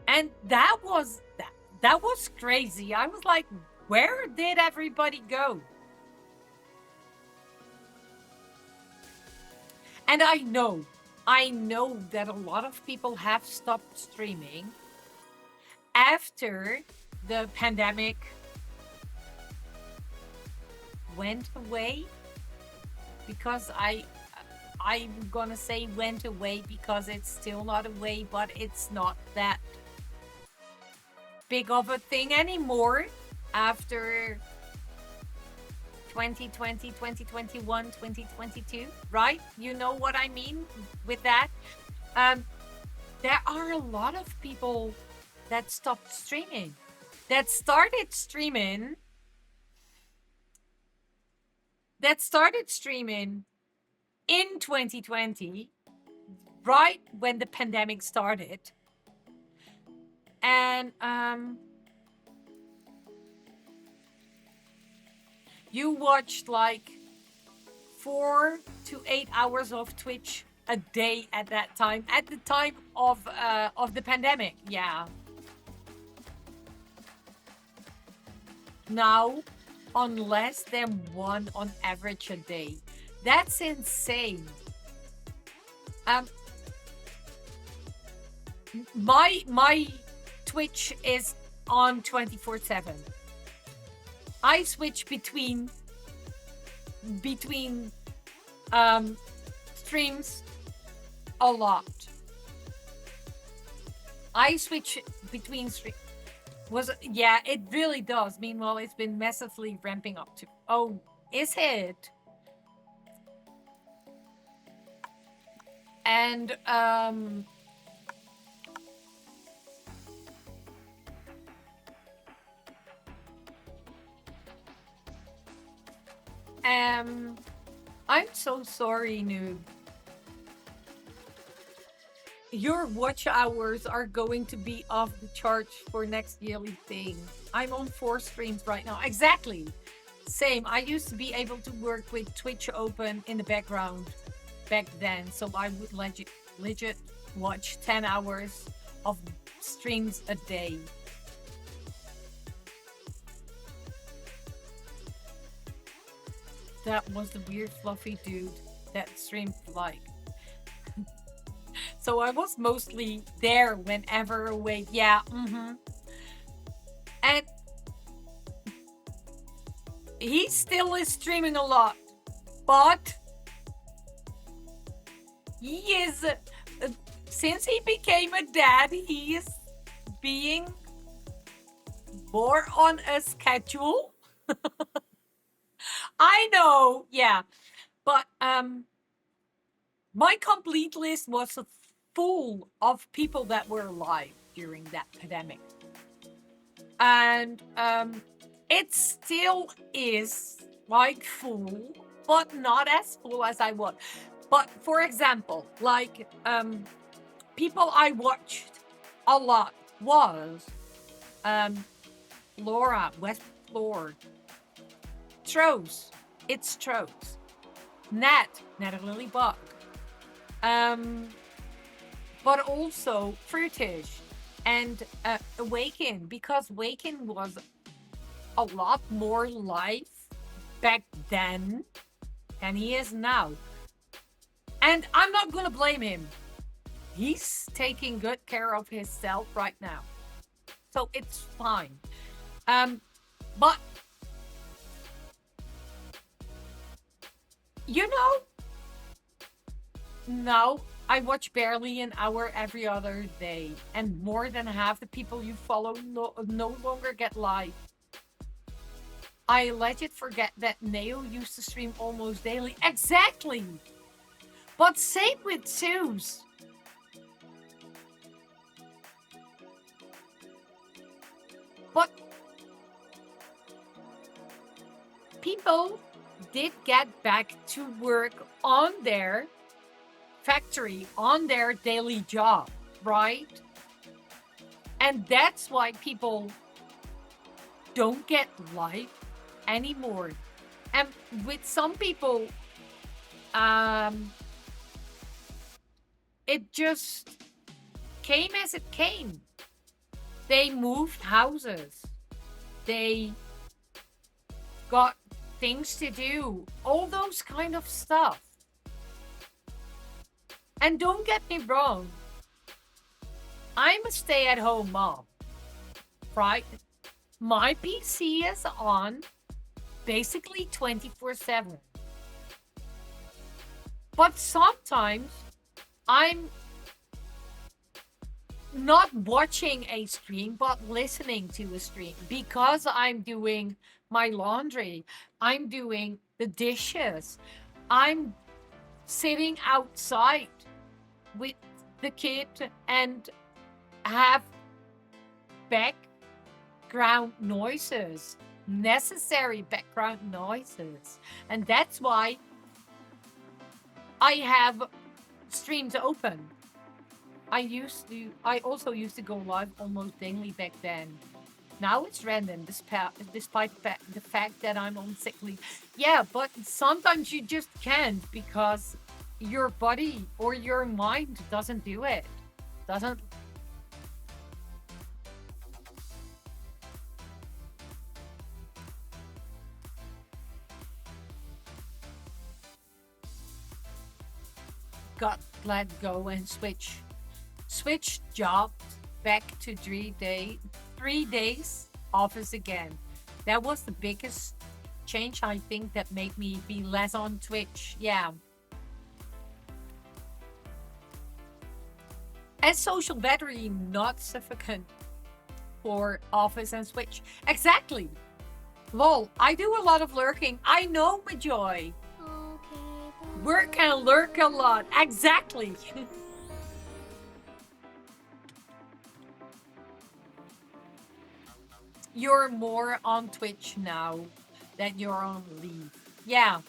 and that was crazy. I was like, where did everybody go? And I know that a lot of people have stopped streaming after the pandemic went away, because I'm gonna say went away because it's still not away, but it's not that big of a thing anymore after 2020, 2021, 2022, right? You know what I mean with that? Um, there are a lot of people that stopped streaming, that started streaming, in 2020, right when the pandemic started. And you watched like 4 to 8 hours of Twitch a day at that time, at the time of the pandemic. Yeah. Now, on less than one on average a day. That's insane. Um, my Twitch is on 24/7. I switch between streams a lot. I switch between streams. Yeah, it really does. Meanwhile, it's been massively ramping up to. Oh, is it? And I'm so sorry, noob. Your watch hours are going to be off the charts for next yearly thing. I'm on 4 streams right now. Exactly. Same. I used to be able to work with Twitch open in the background back then. So I would legit watch 10 hours of streams a day. That was the weird fluffy dude that streamed like. So I was mostly there whenever awake. Yeah, And he still is streaming a lot, but he is, since he became a dad, he is being more on a schedule. I know, yeah, but my complete list was full of people that were alive during that pandemic. And it still is like full, but not as full as I want. But for example, like people I watched a lot was Laura, West Floor, Tros, it's Tros, Nat, Lily Buck, but also Fruitish and Awaken, because Awaken was a lot more live back then than he is now. And I'm not gonna blame him. He's taking good care of himself right now. So it's fine. But you know, now I watch barely an hour every other day, and more than half the people you follow no longer get live. I legit forget that Neo used to stream almost daily. Exactly! But same with Zeus. But people did get back to work on their factory, on their daily job, right? And that's why people don't get life anymore. And with some people, um, it just came as it came. They moved houses. They got things to do. All those kind of stuff. And don't get me wrong, I'm a stay-at-home mom, right? My PC is on basically 24/7. But sometimes I'm not watching a stream, but listening to a stream because I'm doing my laundry, I'm doing the dishes, I'm sitting outside with the kid and have background noises, necessary background noises. And that's why I have streams open. I also used to go live almost daily back then. Now it's random, despite the fact that I'm on sick leave. Yeah, but sometimes you just can't because your body or your mind doesn't do it. Doesn't. Got let go and switch jobs back to 3 days office again. That was the biggest change I think that made me be less on Twitch. Yeah. And social battery not sufficient for office and Switch. Exactly. Lol, I do a lot of lurking. I know, Majoy. Work and lurk a lot. Exactly. You're more on Twitch now that you're on leave. Yeah.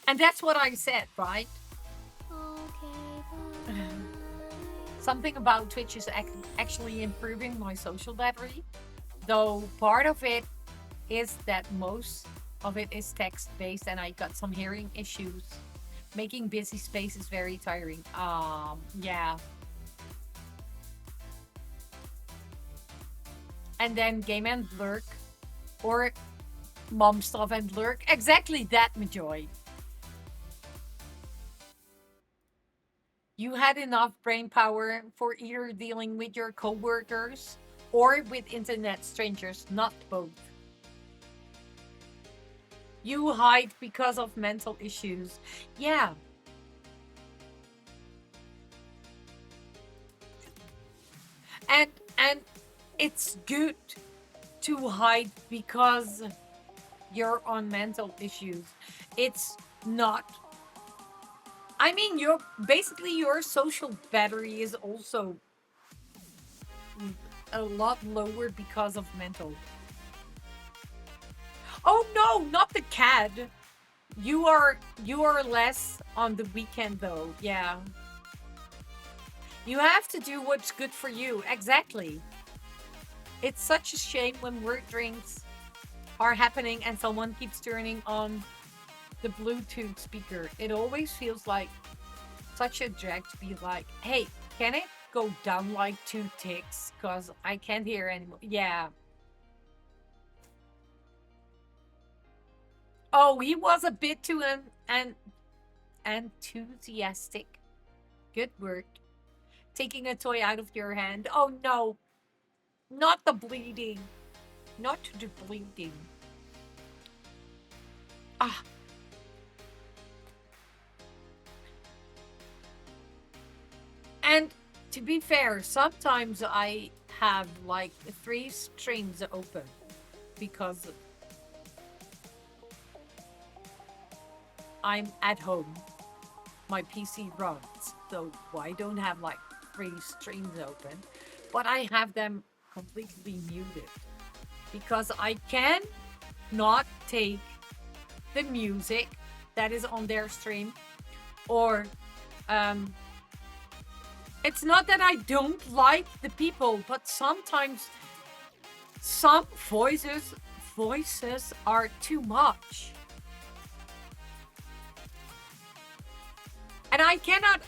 And that's what I said, right? Something about Twitch is actually improving my social battery, though part of it is that most of it is text based and I got some hearing issues. Making busy space is very tiring. Yeah. And then game and lurk or mom stuff and lurk. Exactly that, Majoy. You had enough brain power for either dealing with your coworkers or with internet strangers, not both. You hide because of mental issues. Yeah. And it's good to hide because you're on mental issues. It's not. I mean, your social battery is also a lot lower because of mental. Oh no, not the cat. You are less on the weekend though. Yeah. You have to do what's good for you. Exactly. It's such a shame when work drinks are happening and someone keeps turning on the Bluetooth speaker. It always feels like such a drag to be like, hey, can it go down like 2 ticks? Because I can't hear anymore. Yeah. Oh, he was a bit too enthusiastic. Good word. Taking a toy out of your hand. Oh no, not the bleeding. Not the bleeding. Ah. And to be fair, sometimes I have like 3 streams open because I'm at home. My PC runs, so I don't have like 3 streams open, but I have them completely muted because I can not take the music that is on their stream, or um, it's not that I don't like the people, but sometimes some voices are too much. And I cannot.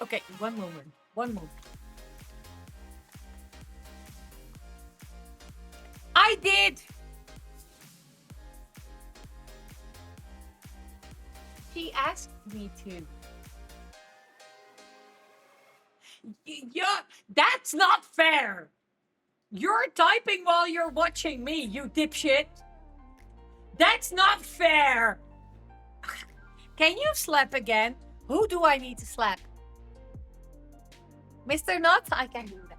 Okay, one moment. One moment. I did. She asked me to. Yeah, that's not fair. You're typing while you're watching me, you dipshit. That's not fair. Can you slap again? Who do I need to slap? Mr. Nuts? I can do that.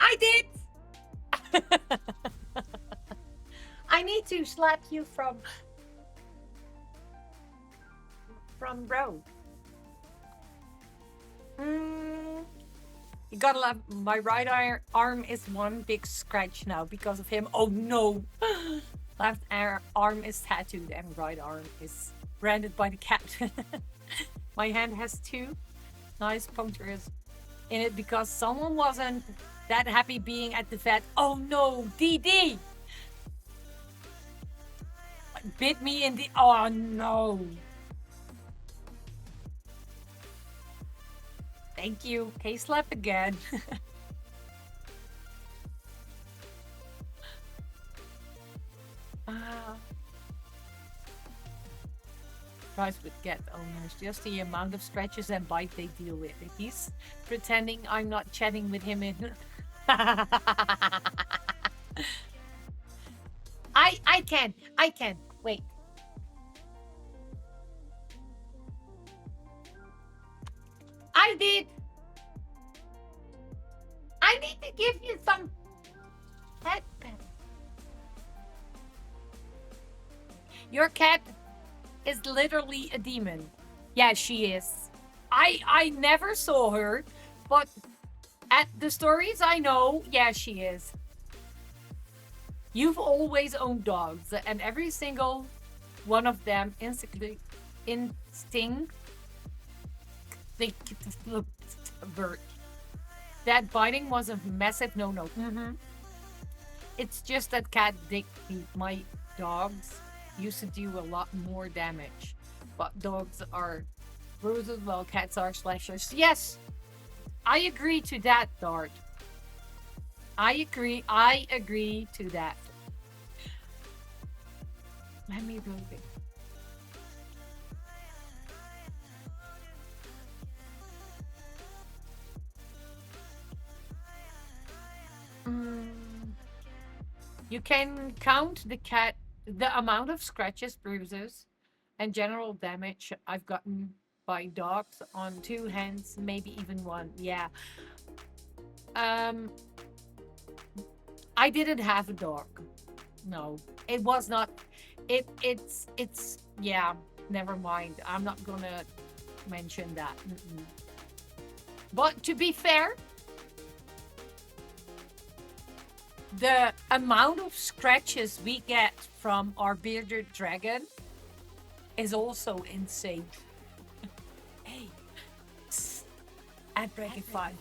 I did. I need to slap you from road. You gotta love my right arm is one big scratch now because of him. Oh no! Left arm is tattooed and right arm is branded by the cat. My hand has two nice punctures in it because someone wasn't that happy being at the vet. Oh no, DD! Bit me in the. Oh no! Thank you. K-slap again. Tries with cat owners. Just the amount of scratches and bite they deal with. He's pretending I'm not chatting with him in. I can. Wait. I did. I need to give you some pet. Your cat is literally a demon. Yeah, she is. I never saw her, but at the stories I know, yeah, she is. You've always owned dogs, and every single one of them instinct that biting was a massive no-no. It's just that my dogs used to do a lot more damage, but dogs are bruises while cats are slashers. Yes, I agree to that, Dart. I agree to that. Let me move it. You can count the amount of scratches, bruises, and general damage I've gotten by dogs on two hands, maybe even one. Yeah. I didn't have a dog. No, it was not. It's yeah. Never mind. I'm not gonna mention that. But to be fair, the amount of scratches we get from our bearded dragon is also insane. Hey, ad break in 5.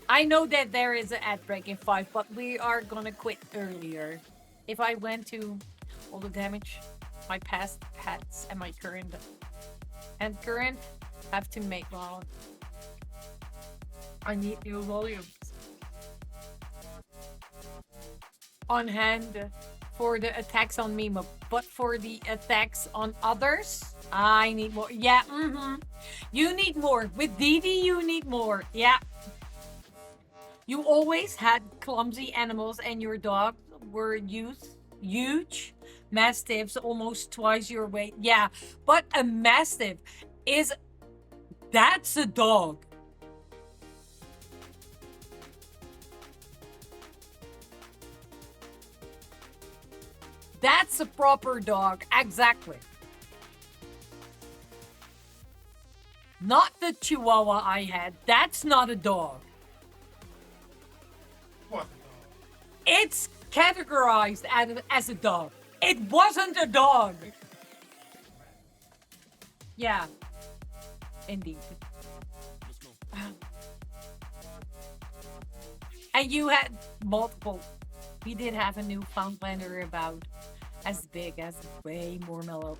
I know that there is an ad break in 5, but we are gonna quit earlier. If I went to all the damage, my past pets and my current have to make, well, I need new volumes on hand for the attacks on me, but for the attacks on others, I need more. Yeah, you need more. With Didi, you need more. Yeah. You always had clumsy animals and your dog were huge mastiffs, almost twice your weight. Yeah, but a mastiff that's a dog. That's a proper dog. Exactly. Not the Chihuahua I had. That's not a dog. categorized as a dog. It wasn't a dog. Yeah, indeed. And you had multiple. We did have a Newfoundlander about as big as way more mellow.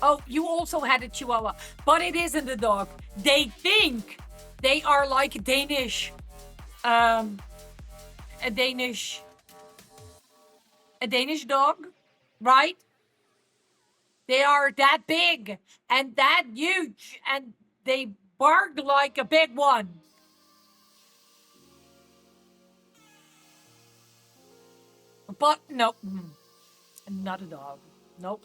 Oh, you also had a Chihuahua, but it isn't a dog. They think they are like um, a Danish, a Danish dog, right? They are that big and that huge, and they bark like a big one. But no, not a dog. Nope.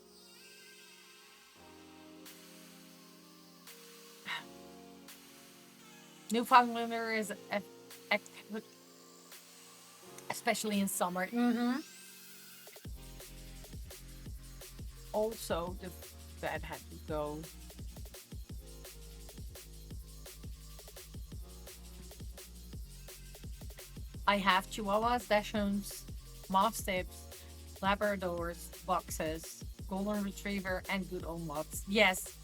Newfoundlander is especially in summer. Also, the vet had to go. I have Chihuahuas, Dachshunds, Mastiffs, Labradors, Boxes, Golden Retriever, and good old Mutts. Yes.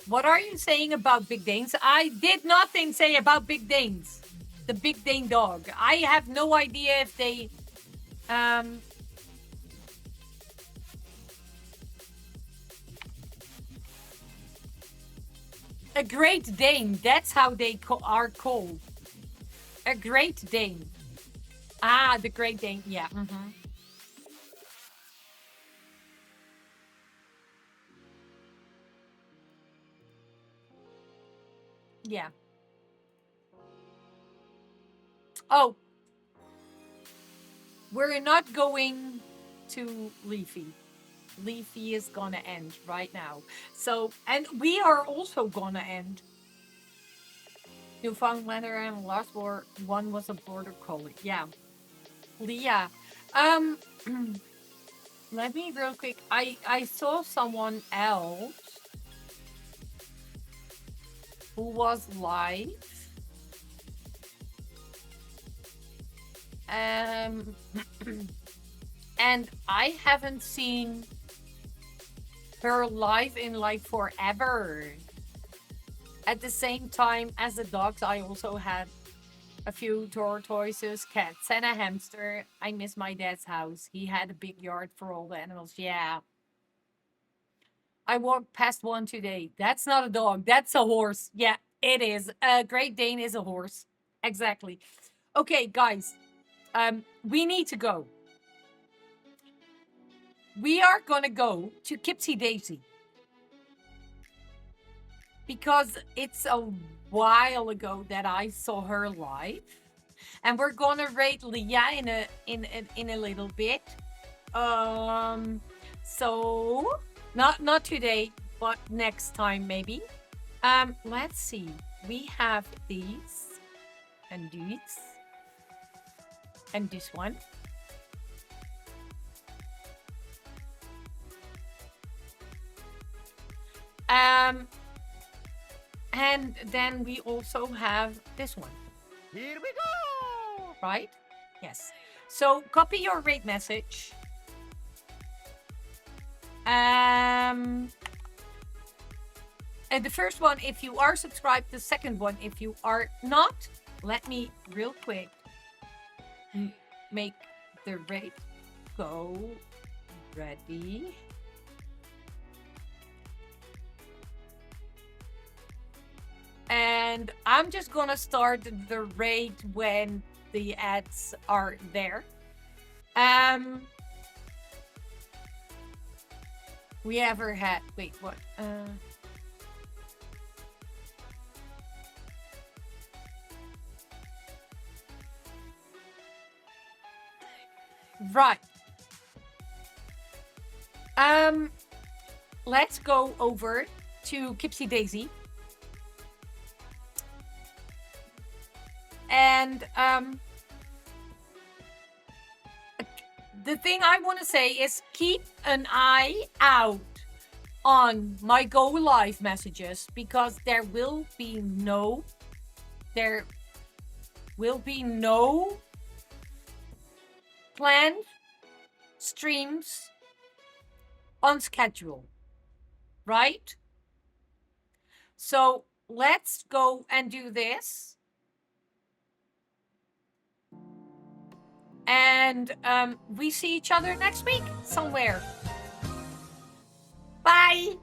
What are you saying about Big Danes? I did nothing say about Big Danes. The Big Dane dog. I have no idea if they um a Great Dane. That's how they are called. A Great Dane. Ah, the Great Dane. Yeah. Yeah. Oh, we're not going to Leafy. Leafy is gonna end right now. So, and we are also gonna end. Newfoundlander and last one was a border collie. Yeah. Leah. Um let me real quick. I saw someone else who was live. Um and I haven't seen her live in like forever. At the same time as the dogs, I also had a few tortoises, cats, and a hamster. I miss my dad's house. He had a big yard for all the animals. Yeah. I walked past one today. That's not a dog. That's a horse. Yeah, it is. A Great Dane is a horse. Exactly. Okay, guys. We need to go. We are gonna go to Kipsy Daisy because it's a while ago that I saw her live, and we're gonna rate Leah in a little bit. Um, so not today, but next time maybe. Let's see. We have these and these and this one. Um, and then we also have this one. Here we go! Right? Yes. So copy your rate message. And the first one, if you are subscribed. The second one, if you are not, let me real quick make the rate go. Ready. And I'm just gonna start the rate when the ads are there. We ever had, wait, what? Right. Let's go over to Kipsy Daisy. And the thing I want to say is keep an eye out on my go live messages, because there will be no planned streams on schedule, right? So let's go and do this. And we see each other next week somewhere. Bye.